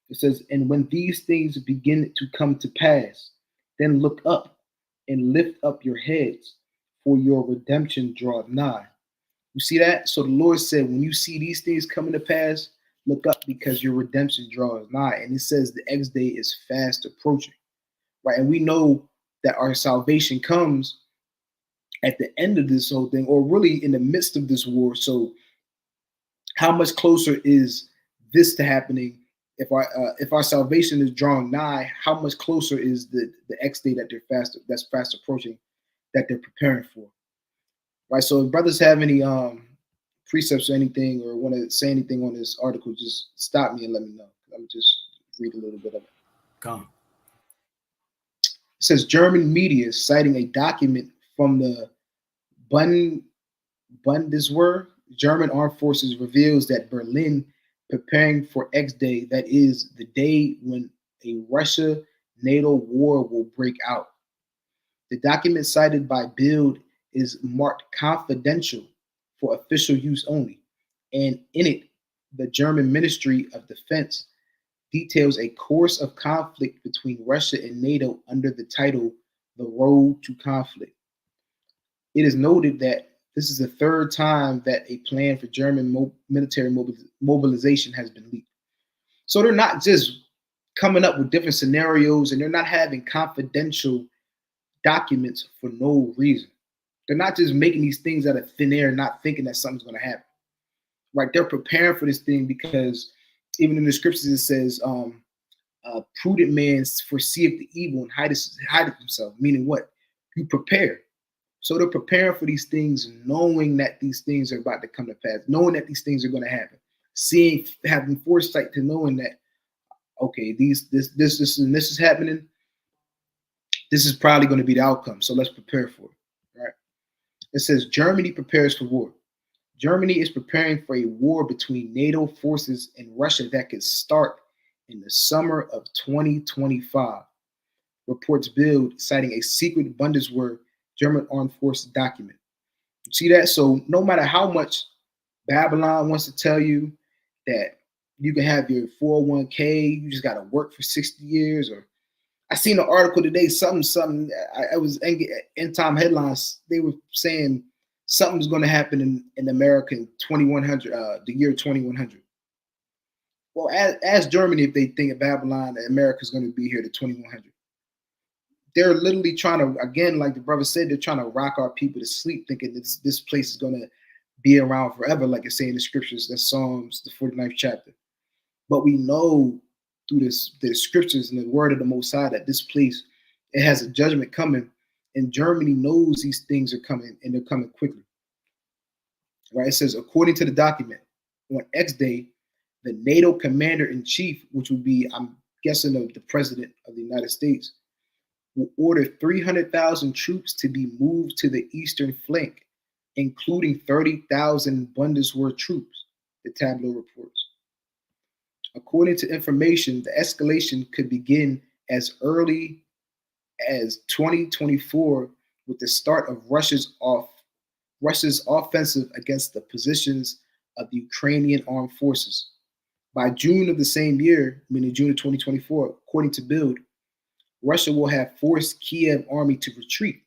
It says, and when these things begin to come to pass, then look up and lift up your heads, for your redemption draweth nigh. You see that? So the Lord said, when you see these things coming to pass, look up because your redemption draws nigh. And it says the X day is fast approaching, right? And we know that our salvation comes at the end of this whole thing, or really in the midst of this war. So how much closer is this to happening? If our salvation is drawing nigh, how much closer is the X day that that's fast approaching, that they're preparing for? Right. So if brothers have any precepts or anything, or want to say anything on this article, just stop me and let me know. Let me just read a little bit of it. Come. It says German media citing a document from the Bundeswehr, German armed forces, reveals that Berlin preparing for X Day, that is the day when a Russia-NATO war will break out. The document cited by Bild is marked confidential for official use only, and in it, the German Ministry of Defense details a course of conflict between Russia and NATO under the title The Road to Conflict. It is noted that this is the third time that a plan for German military mobilization has been leaked. So they're not just coming up with different scenarios, and they're not having confidential documents for no reason. They're not just making these things out of thin air, not thinking that something's going to happen. Right? They're preparing for this thing because even in the scriptures it says, prudent man foreseeth the evil and hideth himself. Meaning what? You prepare. So they're preparing for these things, knowing that these things are about to come to pass, knowing that these things are going to happen, having foresight to knowing that, okay, this is happening. This is probably going to be the outcome. So let's prepare for it. Right? It says Germany prepares for war. Germany is preparing for a war between NATO forces and Russia that could start in the summer of 2025. Reports Bild, citing a secret Bundeswehr German armed forces document. You see that? So no matter how much Babylon wants to tell you that you can have your 401k, you just got to work for 60 years. Or I seen an article today, I was end time headlines. They were saying something's going to happen in America in 2100, the year 2100. Well, ask Germany if they think Babylon and America is going to be here to 2100. They're literally trying to, again, like the brother said, they're trying to rock our people to sleep, thinking this place is going to be around forever, like it's saying in the scriptures. That's Psalms, the 49th chapter. But we know through the scriptures and the word of the Most High that this place, it has a judgment coming, and Germany knows these things are coming, and they're coming quickly. Right? It says, according to the document, on X Day, the NATO commander-in-chief, which would be, I'm guessing, the president of the United States, will order 300,000 troops to be moved to the eastern flank, including 30,000 Bundeswehr troops, the tableau reports. According to information, the escalation could begin as early as 2024 with the start of Russia's offensive against the positions of the Ukrainian armed forces. By June of the same year, meaning June of 2024, according to Bild, Russia will have forced Kiev army to retreat.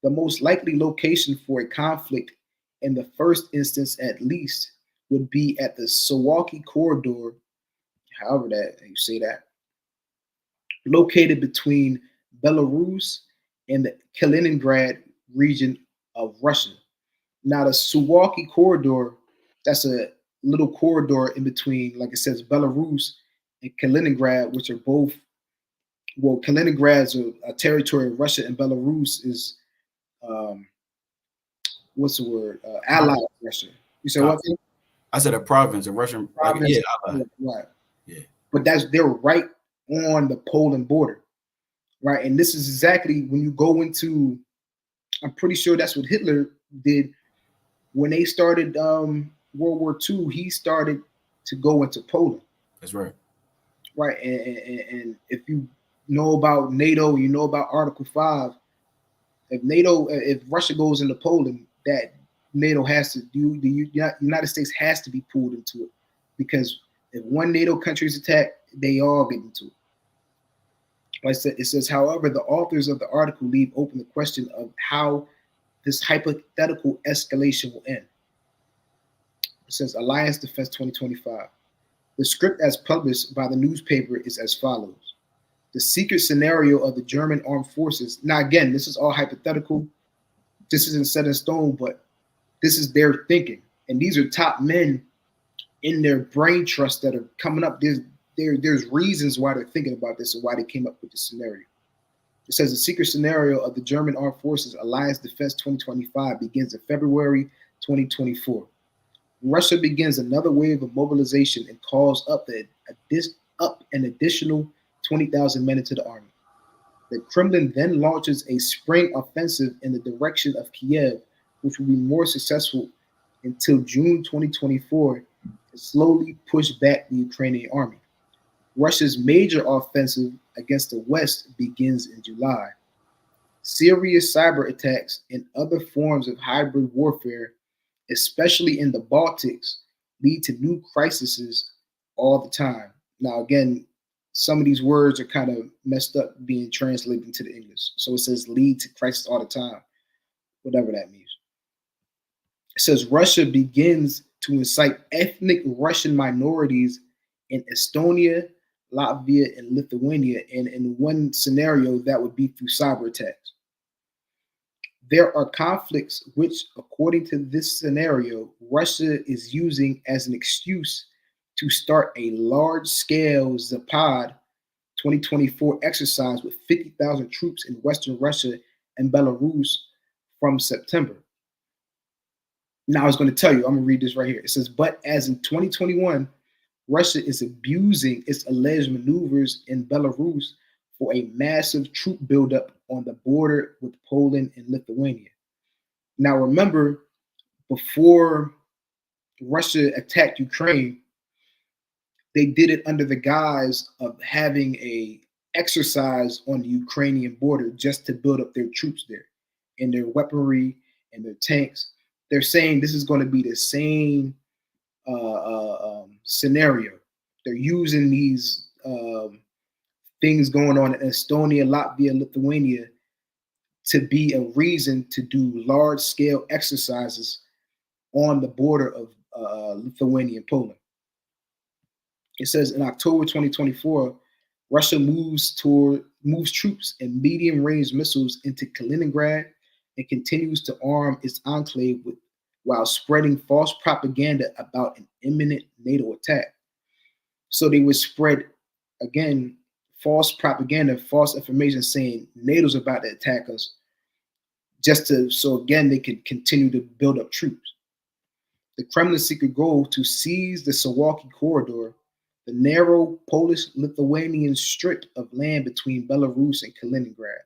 The most likely location for a conflict, in the first instance at least, would be at the Suwalki corridor, however that you say that, located between Belarus and the Kaliningrad region of Russia. Now, the Suwalki corridor, that's a little corridor in between, like it says, Belarus and Kaliningrad, which are both, well, Kaliningrad's a territory of Russia, and Belarus is, what's the word? Allied Russia. You said what? I said a province, a Russian province. Yeah, allied. Right. Yeah. But they're right on the Poland border, right? And this is exactly when you go into, I'm pretty sure that's what Hitler did when they started World War II. He started to go into Poland. That's right. Right. And if you know about NATO, you know about Article 5, if Russia goes into Poland, that NATO has to do, the United States has to be pulled into it, because if one NATO country is attacked, they all get into it. Like I said, it says, however, the authors of the article leave open the question of how this hypothetical escalation will end. It says, Alliance Defense 2025. The script as published by the newspaper is as follows. The secret scenario of the German armed forces. Now, again, this is all hypothetical. This isn't set in stone, but this is their thinking. And these are top men in their brain trust that are coming up. There's reasons why they're thinking about this and why they came up with this scenario. It says the secret scenario of the German Armed Forces Alliance Defense 2025 begins in February 2024. Russia begins another wave of mobilization and calls up an additional 20,000 men into the army. The Kremlin then launches a spring offensive in the direction of Kiev, which will be more successful until June 2024 and slowly push back the Ukrainian army. Russia's major offensive against the West begins in July. Serious cyber attacks and other forms of hybrid warfare, especially in the Baltics, lead to new crises all the time. Now, again, some of these words are kind of messed up being translated into the English. So it says lead to crisis all the time, whatever that means. It says Russia begins to incite ethnic Russian minorities in Estonia, Latvia, and Lithuania. And in one scenario, that would be through cyber attacks. There are conflicts which, according to this scenario, Russia is using as an excuse to start a large-scale Zapad 2024 exercise with 50,000 troops in Western Russia and Belarus from September. Now I was going to tell you, I'm going to read this right here. It says, but as in 2021, Russia is abusing its alleged maneuvers in Belarus for a massive troop buildup on the border with Poland and Lithuania. Now remember, before Russia attacked Ukraine, they did it under the guise of having a exercise on the Ukrainian border just to build up their troops there and their weaponry and their tanks. They're saying this is going to be the same scenario. They're using these things going on in Estonia, Latvia, Lithuania to be a reason to do large-scale exercises on the border of Lithuania and Poland. It says in October 2024, Russia moves troops and medium-range missiles into Kaliningrad and continues to arm its enclave while spreading false propaganda about an imminent NATO attack. So they would spread, again, false propaganda, false information saying NATO's about to attack us, so again they could continue to build up troops. The Kremlin's secret goal to seize the Suwalki corridor, the narrow Polish-Lithuanian strip of land between Belarus and Kaliningrad.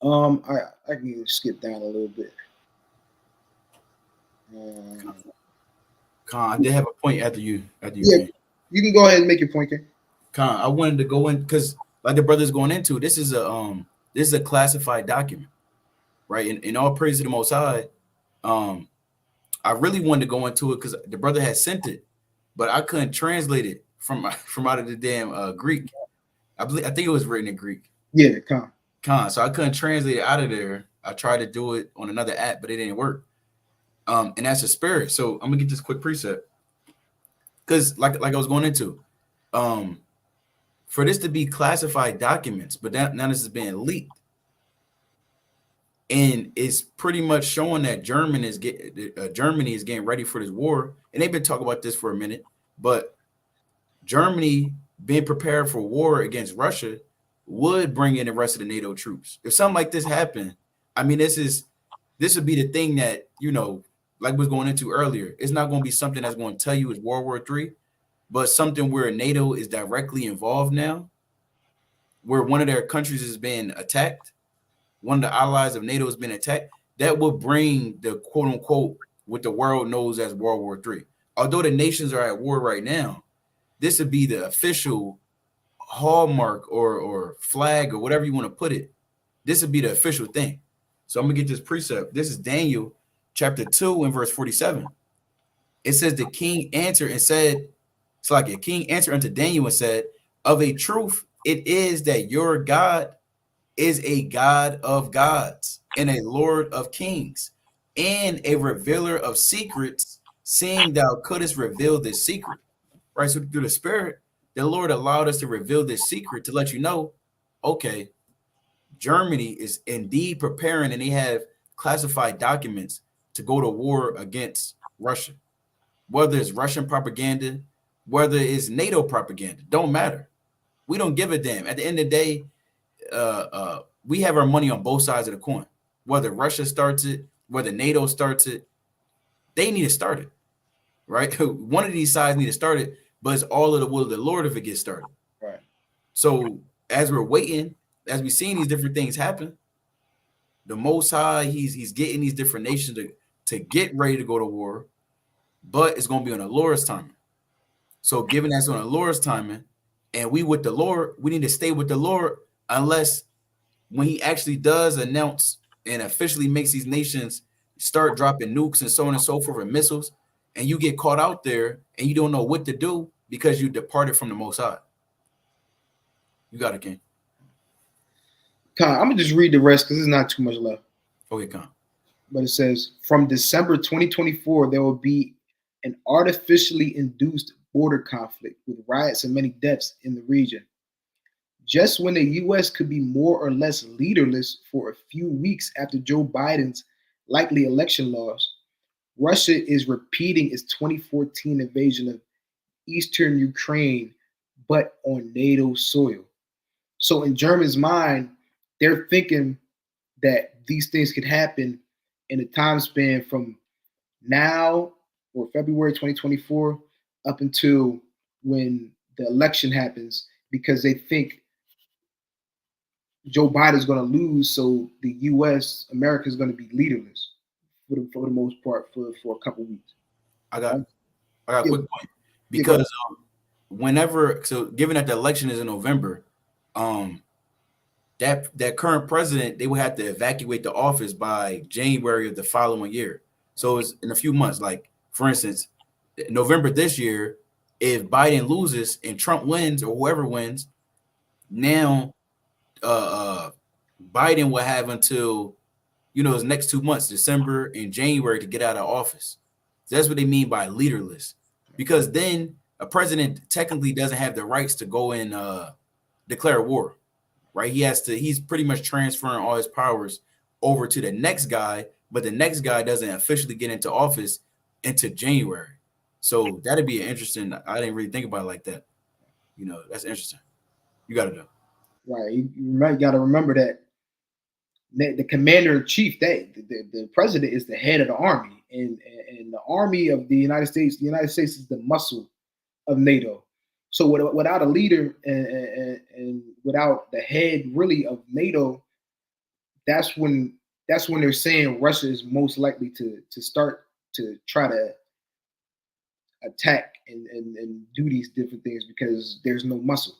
I can skip down a little bit. Khan, I did have a point after you. Yeah, you can go ahead and make your point, Ken. Khan, I wanted to go in because, like the brother's going into, this is a classified document, right? In all praise to the Most High, I really wanted to go into it because the brother had sent it, but I couldn't translate it from out of the damn Greek. I think it was written in Greek. Yeah, Khan. So I couldn't translate it out of there. I tried to do it on another app, but it didn't work. And that's a spirit. So I'm gonna get this quick precept because, like I was going into, for this to be classified documents, but now this is being leaked, and it's pretty much showing that Germany is getting ready for this war, and they've been talking about this for a minute. But Germany being prepared for war against Russia would bring in the rest of the NATO troops. If something like this happened, I mean, this would be the thing that, like we was going into earlier. It's not going to be something that's going to tell you it's World War III, but something where NATO is directly involved now, where one of their countries is being attacked, one of the allies of NATO has been attacked. That will bring the quote unquote what the world knows as World War III. Although the nations are at war right now, this would be the official hallmark or flag or whatever you want to put it this would be the official thing. So I'm gonna get this precept. This is Daniel chapter 2 and verse 47. It says the king answered and said, it's like a king answered unto Daniel and said, of a truth, it is that your God is a God of gods and a Lord of kings and a revealer of secrets, seeing thou couldst reveal this secret. Right? So through the Spirit, the Lord allowed us to reveal this secret to let you know, okay, Germany is indeed preparing and they have classified documents to go to war against Russia. Whether it's Russian propaganda, whether it's NATO propaganda, don't matter. We don't give a damn. At the end of the day, we have our money on both sides of the coin. Whether Russia starts it, whether NATO starts it, they need to start it, right? One of these sides need to start it, but it's all of the will of the Lord if it gets started. Right. So as we're waiting, as we're seeing these different things happen, the Most High, he's getting these different nations to get ready to go to war, but it's going to be on the Lord's timing. So given that's on the Lord's timing, and we with the Lord, we need to stay with the Lord unless when he actually does announce and officially makes these nations start dropping nukes and so on and so forth and missiles, and you get caught out there and you don't know what to do because you departed from the Most High. You got it, King. I'm gonna just read the rest because there's not too much left. Okay, Con. But it says from December 2024, there will be an artificially induced border conflict with riots and many deaths in the region. Just when the U.S. could be more or less leaderless for a few weeks after Joe Biden's likely election loss, Russia is repeating its 2014 invasion of eastern Ukraine, but on NATO soil. So in Germany's mind, they're thinking that these things could happen in a time span from now or February 2024 up until when the election happens, because they think Joe Biden is going to lose, so the U.S., America is going to be leaderless for the most part for a couple weeks. I got a quick point because given that the election is in November, that current president, they would have to evacuate the office by January of the following year. So it's in a few months. Like for instance, November this year, if Biden loses and Trump wins or whoever wins, now Biden will have until his next 2 months, December and January, to get out of office. So that's what they mean by leaderless, because then a president technically doesn't have the rights to go and declare war, right? He's pretty much transferring all his powers over to the next guy, but the next guy doesn't officially get into office into January. So that'd be interesting. I didn't really think about it like that. That's interesting. You got to know. Right. You got to remember that the commander in chief, the president is the head of the army, and the army of the United States is the muscle of NATO. So without a leader and without the head really of NATO, that's when they're saying Russia is most likely to start to try to attack and do these different things because there's no muscle.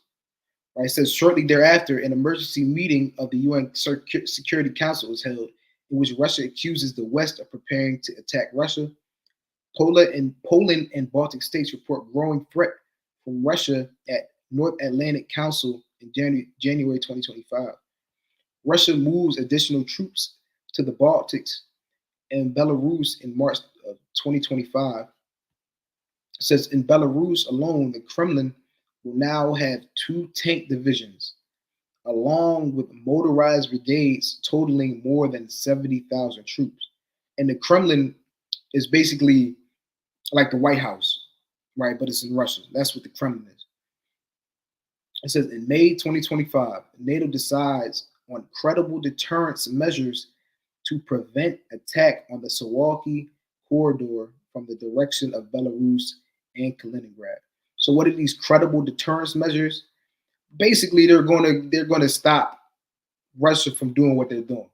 Right? It says shortly thereafter, an emergency meeting of the UN Security Council was held in which Russia accuses the West of preparing to attack Russia. Poland and Baltic states report growing threat from Russia at North Atlantic Council in January 2025. Russia moves additional troops to the Baltics and Belarus in March of 2025. It says in Belarus alone, the Kremlin will now have 2 tank divisions, along with motorized brigades totaling more than 70,000 troops. And the Kremlin is basically like the White House, right? But it's in Russia. That's what the Kremlin is. It says in May 2025, NATO decides on credible deterrence measures to prevent attack on the Suwalki corridor from the direction of Belarus and Kaliningrad. So what are these credible deterrence measures? Basically, they're going to stop Russia from doing what they're doing,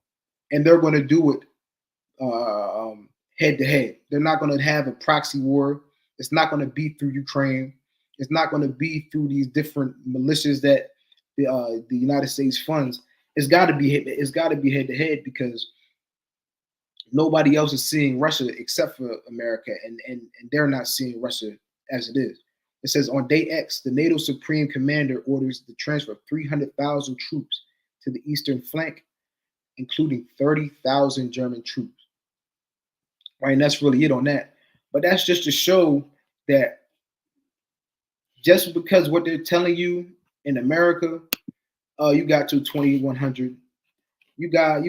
and they're going to do it head to head. They're not going to have a proxy war. It's not going to be through Ukraine. It's not going to be through these different militias that the United States funds. it's got to be head to head because nobody else is seeing Russia except for America, and they're not seeing Russia as it is. It says on day X, the NATO Supreme Commander orders the transfer of 300,000 troops to the eastern flank, including 30,000 German troops. Right, and that's really it on that. But that's just to show that just because what they're telling you in America, you got to 2100, you got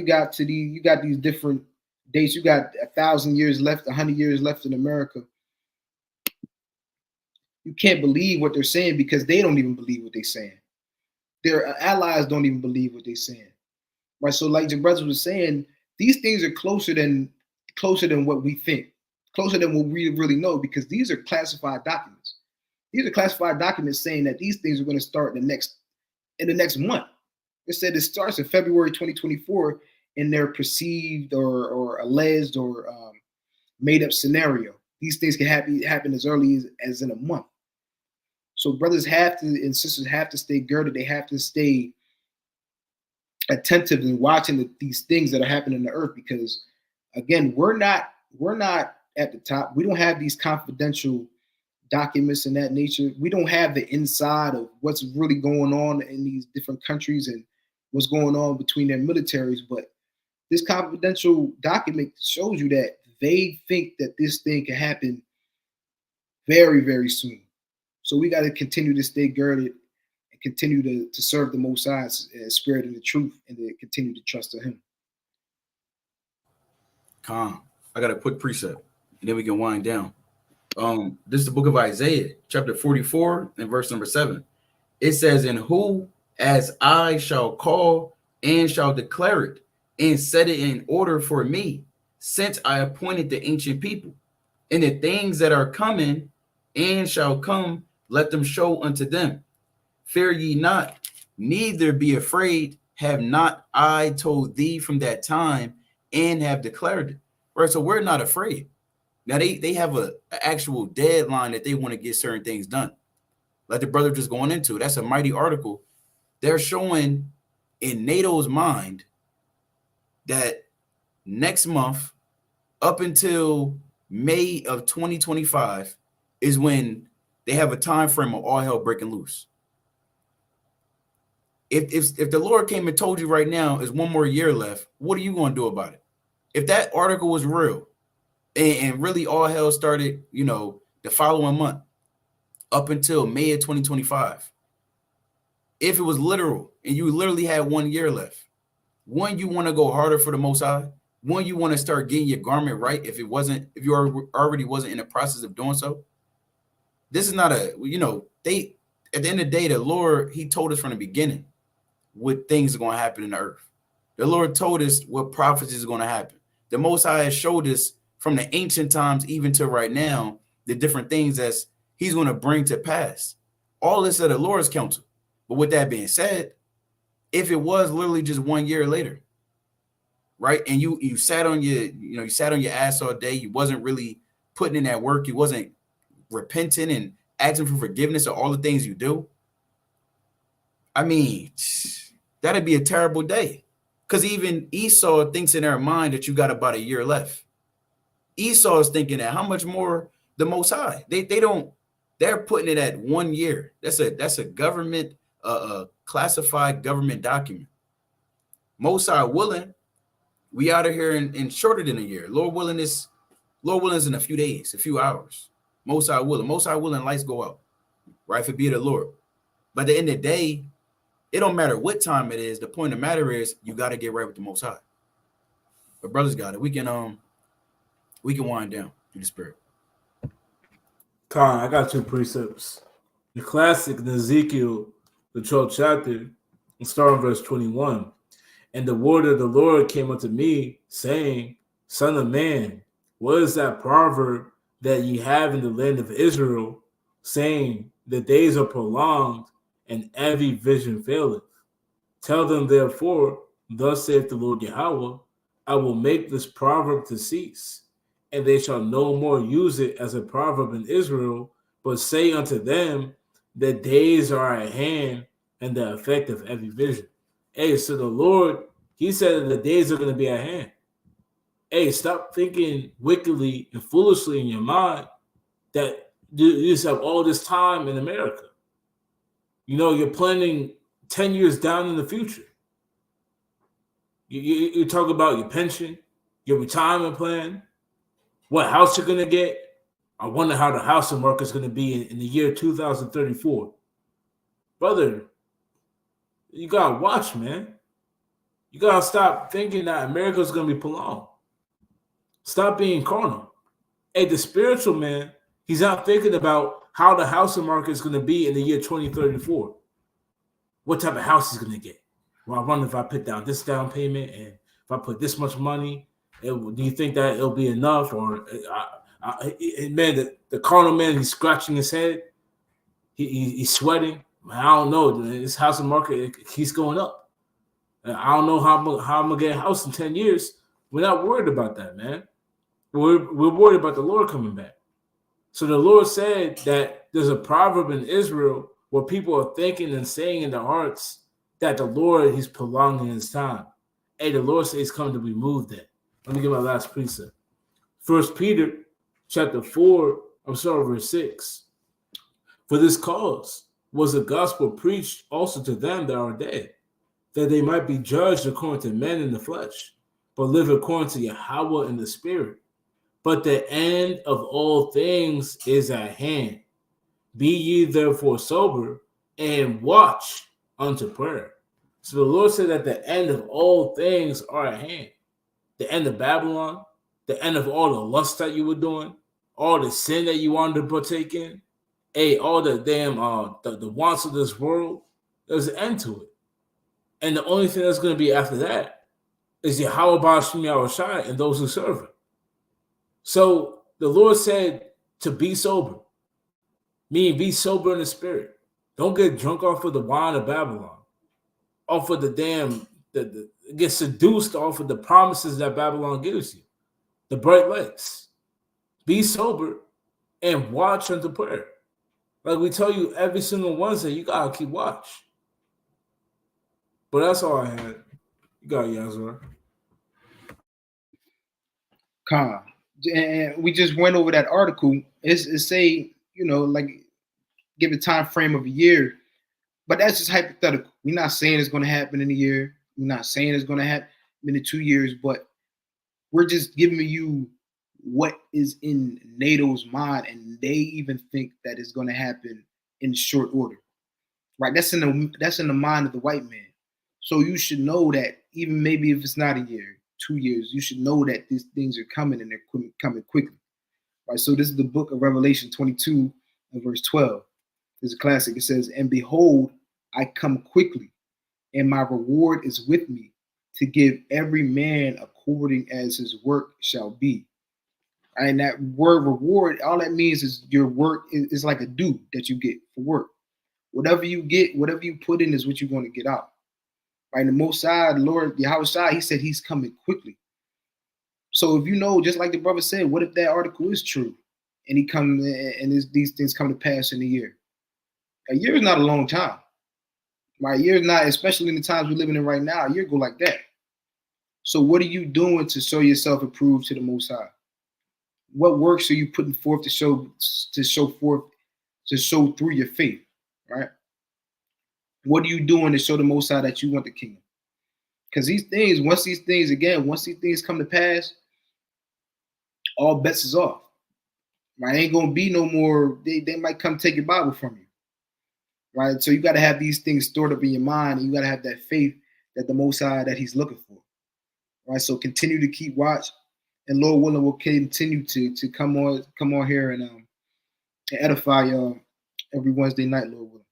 these different dates. You got 1,000 years left, 100 years left in America. You can't believe what they're saying because they don't even believe what they're saying. Their allies don't even believe what they're saying. Right. So, like your brother was saying, these things are closer than what we think, closer than what we really know, because these are classified documents. These are classified documents saying that these things are going to start in the next month. It said it starts in February 2024 in their perceived or alleged or made up scenario. These things can happen as early as in a month. So brothers have to and sisters have to stay girded. They have to stay attentive and watching these things that are happening on the earth, because again, we're not at the top. We don't have these confidential documents in that nature. We don't have the inside of what's really going on in these different countries and what's going on between their militaries. But this confidential document shows you that they think that this thing can happen very, very soon. So we got to continue to stay girded and continue to serve the Most High in spirit and the truth, and to continue to trust in Him. Calm. I got a quick precept, and then we can wind down. This is the book of Isaiah, chapter 44, and verse number 7. It says, "And who as I shall call and shall declare it, and set it in order for me, since I appointed the ancient people, and the things that are coming and shall come, let them show unto them. Fear ye not, neither be afraid. Have not I told thee from that time, and have declared it?" Right. So we're not afraid. Now they have an actual deadline that they want to get certain things done. Like the brother just going into, that's a mighty article. They're showing in NATO's mind that next month up until May of 2025 is when they have a time frame of all hell breaking loose. If the Lord came and told you right now there's one more year left, what are you going to do about it? If that article was real and really all hell started, the following month up until May of 2025, if it was literal and you literally had 1 year left, one, you want to go harder for the Most High. One, you want to start getting your garment right if you already wasn't in the process of doing so. This is not at the end of the day, the Lord, He told us from the beginning what things are going to happen in the earth. The Lord told us what prophecies is going to happen. The Most High has showed us from the ancient times even to right now the different things that He's going to bring to pass. All this at the Lord's counsel. But with that being said, if it was literally just 1 year later, right, and you sat on your ass all day, you wasn't really putting in that work, you wasn't repenting and asking for forgiveness of all the things you do, I mean, that'd be a terrible day. Because even Esau thinks in their mind that you got about a year left. Esau is thinking that how much more the Most High. They're putting it at 1 year. That's a government, classified government document. Most High willing, we out of here in shorter than a year. Lord willing is in a few days, a few hours. Most High willing, lights go out. Right, for be the Lord. But at the end of the day, it don't matter what time it is. The point of the matter is you got to get right with the Most High. But brothers got it. We can wind down in the spirit. Con, I got 2 precepts. The classic in Ezekiel, the 12th chapter, and starting verse 21. "And the word of the Lord came unto me, saying, Son of man, what is that proverb that ye have in the land of Israel, saying, the days are prolonged, and every vision faileth? Tell them therefore, thus saith the Lord Yahweh, I will make this proverb to cease, and they shall no more use it as a proverb in Israel, but say unto them, the days are at hand, and the effect of every vision." Hey, so the Lord, he said that the days are going to be at hand. Hey, stop thinking wickedly and foolishly in your mind that you just have all this time in America. You know, you're planning 10 years down in the future. You talk about your pension, your retirement plan, what house you're going to get. I wonder how the housing market is going to be in the year 2034. Brother, you got to watch, man. You got to stop thinking that America's going to be prolonged. Stop being carnal. Hey, the spiritual man, he's not thinking about how the housing market is going to be in the year 2034. What type of house he's going to get. Well, I wonder if I put down this down payment and if I put this much money, do you think that it'll be enough? Or, man, the carnal man, he's scratching his head. He's sweating. Man, I don't know. This housing market, it keeps going up. I don't know how I'm going to get a house in 10 years. We're not worried about that, man. We're worried about the Lord coming back. So the Lord said that there's a proverb in Israel where people are thinking and saying in their hearts that the Lord, he's prolonging his time. Hey, the Lord says he's coming to remove that. Let me get my last precept. 1 Peter chapter 4, verse 6. For this cause was the gospel preached also to them that are dead, that they might be judged according to men in the flesh, but live according to Yahweh in the spirit. But the end of all things is at hand. Be ye therefore sober and watch unto prayer. So the Lord said that the end of all things are at hand. The end of Babylon, the end of all the lust that you were doing, all the sin that you wanted to partake in, all the damn the wants of this world, there's an end to it. And the only thing that's going to be after that is Yahweh Ba'ashim Yahushai and those who serve him. So the Lord said to be sober, meaning be sober in the spirit. Don't get drunk off of the wine of Babylon, off of the damn, get seduced off of the promises that Babylon gives you, the bright lights. Be sober and watch unto prayer. Like we tell you every single Wednesday, you gotta keep watch. But that's all I had. You got it, Yazra. Con. And we just went over that article. It's say, like give a time frame of a year, but that's just hypothetical. We're not saying it's going to happen in a year. We're not saying it's going to happen in 2 years, but we're just giving you what is in NATO's mind, and they even think that it's going to happen in short order. Right? That's in the mind of the white man. So you should know that even maybe if it's not a year, 2 years, you should know that these things are coming and they're coming quickly. Right? So this is the book of Revelation 22 and verse 12. It's a classic. It says, "And behold, I come quickly, and my reward is with me to give every man according as his work shall be." And that word reward, all that means is your work is like a due that you get for work. Whatever you get, whatever you put in is what you're going to get out. Right? And the Most High, the Lord, Yahweh Shai, he said he's coming quickly. So if you know, just like the brother said, what if that article is true and he come and these things come to pass in a year? A year is not a long time. Right? A year is not, especially in the times we're living in right now, a year go like that. So what are you doing to show yourself approved to the Most High? What works are you putting forth to show through your faith? Right? What are you doing to show the Most High that you want the kingdom? Because once these things come to pass, all bets is off. Right? Ain't gonna be no more. They might come take your Bible from you. Right? So you got to have these things stored up in your mind, and you got to have that faith that the Most High that He's looking for. Right? So continue to keep watch, and Lord willing, we'll continue to come on here and edify y'all every Wednesday night, Lord willing.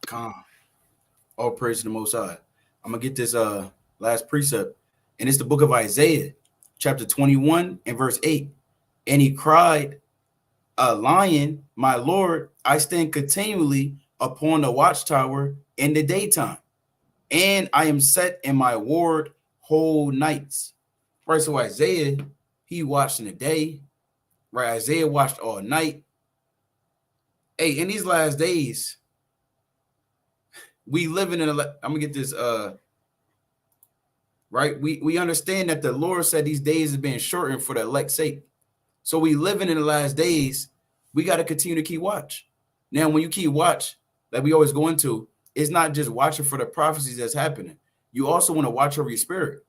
Calm. All praise to the Most High. I'm gonna get this last precept, and it's the book of Isaiah, chapter 21 and verse 8. And he cried, "A lion, my Lord, I stand continually upon the watchtower in the daytime, and I am set in my ward whole nights." Right. So Isaiah, he watched in the day. Right. Isaiah watched all night. Hey, in these last days, we living in a, I'm gonna get this right. We understand that the Lord said these days is being shortened for the elect's sake. So we living in the last days. We got to continue to keep watch. Now, when you keep watch, like we always go into, it's not just watching for the prophecies that's happening. You also want to watch over your spirit,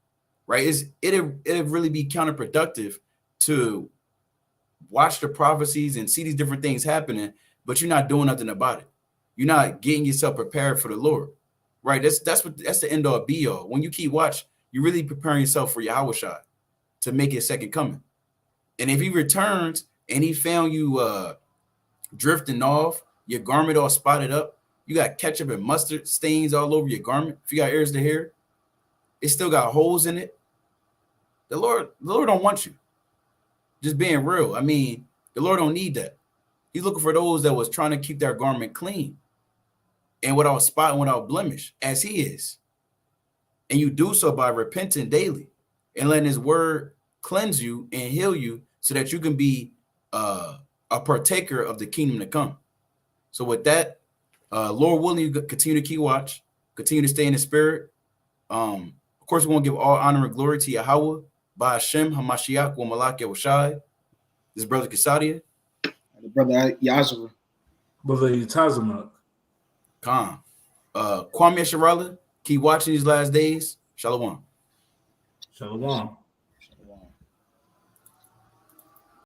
right? It'll really be counterproductive to watch the prophecies and see these different things happening, but you're not doing nothing about it. You're not getting yourself prepared for the Lord, right? That's the end all be all. When you keep watch, you're really preparing yourself for Yahweh Shai to make his second coming. And if he returns and he found you drifting off, your garment all spotted up, you got ketchup and mustard stains all over your garment. If you got ears to hear, it still got holes in it. The Lord don't want you. Just being real. I mean, the Lord don't need that. He's looking for those that was trying to keep their garment clean and without spot and without blemish, as he is. And you do so by repenting daily and letting his word cleanse you and heal you so that you can be a partaker of the kingdom to come. So with that, Lord willing, you continue to keep watch, continue to stay in the spirit. Of course, we want to give all honor and glory to Yahweh, by Hashem, Hamashiach, wa Malak Yahushai. This brother Kasadia. The brother Yazra. Brother Tazamak. Khan. Kwame Sharala, keep watching these last days. Shalom. Shalom.